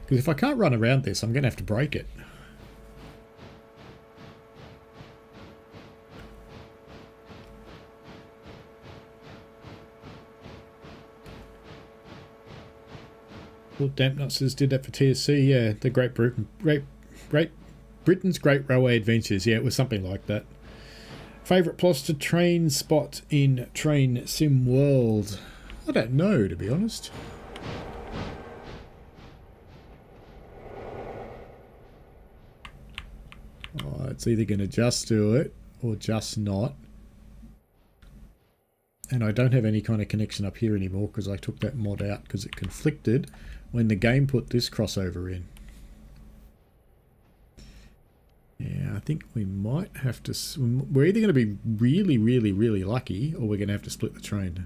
Because if I can't run around this, I'm going to have to break it. Well, Dampnuts did that for TSC, yeah. The Great Britain's Great Railway Adventures, yeah, it was something like that. Favourite plots to train spot in Train Sim World? I don't know, to be honest. Oh, it's either going to just do it or just not. And I don't have any kind of connection up here anymore because I took that mod out because it conflicted when the game put this crossover in. Yeah, I think we might have to... We're either going to be really, really, really lucky or we're going to have to split the train.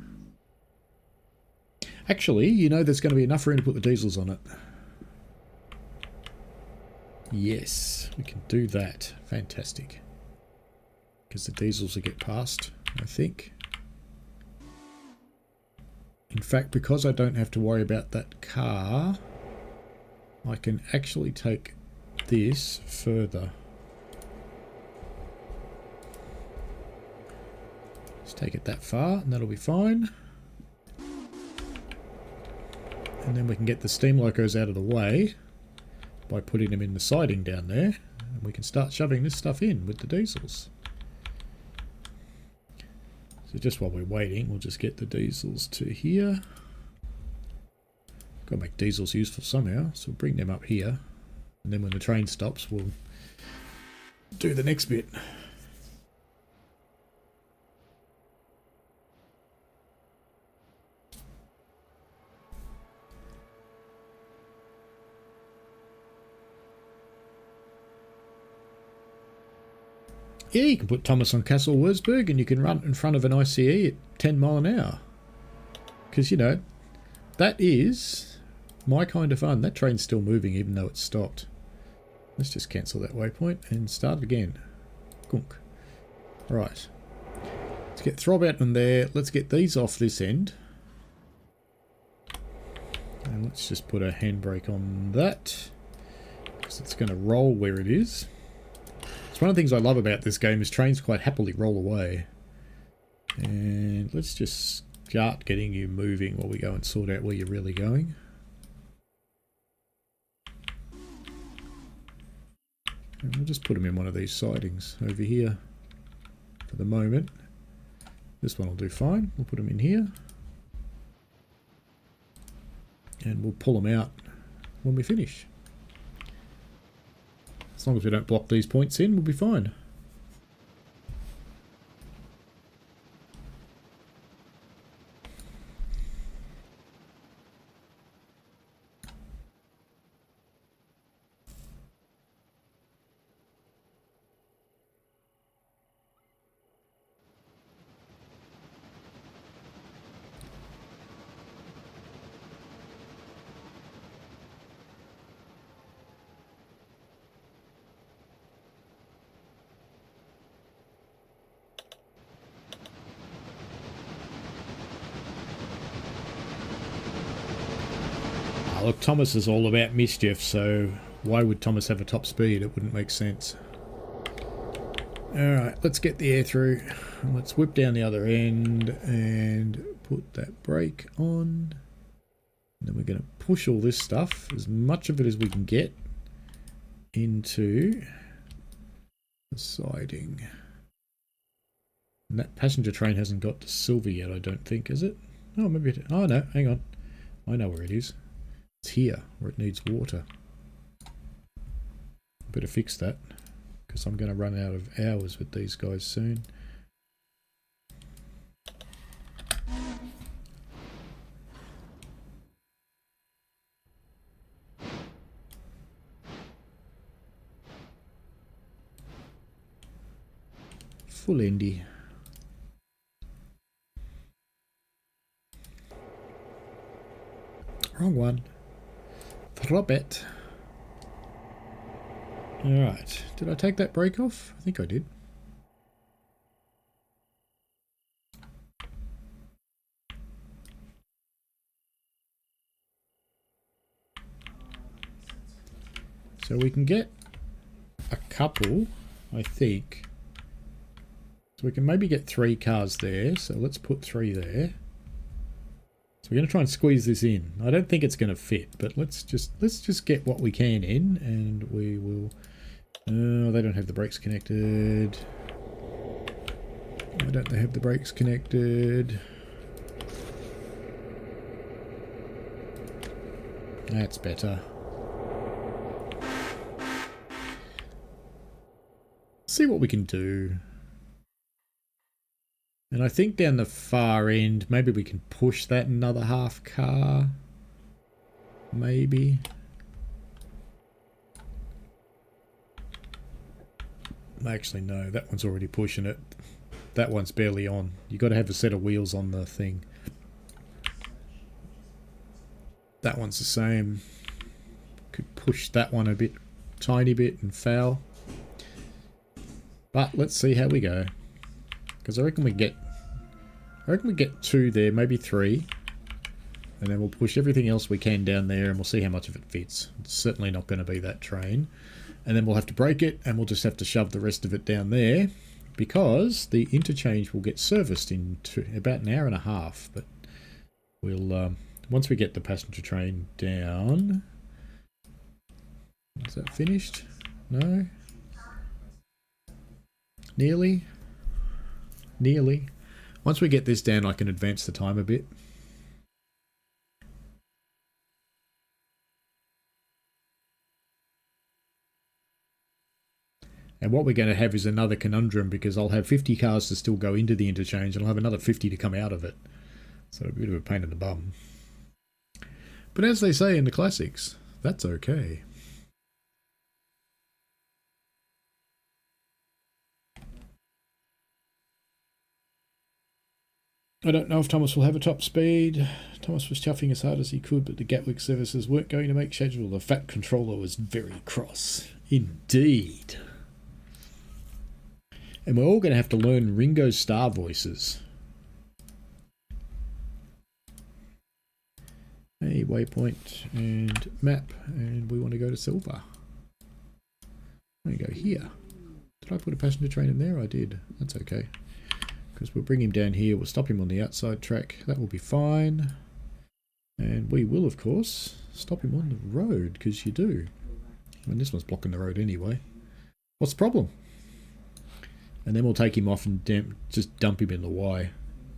Actually, you know there's going to be enough room to put the diesels on it. Yes, we can do that. Fantastic. Because the diesels will get past, I think. In fact, because I don't have to worry about that car, I can actually take this further. Let's take it that far and that'll be fine. And then we can get the steam locos out of the way by putting them in the siding down there. And we can start shoving this stuff in with the diesels. So just while we're waiting, we'll just get the diesels to here. Got to make diesels useful somehow, so we'll bring them up here. And then when the train stops, we'll do the next bit. Yeah, you can put Thomas on Castle Wurzburg and you can run in front of an ICE at 10 mile an hour. Because, you know, that is my kind of fun. That train's still moving even though it's stopped. Let's just cancel that waypoint and start again. Gunk. Right. Let's get Throbette in there. Let's get these off this end. And let's just put a handbrake on that. Because it's going to roll where it is. It's one of the things I love about this game is trains quite happily roll away. And let's just start getting you moving while we go and sort out where you're really going. And we'll just put them in one of these sidings over here for the moment. This one will do fine. We'll put them in here. And we'll pull them out when we finish. As long as we don't block these points in, we'll be fine. Look, Thomas is all about mischief, so why would Thomas have a top speed? It wouldn't make sense. Alright, let's get the air through. Let's whip down the other end and put that brake on. And then we're going to push all this stuff, as much of it as we can get, into the siding. And that passenger train hasn't got to Silver yet, I don't think, is it? Oh, maybe it... Oh, no, hang on. I know where it is. It's here, where it needs water. Better fix that, because I'm going to run out of hours with these guys soon. Full Indy. Wrong one. Throbette. Alright. Did I take that brake off? I think I did. So we can get a couple, I think. So we can maybe get 3 cars there. So let's put 3 there. So we're going to try and squeeze this in. I don't think it's going to fit, but let's just get what we can in, and we will. Oh, they don't have the brakes connected. Why don't they have the brakes connected? That's better. See what we can do. And I think down the far end, maybe we can push that another half car. Maybe. Actually, no, that one's already pushing it. That one's barely on. You've got to have a set of wheels on the thing. That one's the same. Could push that one a bit, tiny bit, and foul. But let's see how we go. Because I reckon we get 2 there, maybe 3. And then we'll push everything else we can down there and we'll see how much of it fits. It's certainly not going to be that train. And then we'll have to break it and we'll just have to shove the rest of it down there. Because the interchange will get serviced in about an hour and a half. But we'll, once we get the passenger train down... Is that finished? No? Nearly? Nearly. Once we get this down, I can advance the time a bit. And what we're going to have is another conundrum, because I'll have 50 cars to still go into the interchange and I'll have another 50 to come out of it. So it'll be a bit of a pain in the bum. But as they say in the classics, that's okay. I don't know if Thomas will have a top speed. Thomas was chuffing as hard as he could, but the Gatwick services weren't going to make schedule. The fat controller was very cross. Indeed. And we're all going to have to learn Ringo's star voices. A waypoint and map, and we want to go to Silver. I'm going to go here. Did I put a passenger train in there? I did. That's okay. Because we'll bring him down here. We'll stop him on the outside track. That will be fine. And we will, of course, stop him on the road, because you do. I mean, this one's blocking the road anyway. What's the problem? And then we'll take him off and just dump him in the Y.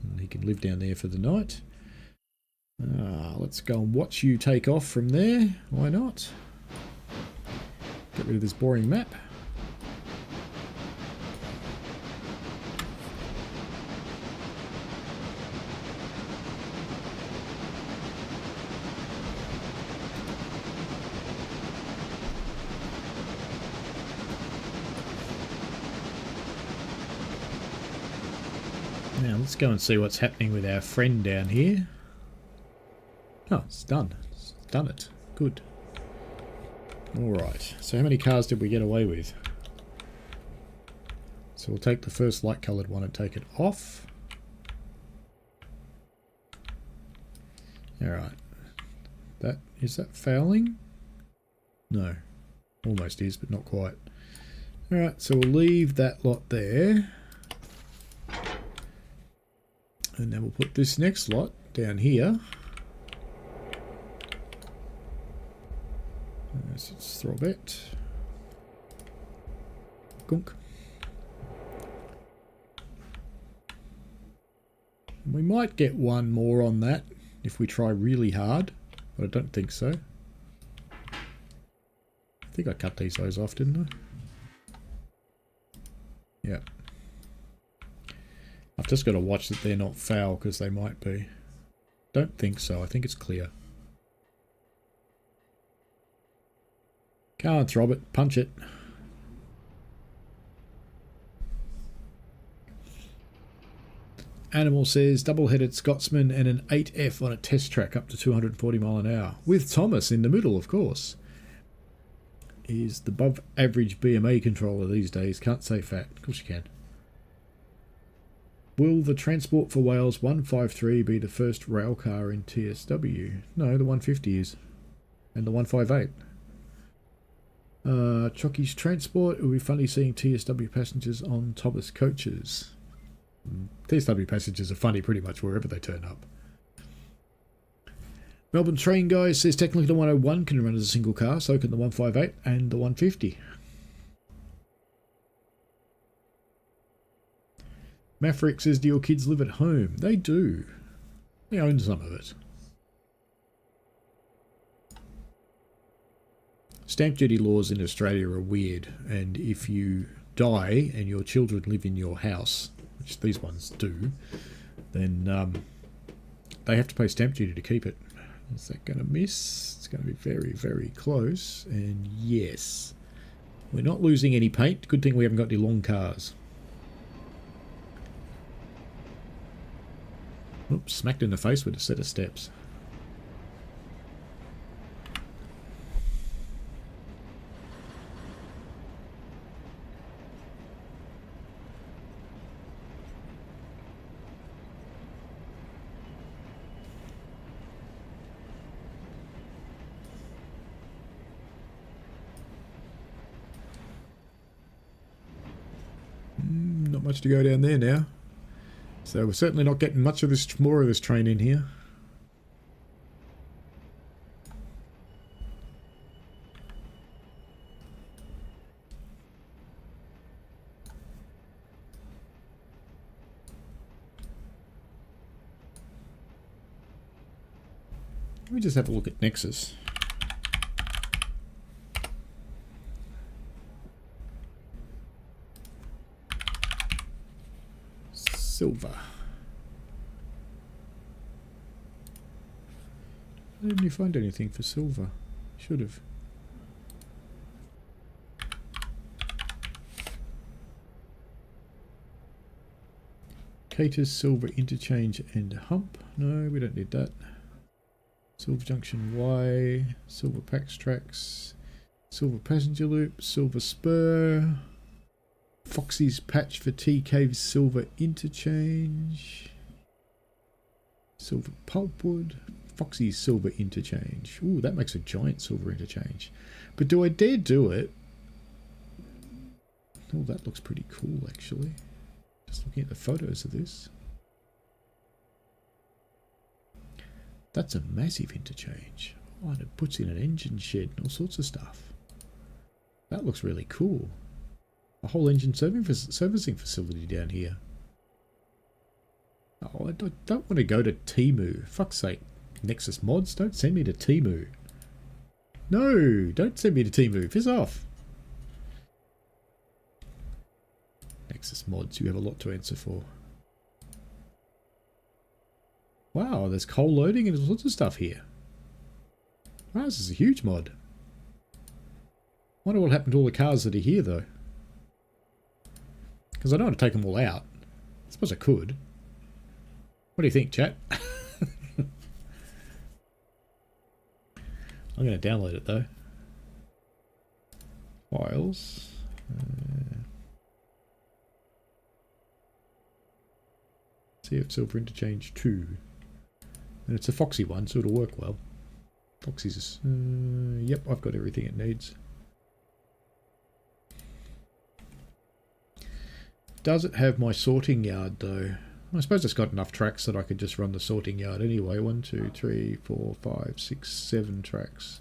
And he can live down there for the night. Let's go and watch you take off from there. Why not? Get rid of this boring map. Now let's go and see what's happening with our friend down here. Oh, it's done. It's done it. Good. Alright, so how many cars did we get away with? So we'll take the first light coloured one and take it off. Alright. Is that fouling? No. Almost is, but not quite. Alright, so we'll leave that lot there. And then we'll put this next lot down here. It's Throbette. Gunk. We might get one more on that if we try really hard, but I don't think so. I think I cut these eyes off, didn't I? Yeah. I've just got to watch that they're not foul, because they might be. Don't think so. I think it's clear. Come on, Throbette, punch it. Animal says double-headed Scotsman and an 8F on a test track up to 240 mile an hour. With Thomas in the middle, of course. Is the above average BMA controller these days. Can't say fat. Of course you can. Will the Transport for Wales 153 be the first rail car in TSW? No, the 150 is. And the 158. Chocky's Transport. It will be funny seeing TSW passengers on Thomas coaches. TSW passengers are funny pretty much wherever they turn up. Melbourne Train Guy says technically the 101 can run as a single car, so can the 158 and the 150. Maverick says, do your kids live at home? They do. They own some of it. Stamp duty laws in Australia are weird, and if you die and your children live in your house, which these ones do, then they have to pay stamp duty to keep it. Is that going to miss? It's going to be very, very close, and yes. We're not losing any paint. Good thing we haven't got any long cars. Oops, smacked in the face with a set of steps. Not much to go down there now. So we're certainly not getting much of this, more of this train in here. Let me just have a look at Nexus. Silver. Why didn't you find anything for silver? Should have. Indicators, silver interchange and hump. No, we don't need that. Silver junction Y, silver pax tracks, silver passenger loop, silver spur, Foxy's patch for T Caves, silver interchange, silver pulpwood, Foxy's silver interchange. Ooh, that makes a giant silver interchange. But do I dare do it? Oh, that looks pretty cool actually. Just looking at the photos of this. That's a massive interchange. Oh, and it puts in an engine shed and all sorts of stuff. That looks really cool. A whole engine servicing facility down here. Oh, I don't want to go to Temu. Fuck's sake. Nexus Mods, don't send me to Temu. No, don't send me to Temu. Piss off. Nexus Mods, you have a lot to answer for. Wow, there's coal loading and all sorts of stuff here. Wow, this is a huge mod. Wonder what happened to all the cars that are here, though. Because I don't want to take them all out. I suppose I could. What do you think, chat? I'm going to download it, though. Files. CF Silver Interchange 2. And it's a Foxy one, so it'll work well. Foxy's... yep, I've got everything it needs. Does it have my sorting yard, though? I suppose it's got enough tracks that I could just run the sorting yard anyway. 1, 2, 3, 4, 5, 6, 7 tracks.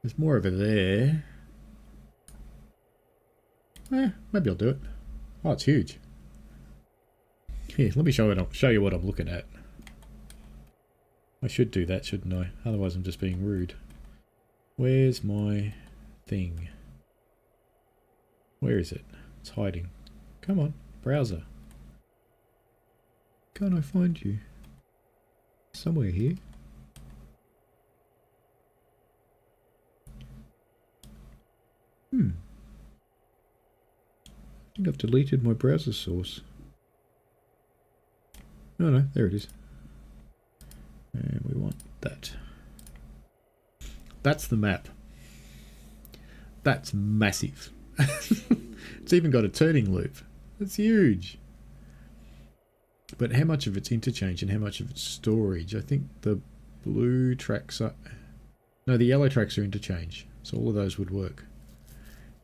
There's more over there. Maybe I'll do it. Oh, it's huge. Here, let me show you what I'm looking at. I should do that, shouldn't I? Otherwise I'm just being rude. Where's my thing? Where is it? It's hiding. Come on, browser. Can't I find you? Somewhere here. I think I've deleted my browser source. No, there it is. And we want that. That's the map. That's massive. It's even got a turning loop. That's huge. But how much of it's interchange and how much of it's storage? I think the blue tracks are... No, the yellow tracks are interchange. So all of those would work.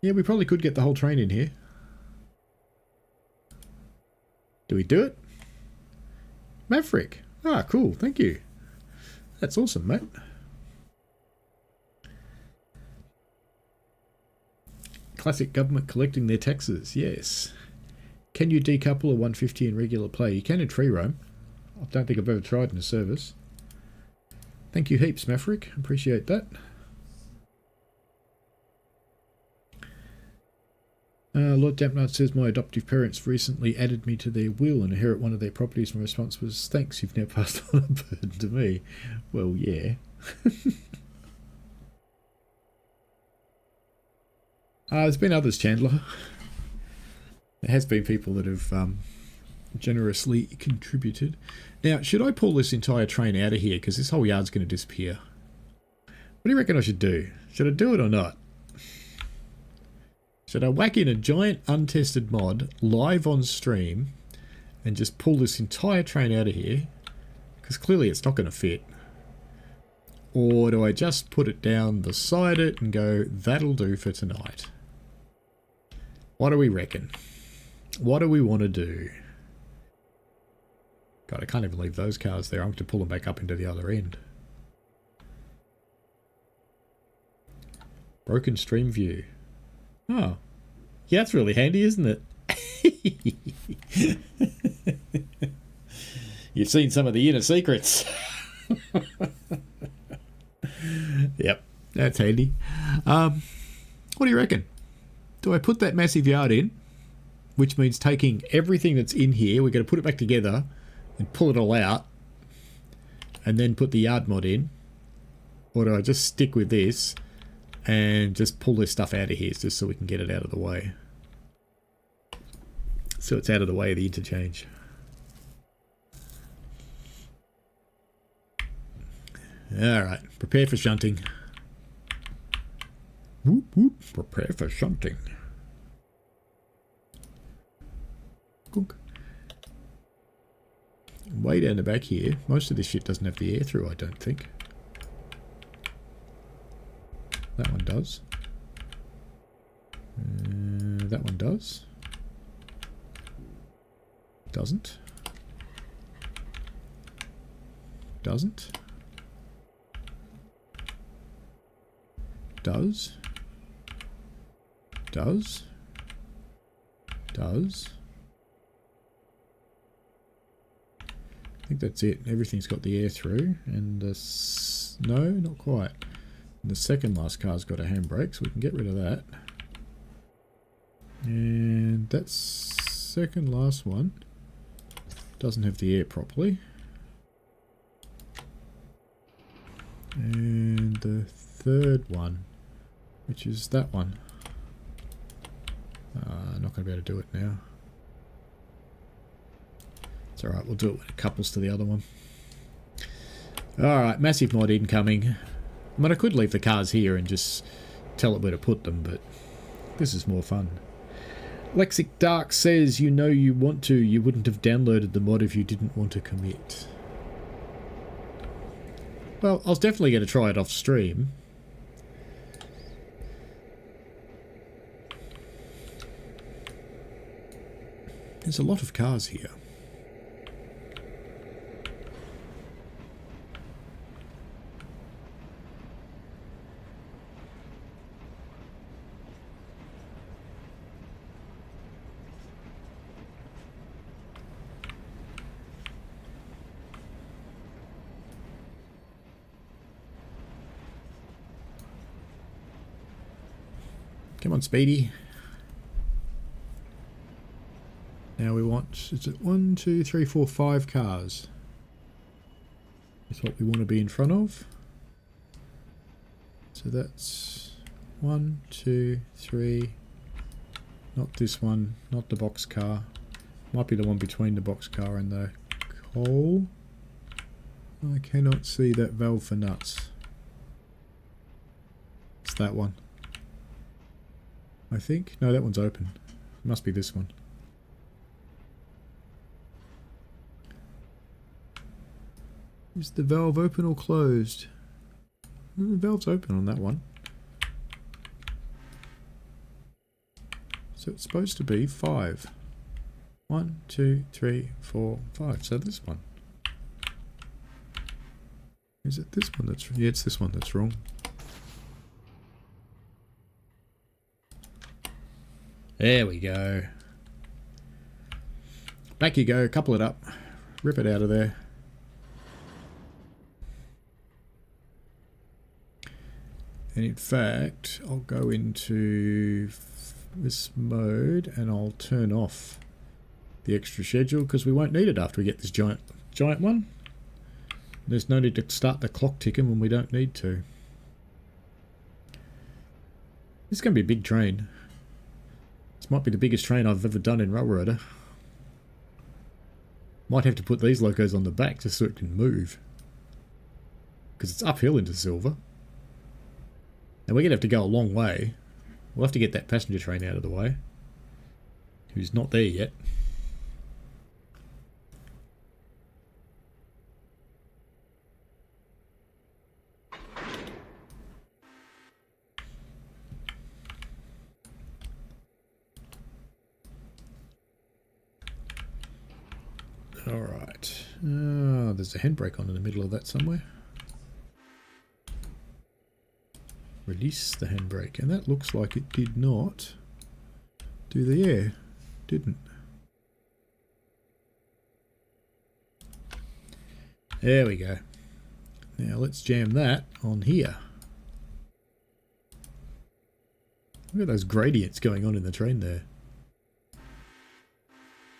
Yeah, we probably could get the whole train in here. Do we do it? Maverick. Ah, cool. Thank you. That's awesome, mate. Classic government collecting their taxes. Yes. Can you decouple a 150 in regular play? You can in free roam. I don't think I've ever tried in a service. Thank you heaps, Maverick. Appreciate that. Lord Dampnut says, my adoptive parents recently added me to their will and inherit one of their properties. My response was, thanks, you've now passed on a burden to me. Well, yeah. There's been others, Chandler. There has been people that have generously contributed. Now, should I pull this entire train out of here? Because this whole yard's going to disappear. What do you reckon I should do? Should I do it or not? Should I whack in a giant untested mod live on stream and just pull this entire train out of here? Because clearly it's not going to fit. Or do I just put it down beside it and go, that'll do for tonight? What do we reckon? What do we want to do? God, I can't even leave those cars there. I'm going to pull them back up into the other end. Broken stream view. Oh. Yeah, that's really handy, isn't it? You've seen some of the inner secrets. Yep, that's handy. What do you reckon? Do I put that massive yard in, which means taking everything that's in here, we're going to put it back together and pull it all out, and then put the yard mod in? Or do I just stick with this and just pull this stuff out of here just so we can get it out of the way? So it's out of the way of the interchange. Alright, prepare for shunting. Whoop whoop, prepare for shunting. Gunk. Way down the back here, most of this shit doesn't have the air through, I don't think. That one does. That one does. Doesn't. Doesn't. Does. Does. Does. I think that's it. Everything's got the air through, and this, no, not quite. And the second last car's got a handbrake, so we can get rid of that. And that second last one doesn't have the air properly. And the third one, which is that one. Not going to be able to do it now. It's alright, we'll do it when it couples to the other one. Alright, massive mod incoming. I mean, I could leave the cars here and just tell it where to put them, but this is more fun. Lexic Dark says, you know you want to. You wouldn't have downloaded the mod if you didn't want to commit. Well, I was definitely going to try it off stream. There's a lot of cars here. Come on, Speedy. Now we want, is it 1, 2, 3, 4, 5 cars? That's what we want to be in front of. So that's 1, 2, 3. Not this one, not the box car. Might be the one between the box car and the coal. I cannot see that valve for nuts. It's that one. I think. No, that one's open. It must be this one. Is the valve open or closed? The valve's open on that one. So it's supposed to be 5. 1, 2, 3, 4, 5. So this one. Is it this one that's... Yeah, it's this one that's wrong. There we go. Back you go, couple it up, rip it out of there. And in fact, I'll go into this mode and I'll turn off the extra schedule because we won't need it after we get this giant one. There's no need to start the clock ticking when we don't need to. This is going to be a big train. This might be the biggest train I've ever done in Railroader. Might have to put these locos on the back just so it can move. Because it's uphill into Silver. And we're going to have to go a long way. We'll have to get that passenger train out of the way. Who's not there yet. Alright. There's a handbrake on in the middle of that somewhere. Release the handbrake. And that looks like it did not do the air. Didn't. There we go. Now let's jam that on here. Look at those gradients going on in the train there.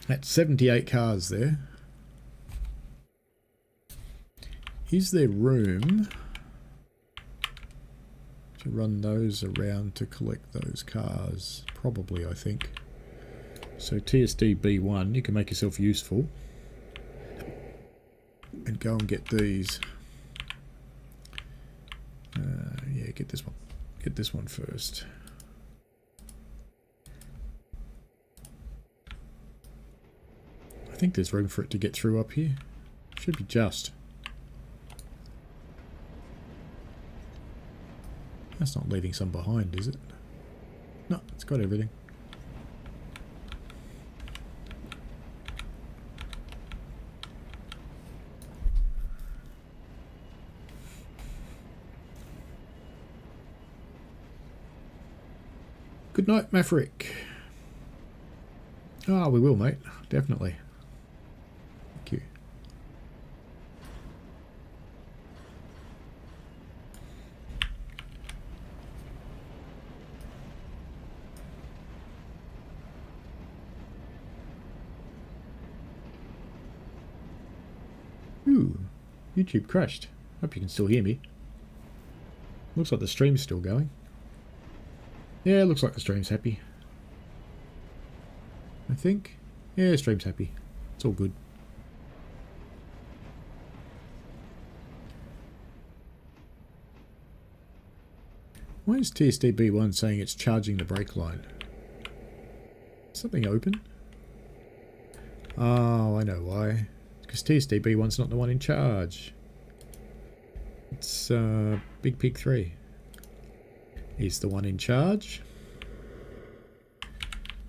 That's 78 cars there. Is there room to run those around to collect those cars? Probably, I think. So TSD B1, you can make yourself useful and go and get these. Yeah, get this one. Get this one first. I think there's room for it to get through up here. Should be just. That's not leaving some behind, is it? No, it's got everything. Good night, Maverick. Ah, we will, mate. Definitely. Thank you. Ooh, YouTube crashed. Hope you can still hear me. Looks like the stream's still going. Yeah, looks like the stream's happy. I think. Yeah, stream's happy. It's all good. Why is TSDB1 saying it's charging the brake line? Something open? Oh, I know why. Because TSDB1's not the one in charge. It's Big Pig 3. He's the one in charge.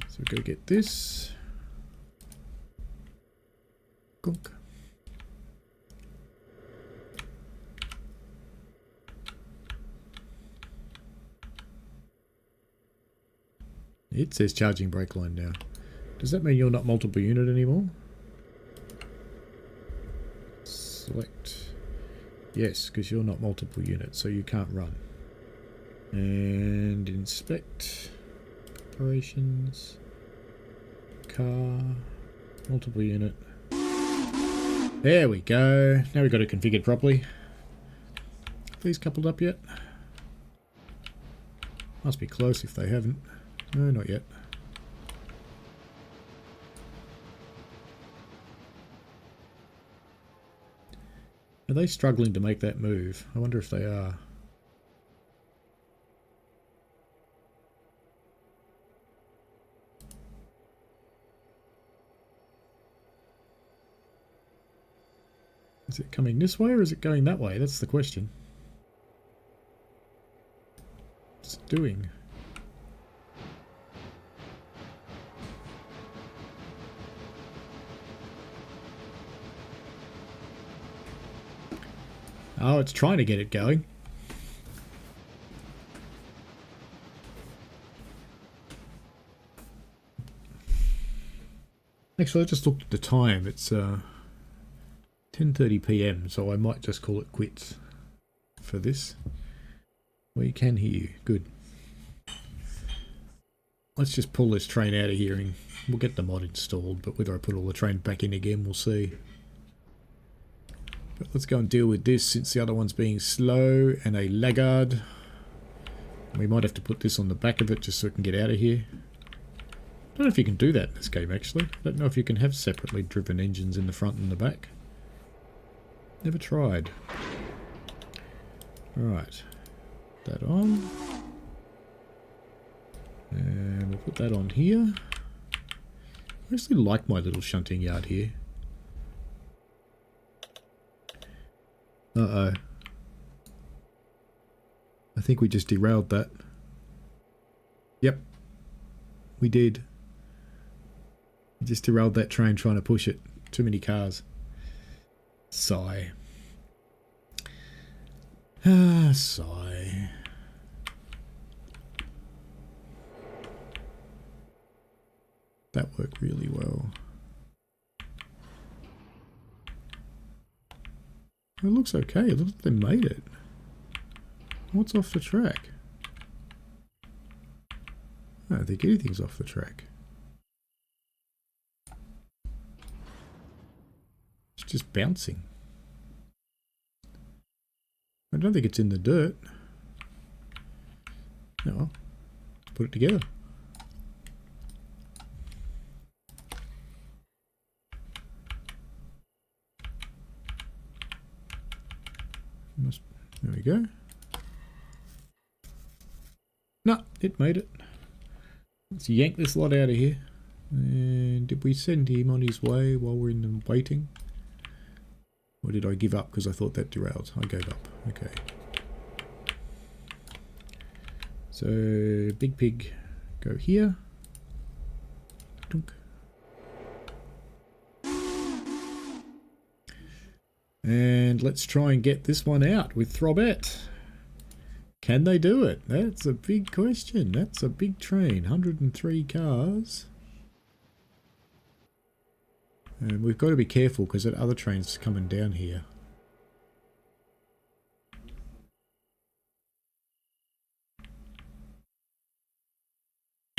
So go get this. Gunk. It says charging brake line now. Does that mean you're not multiple unit anymore? Select. Yes, because you're not multiple unit, so you can't run. And inspect. Operations. Car. Multiple unit. There we go. Now we've got it configured properly. These coupled up yet? Must be close if they haven't. No, not yet. Are they struggling to make that move? I wonder if they are. Is it coming this way or is it going that way? That's the question. What's it doing? Oh, it's trying to get it going. Actually, I just looked at the time. It's 10:30 PM, so I might just call it quits for this. We can hear you. Good. Let's just pull this train out of here and we'll get the mod installed, but whether I put all the train back in again, we'll see. But let's go and deal with this since the other one's being slow and a laggard. We might have to put this on the back of it just so it can get out of here. I don't know if you can do that in this game actually. I don't know if you can have separately driven engines in the front and the back. Never tried. Alright. That on. And we'll put that on here. I actually like my little shunting yard here. Uh-oh. I think we just derailed that. Yep. We did. We just derailed that train trying to push it. Too many cars. Sigh. Ah, sigh. That worked really well. It looks okay. It looks like they made it. What's off the track? I don't think anything's off the track. It's just bouncing. I don't think it's in the dirt. No, put it together. There we go. No, it made it. Let's yank this lot out of here. And did we send him on his way while we're in the waiting? Or did I give up because I thought that derailed? I gave up. Okay. So, Big Pig, go here. Dunk. And let's try and get this one out with Throbette. Can they do it? That's a big question. That's a big train. 103 cars. And we've got to be careful because that other train's coming down here.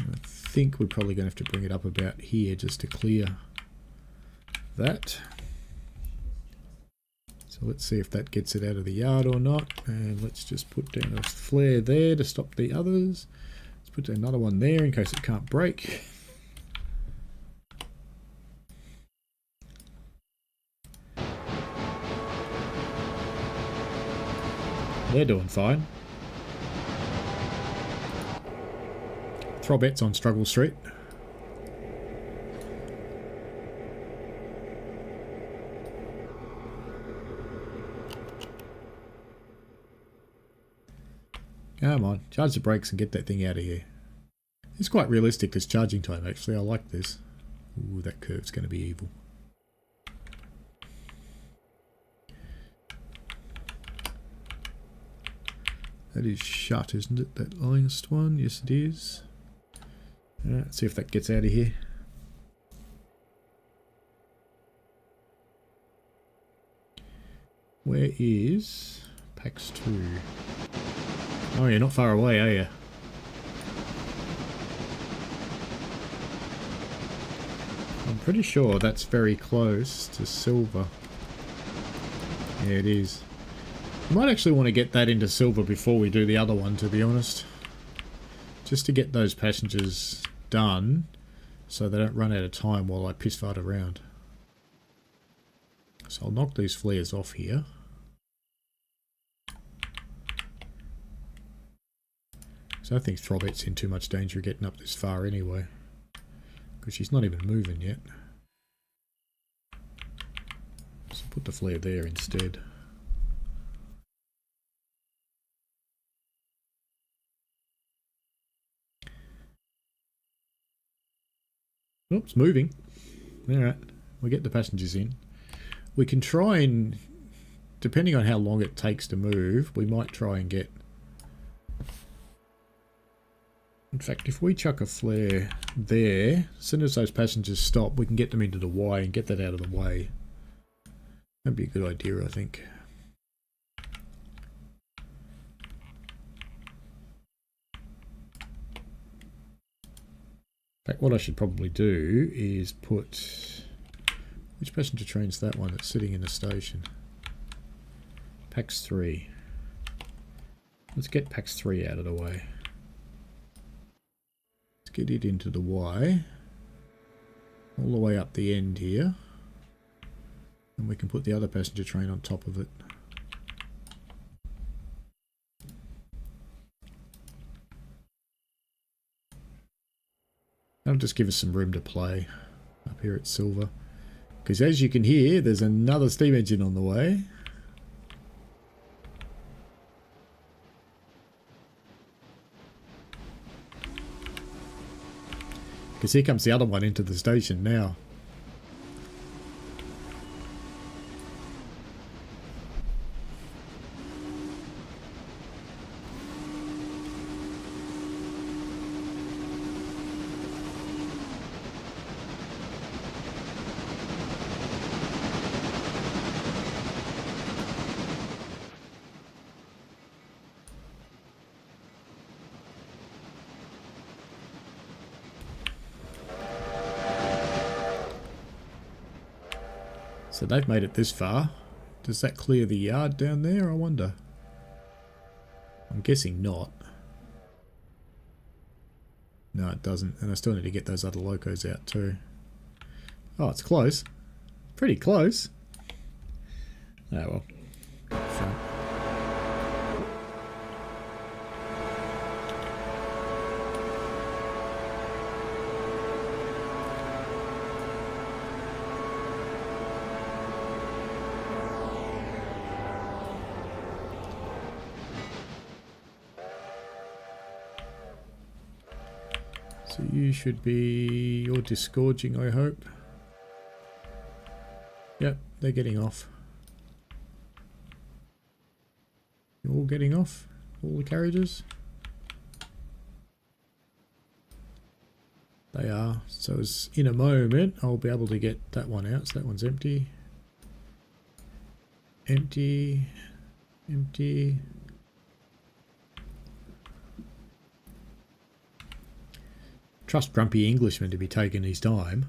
I think we're probably going to have to bring it up about here just to clear that. So let's see if that gets it out of the yard or not. And let's just put down a flare there to stop the others. Let's put another one there in case it can't break. They're doing fine. Throbette's on Struggle Street. Come on, charge the brakes and get that thing out of here. It's quite realistic, this charging time actually. I like this. Ooh, that curve's going to be evil. That is shut, isn't it? That last one? Yes, it is. Alright, let's see if that gets out of here. Where is PAX 2? Oh, you're not far away, are you? I'm pretty sure that's very close to silver. Yeah, it is. I might actually want to get that into silver before we do the other one, to be honest. Just to get those passengers done so they don't run out of time while I piss fart around. So I'll knock these flares off here. So I think Throbette's in too much danger of getting up this far anyway. Because she's not even moving yet. So put the flare there instead. Oops, moving. Alright, we'll get the passengers in. We can try and, depending on how long it takes to move, we might try and get... In fact, if we chuck a flare there, as soon as those passengers stop, we can get them into the Y and get that out of the way. That'd be a good idea, I think. In fact, what I should probably do is put... Which passenger train's that one that's sitting in the station? PAX 3. Let's get PAX 3 out of the way. Let's get it into the Y. All the way up the end here. And we can put the other passenger train on top of it. That'll just give us some room to play up here at silver. Because as you can hear, there's another steam engine on the way. Because here comes the other one into the station now. So they've made it this far. Does that clear the yard down there, I wonder? I'm guessing not. No, it doesn't. And I still need to get those other locos out too. Oh, it's close. Pretty close. Oh well. Front. So you should be... You're disgorging, I hope. Yep, they're getting off. You're all getting off? All the carriages? They are. So as in a moment, I'll be able to get that one out. So that one's empty. Empty. Empty. Trust grumpy Englishman to be taking his time.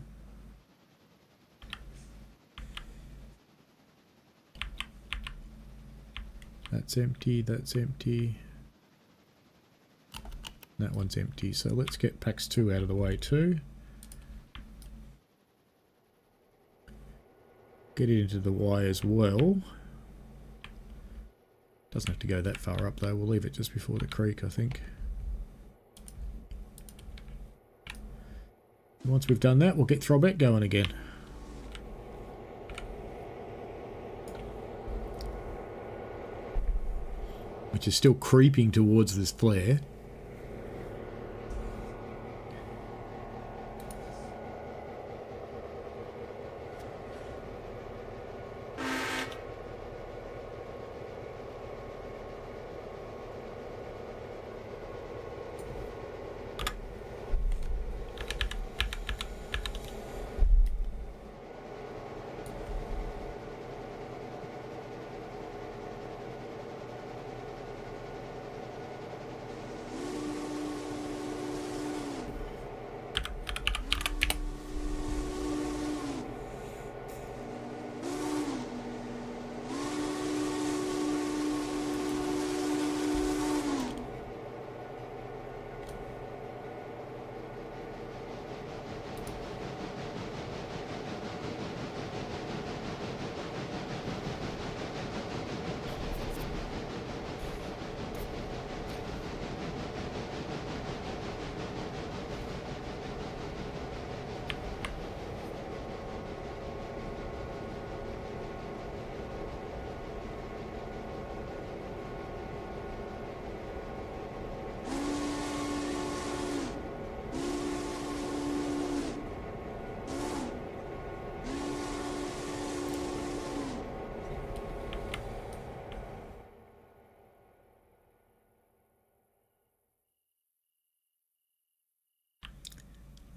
That's empty, that's empty. That one's empty, so let's get packs 2 out of the way too. Get it into the Y as well. Doesn't have to go that far up though, we'll leave it just before the creek I think. Once we've done that, we'll get Throbette going again. Which is still creeping towards this flare.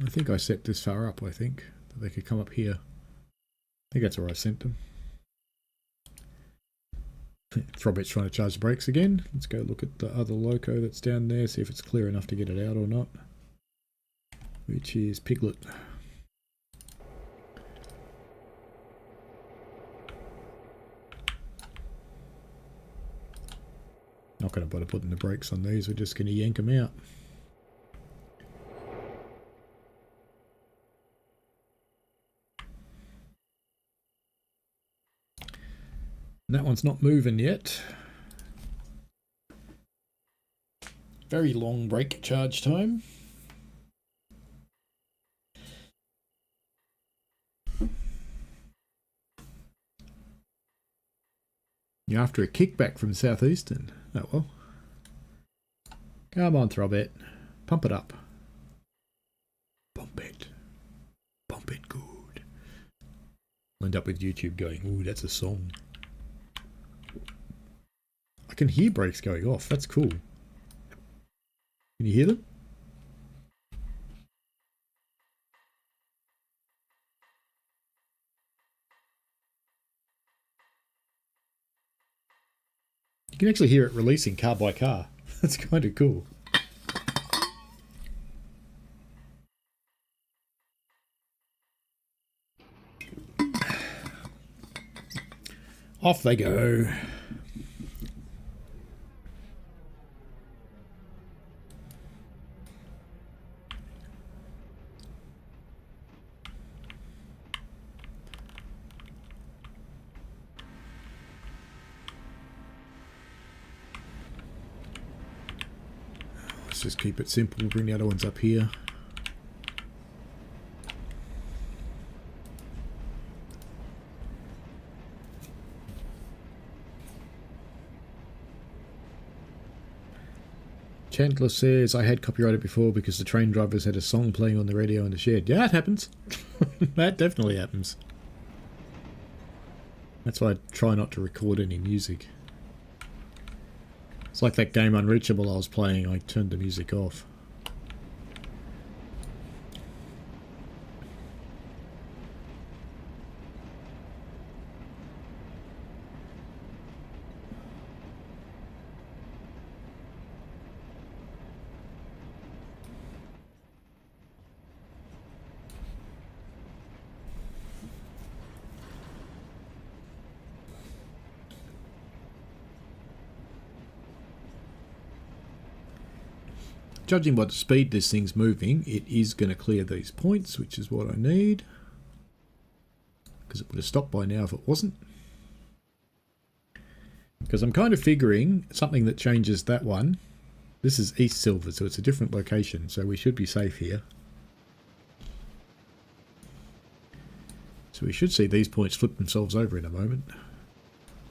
I think I set this far up, I think, that they could come up here. I think that's where I sent them. Throbette's trying to charge the brakes again. Let's go look at the other loco that's down there, see if it's clear enough to get it out or not. Which is Piglet. Not going to bother putting the brakes on these, we're just going to yank them out. That one's not moving yet. Very long brake charge time. You're after a kickback from Southeastern. Oh well. Come on, Throbette. Pump it up. Pump it. Pump it good. I'll end up with YouTube going, ooh, that's a song. I can hear brakes going off. That's cool. Can you hear them? You can actually hear it releasing car by car. That's kind of cool. Off they go. Let's just keep it simple. We'll bring the other ones up here. Chandler says, I had copyrighted before because the train drivers had a song playing on the radio in the shed. Yeah, it happens. That definitely happens. That's why I try not to record any music. It's like that game Unreachable I was playing, I turned the music off. Judging by the speed this thing's moving, it is going to clear these points, which is what I need. Because it would have stopped by now if it wasn't. Because I'm kind of figuring something that changes that one. This is East Silver, so it's a different location, so we should be safe here. So we should see these points flip themselves over in a moment.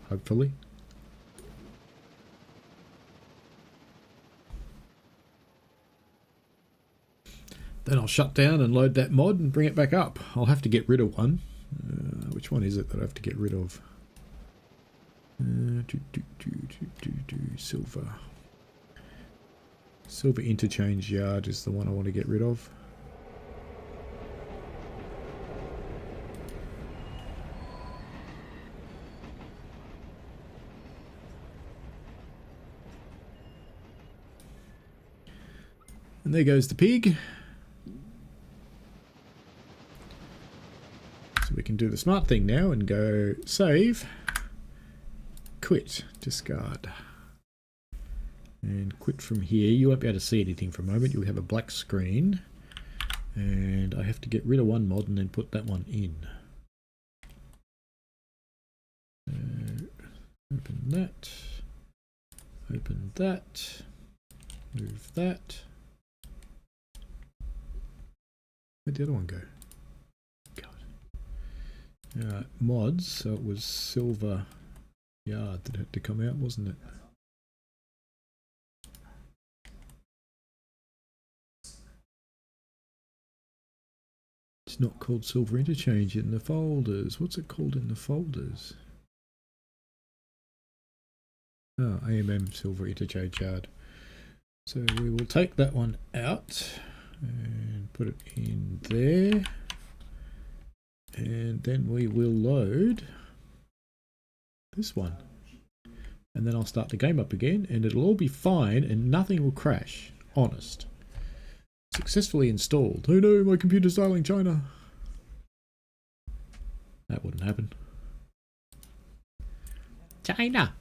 Hopefully. Then I'll shut down and load that mod and bring it back up. I'll have to get rid of one. Which one is it that I have to get rid of? Silver. Silver interchange yard is the one I want to get rid of. And there goes the pig. So we can do the smart thing now and go save, quit, discard. And quit from here. You won't be able to see anything for a moment. You'll have a black screen. And I have to get rid of one mod and then put that one in. Open that. Open that. Move that. Where'd the other one go? Mods, so it was Silver Yard that had to come out, wasn't it? It's not called Silver Interchange in the folders. What's it called in the folders? Oh, AMM Silver Interchange Yard. So we will take that one out and put it in there. And then we will load this one. And then I'll start the game up again and it'll all be fine and nothing will crash. Honest. Successfully installed. Oh no, my computer's dialing China. That wouldn't happen. China!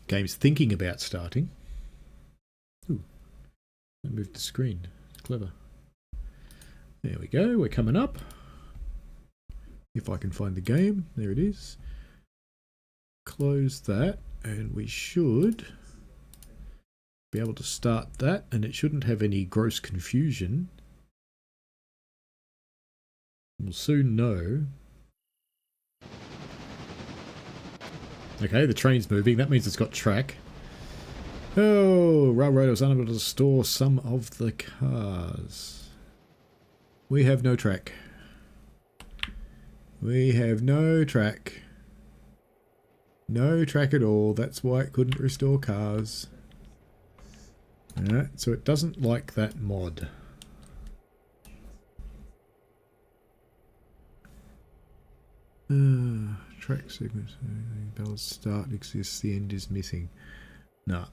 Game's thinking about starting. Ooh. I moved the screen. Clever. There we go, we're coming up. If I can find the game, there it is. Close that, and we should be able to start that, and it shouldn't have any gross confusion. We'll soon know. Okay, the train's moving, that means it's got track. Oh, railroad was unable to store some of the cars. We have no track. We have no track. No track at all. That's why it couldn't restore cars. Alright, so it doesn't like that mod. Track segment. Bells start exists. The end is missing. Nah.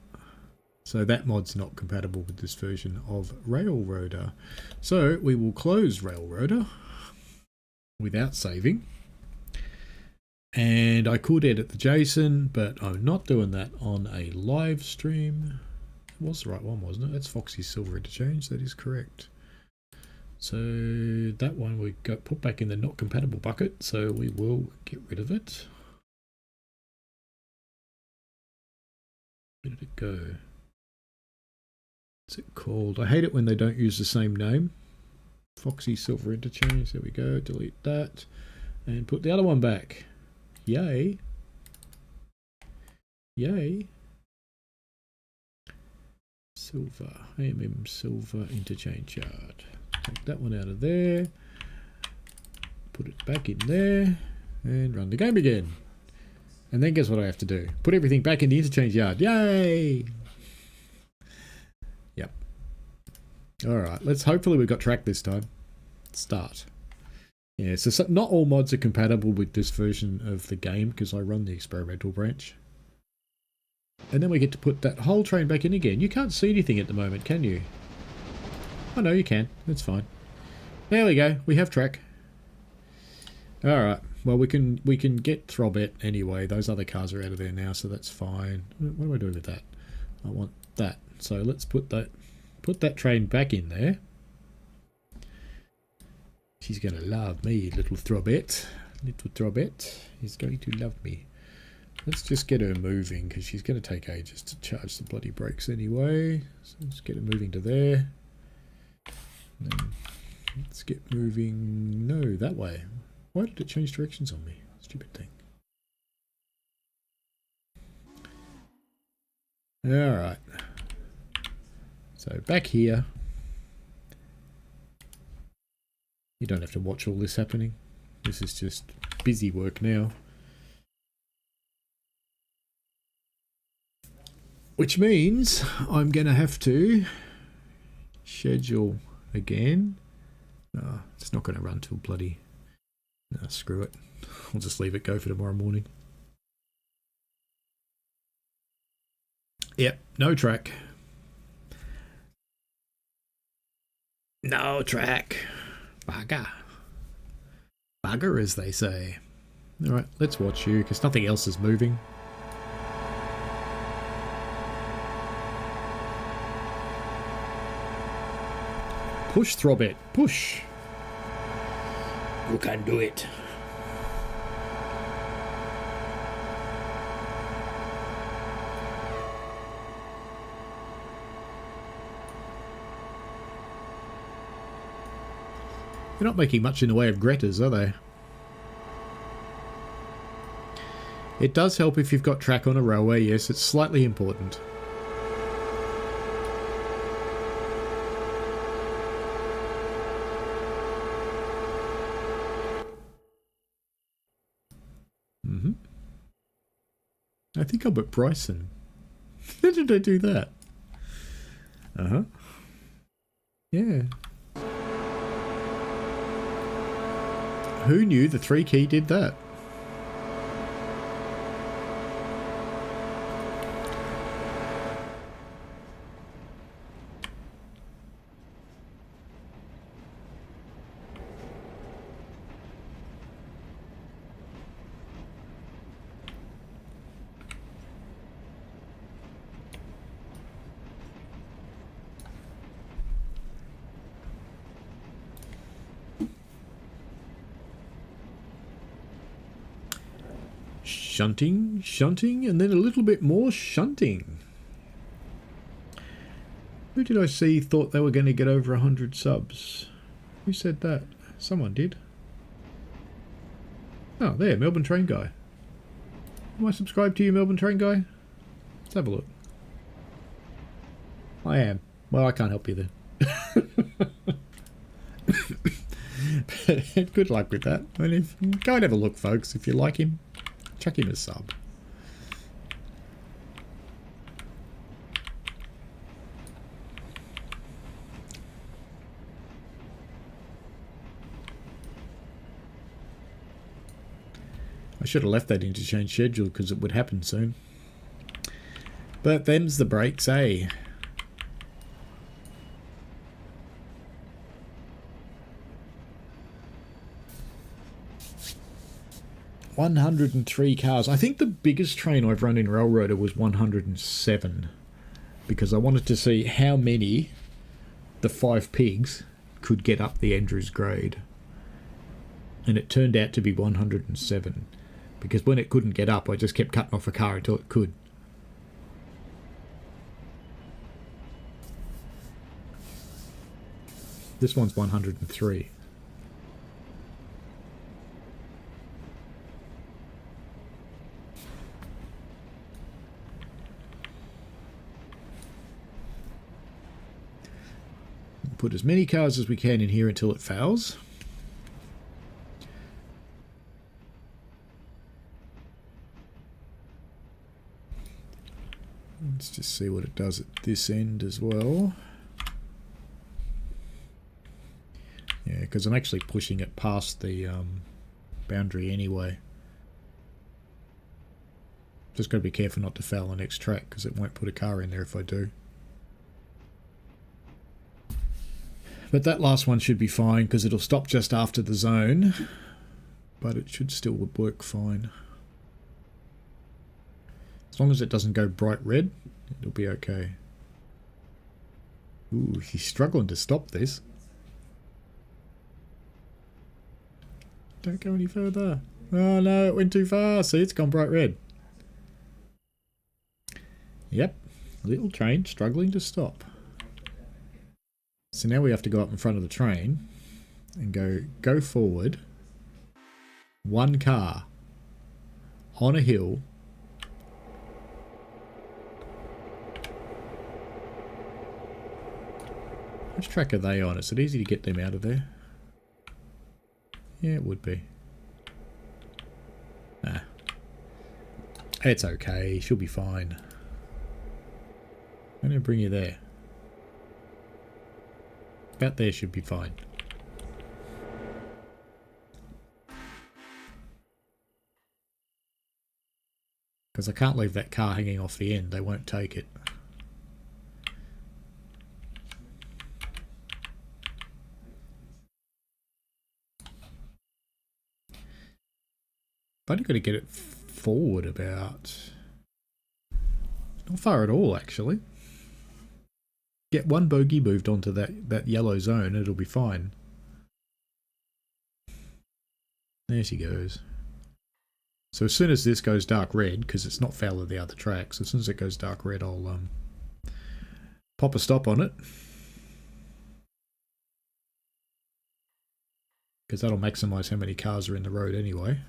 So that mod's not compatible with this version of Railroader. So we will close Railroader without saving. And I could edit the JSON, but I'm not doing that on a live stream. It was the right one, wasn't it? That's Foxy's Silver Interchange. That is correct. So that one we got put back in the not compatible bucket. So we will get rid of it. Where did it go? What's it called? I hate it when they don't use the same name. Foxy Silver Interchange. There we go. Delete that. And put the other one back. Yay. Yay. Silver, silver interchange yard. Take that one out of there. Put it back in there. And run the game again. And then guess what I have to do? Put everything back in the interchange yard. Yay! Yep. Alright, let's hopefully we've got track this time. Start. Yeah, so not all mods are compatible with this version of the game because I run the experimental branch. And then we get to put that whole train back in again. You can't see anything at the moment, can you? Oh no, you can. That's fine. There we go. We have track. Alright. Well, we can get Throbette anyway. Those other cars are out of there now, so that's fine. What do I do with that? I want that. So let's put that train back in there. She's going to love me, little Throbette. Little Throbette is going to love me. Let's just get her moving because she's going to take ages to charge the bloody brakes anyway. So let's get her moving to there. And then let's get moving. No, that way. Why did it change directions on me? Stupid thing. Alright. So back here. You don't have to watch all this happening. This is just busy work now. Which means I'm going to have to schedule again. Oh, it's not going to run till bloody... No, screw it. I'll just leave it go for tomorrow morning. Yep, no track. No track. Bugger. Bugger, as they say. Alright, let's watch you, because nothing else is moving. Push, Throbette, push! You can do it. They're not making much in the way of Gretas, are they? It does help if you've got track on a railway, yes, it's slightly important. I think I'm at Bryson. How did I do that? Uh-huh. Yeah. Who knew the 3 key did that? Shunting, shunting, and then a little bit more shunting. Who did I see thought they were going to get over 100 subs? Who said that? Someone did. Oh, there, Melbourne Train Guy. Am I subscribed to you, Melbourne Train Guy? Let's have a look. I am. Well, I can't help you then. Good luck with that. I mean, go and have a look, folks, if you like him. Chuck him a sub. I should have left that interchange schedule because it would happen soon. But them's the breaks, eh? $103 cars. I think the biggest train I've run in Railroader was 107 because I wanted to see how many the 5 pigs could get up the Andrews grade. And it turned out to be 107 because when it couldn't get up, I just kept cutting off a car until it could. This one's 103. Put as many cars as we can in here until it fails. Let's just see what it does at this end as well. Yeah, because I'm actually pushing it past the boundary anyway. Just got to be careful not to foul the next track because it won't put a car in there if I do. But that last one should be fine because it'll stop just after the zone. But it should still work fine. As long as it doesn't go bright red, it'll be okay. Ooh, he's struggling to stop this. Don't go any further. Oh no, it went too far. See, it's gone bright red. Yep, little train struggling to stop. So now we have to go up in front of the train and go forward. One car on a hill. Which track are they on? Is it easy to get them out of there? Yeah, it would be. Ah. It's okay. She'll be fine. I'm going to bring you there. About there should be fine. Because I can't leave that car hanging off the end. They won't take it. I've only got to get it forward about... Not far at all, actually. Get one bogey moved onto that yellow zone, it'll be fine. There she goes. So as soon as this goes dark red, because it's not foul of the other tracks, as soon as it goes dark red, I'll pop a stop on it. Because that'll maximise how many cars are in the road anyway.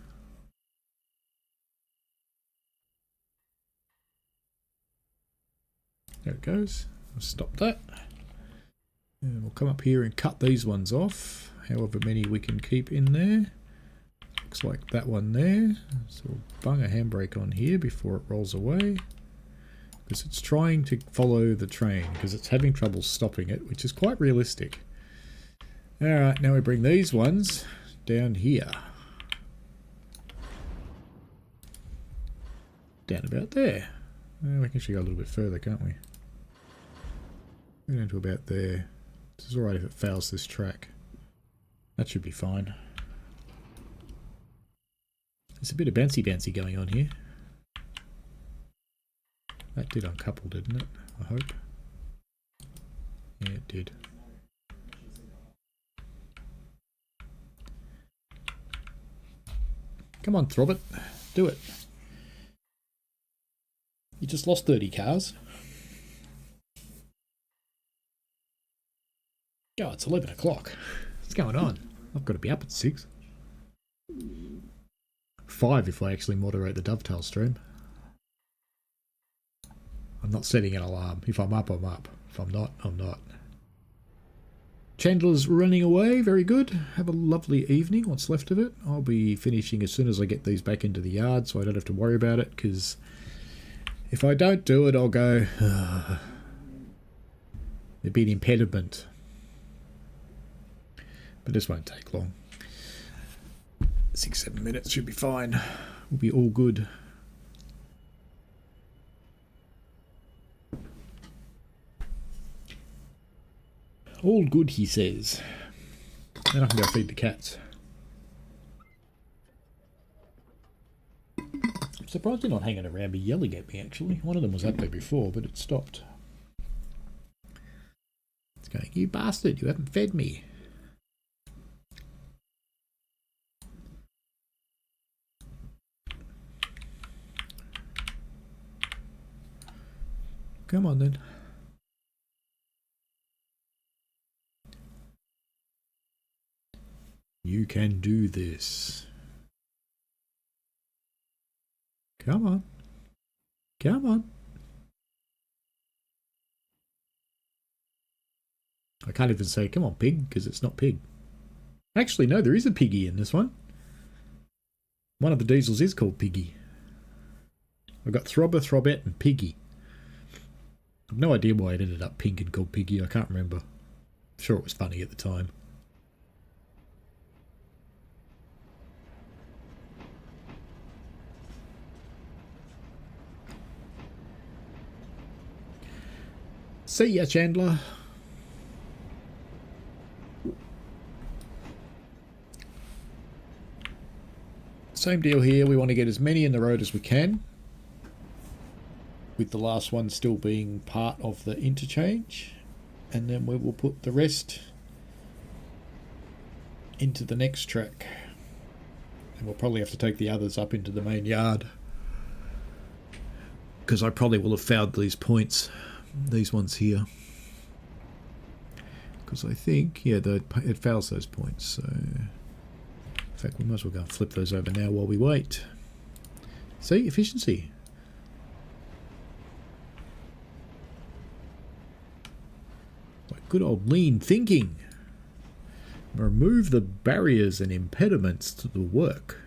There it goes. I'll stop that. And we'll come up here and cut these ones off. However many we can keep in there. Looks like that one there. So we'll bung a handbrake on here before it rolls away. Because it's trying to follow the train. Because it's having trouble stopping it, which is quite realistic. Alright, now we bring these ones down here. Down about there. Well, we can actually go a little bit further, can't we? Go down to about there. This is alright if it fouls this track. That should be fine. There's a bit of bouncy going on here. That did uncouple, didn't it? I hope. Yeah, it did. Come on, Throbette. Do it. You just lost 30 cars. Oh, it's 11 o'clock. What's going on? I've got to be up at 6. 5 if I actually moderate the dovetail stream. I'm not setting an alarm. If I'm up, I'm up. If I'm not, I'm not. Chandler's running away. Very good. Have a lovely evening. What's left of it. I'll be finishing as soon as I get these back into the yard so I don't have to worry about it, because if I don't do it, I'll go... There'd be an impediment. But this won't take long. 6-7 minutes should be fine. We'll be all good. All good, he says. Then I can go feed the cats. I'm surprised they're not hanging around me yelling at me, actually. One of them was up there before, but it stopped. It's going, you bastard, you haven't fed me. Come on then. You can do this. Come on. Come on. I can't even say, come on, pig, because it's not pig. Actually, no, there is a piggy in this one. One of the diesels is called Piggy. I've got Throbber, Throbette, and Piggy. I've no idea why it ended up pink and called Piggy. I can't remember. I'm sure it was funny at the time. See ya, Chandler. Same deal here. We want to get as many in the road as we can, with the last one still being part of the interchange, and then we will put the rest into the next track, and we'll probably have to take the others up into the main yard, because I probably will have fouled these points, these ones here, because I think, yeah, it fouls those points. So in fact, we might as well go and flip those over now while we wait. See, efficiency. Like good old lean thinking. Remove the barriers and impediments to the work.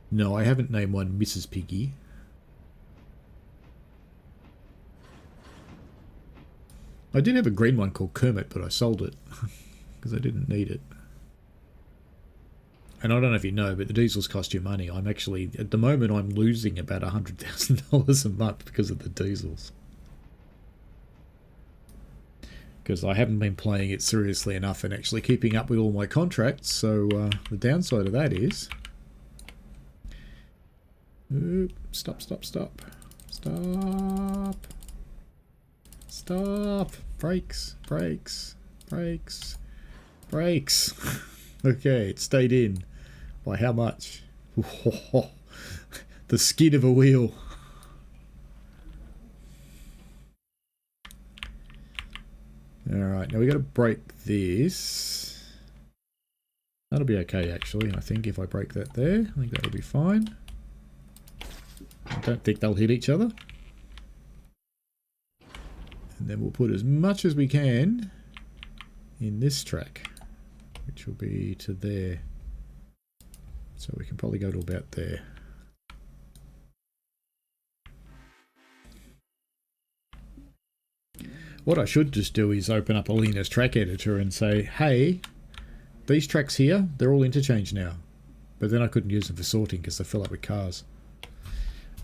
No, I haven't named one Mrs. Piggy. I did have a green one called Kermit, but I sold it because I didn't need it. And I don't know if you know, but the diesels cost you money. I'm actually, at the moment, I'm losing about $100,000 a month because of the diesels. Because I haven't been playing it seriously enough and actually keeping up with all my contracts. So the downside of that is... Oop, stop, stop, stop. Stop. Stop. Brakes, brakes, brakes, brakes. Okay, it stayed in. By how much? The skid of a wheel. Alright, now we got to break this. That'll be okay, actually, I think, if I break that there. I think that'll be fine. I don't think they'll hit each other. And then we'll put as much as we can in this track, which will be to there. So we can probably go to about there. What I should just do is open up a Linux track editor and say, hey, these tracks here, they're all interchanged now. But then I couldn't use them for sorting because they fill up with cars.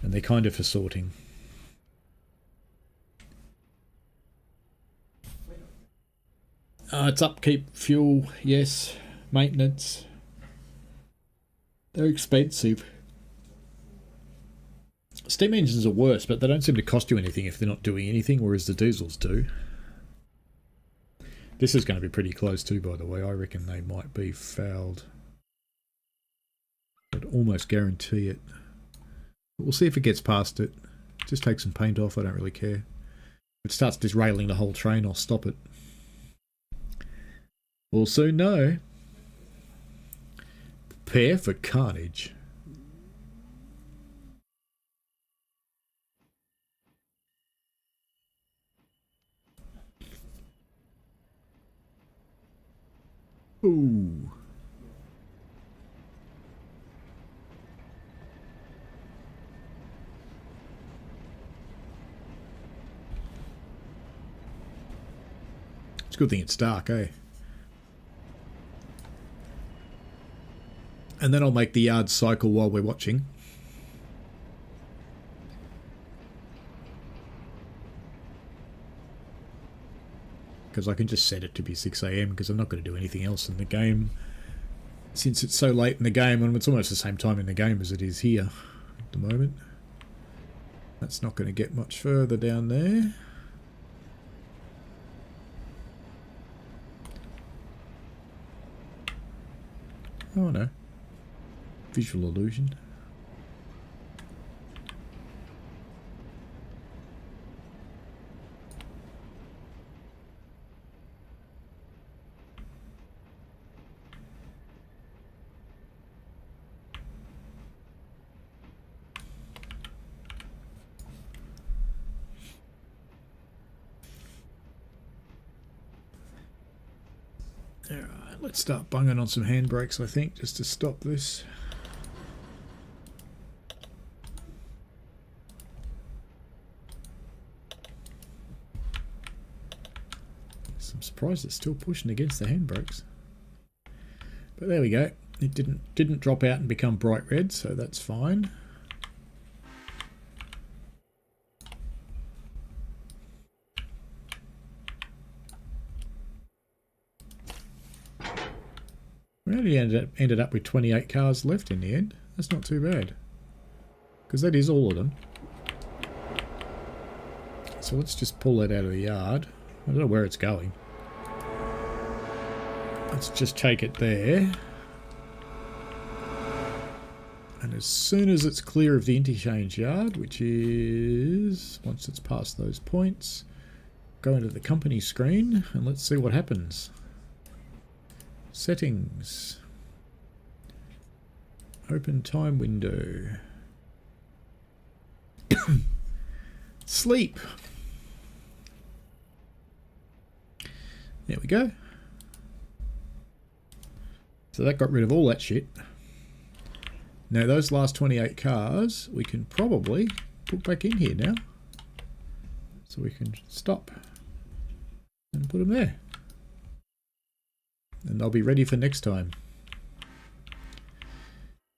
And they're kind of for sorting. It's upkeep, fuel, yes, maintenance. They're expensive. Steam engines are worse, but they don't seem to cost you anything if they're not doing anything, whereas the diesels do. This is going to be pretty close too, by the way. I reckon they might be fouled. I'd almost guarantee it. But we'll see if it gets past it. Just take some paint off, I don't really care. If it starts disrailing the whole train, I'll stop it. We'll soon know. Prepare for carnage. Ooh. It's a good thing it's dark, eh? And then I'll make the yard cycle while we're watching. Because I can just set it to be 6 AM because I'm not going to do anything else in the game. Since it's so late in the game, and it's almost the same time in the game as it is here at the moment. That's not going to get much further down there. Oh no. Visual illusion. Alright, let's start bunging on some handbrakes, I think, just to stop this. I'm surprised it's still pushing against the handbrakes. But there we go. It didn't drop out and become bright red, so that's fine. We only ended up with 28 cars left in the end. That's not too bad. Because that is all of them. So let's just pull that out of the yard. I don't know where it's going. Let's just take it there. And as soon as it's clear of the interchange yard, which is once it's past those points, go into the company screen and let's see what happens. Settings. Open time window. Sleep. There we go. So that got rid of all that shit. Now those last 28 cars we can probably put back in here now. So we can stop and put them there. And they'll be ready for next time.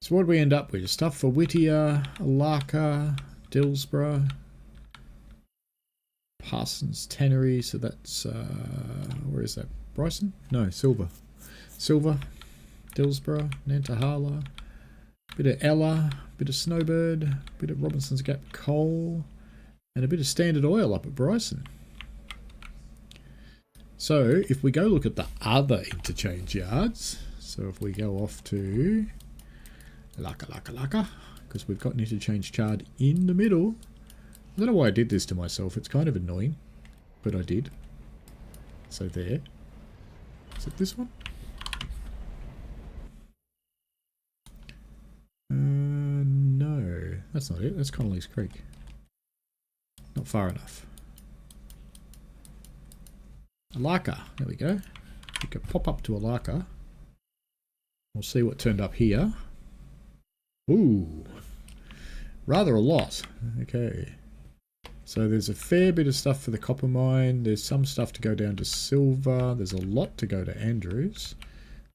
So what do we end up with? Stuff for Whittier, Larka, Dillsborough, Parsons Tannery, so that's, where is that? Bryson? No, Silver. Silver, Dillsborough, Nantahala, bit of Ella, bit of Snowbird, bit of Robinson's Gap coal, and a bit of Standard Oil up at Bryson. So if we go look at the other interchange yards, so if we go off to Laka, because we've got an interchange yard in the middle. I don't know why I did this to myself, it's kind of annoying, but I did. So there. Is it this one? No, that's not it, that's Connolly's Creek. Not far enough. Alaka, there we go. We can pop up to Alaka. We'll see what turned up here. Ooh, rather a lot. Okay. So there's a fair bit of stuff for the copper mine. There's some stuff to go down to Silver. There's a lot to go to Andrews.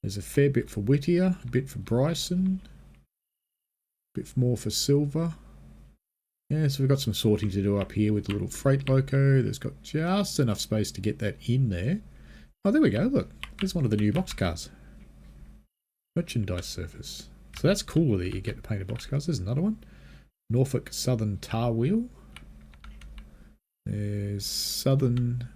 There's a fair bit for Whittier, a bit for Bryson, a bit more for Silver. Yeah, so we've got some sorting to do up here with the little freight loco. There's got just enough space to get that in there. Oh, there we go. Look, there's one of the new boxcars. Merchandise surface. So that's cool that you get to paint a boxcars. There's another one. Norfolk Southern Tar Wheel. There's Southern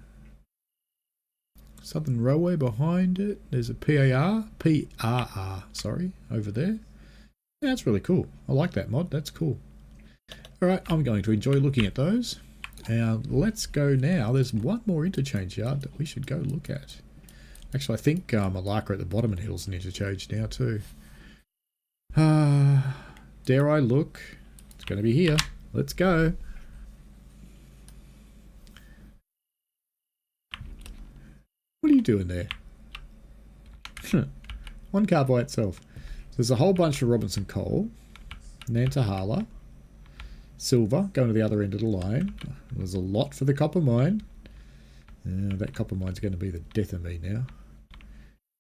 Railway behind it. There's a PRR, sorry, over there. Yeah, that's really cool. I like that mod. That's cool. Alright, I'm going to enjoy looking at those. Let's go now. There's one more interchange yard that we should go look at. Actually, I think Malacca at the bottom of the hill's an interchange now too. Dare I look? It's going to be here. Let's go. What are you doing there? One car by itself. There's a whole bunch of Robinson coal, Nantahala, Silver going to the other end of the line. There's a lot for the copper mine. That copper mine's going to be the death of me now.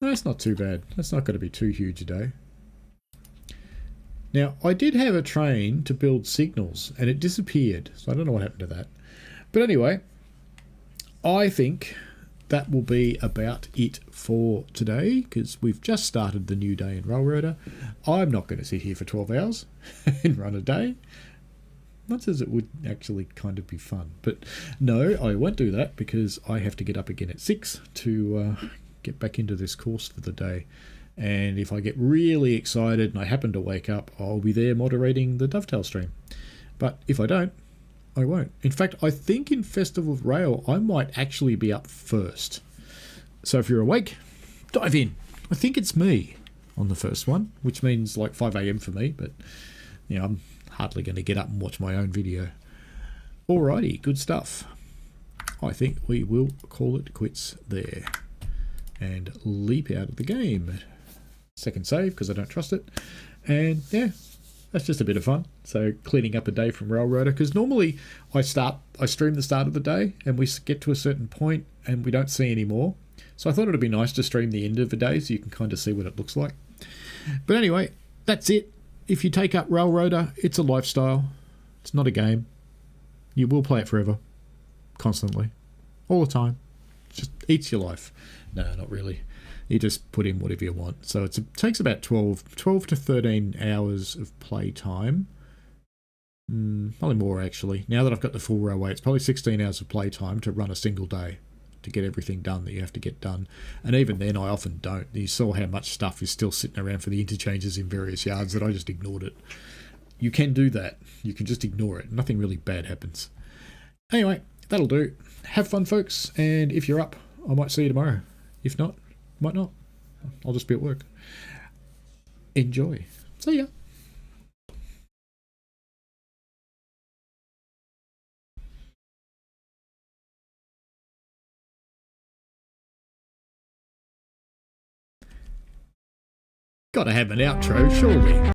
No, that's not too bad. That's not going to be too huge a day. Now, I did have a train to build signals and it disappeared. So I don't know what happened to that. But anyway, I think that will be about it for today because we've just started the new day in Railroader. I'm not going to sit here for 12 hours and run a day. Much as it would actually kind of be fun. But no, I won't do that because I have to get up again at 6 to get back into this course for the day. And if I get really excited and I happen to wake up, I'll be there moderating the Dovetail stream. But if I don't, I won't. In fact, I think in Festival of Rail, I might actually be up first. So if you're awake, dive in. I think it's me on the first one, which means like 5 AM for me, but you know, I'm hardly going to get up and watch my own video. Alrighty, good stuff. I think we will call it quits there. and leap out of the game. Second save because I don't trust it. And yeah, that's just a bit of fun. So cleaning up a day from Railroader, because normally I stream the start of the day and we get to a certain point and we don't see any more. So I thought it'd be nice to stream the end of the day so you can kind of see what it looks like. But anyway, that's it. If you take up Railroader, it's a lifestyle. It's not a game. You will play it forever. Constantly. All the time. It just eats your life. No, not really. You just put in whatever you want. So it takes about 12 to 13 hours of play time. Probably more, actually. Now that I've got the full railway, it's probably 16 hours of play time to run a single day to get everything done that you have to get done. And even then, I often don't. You saw how much stuff is still sitting around for the interchanges in various yards that I just ignored it. You can do that. You can just ignore it. Nothing really bad happens. Anyway, that'll do. Have fun, folks. And if you're up, I might see you tomorrow. If not, might not. I'll just be at work. Enjoy. See ya. Gotta have an outro, surely.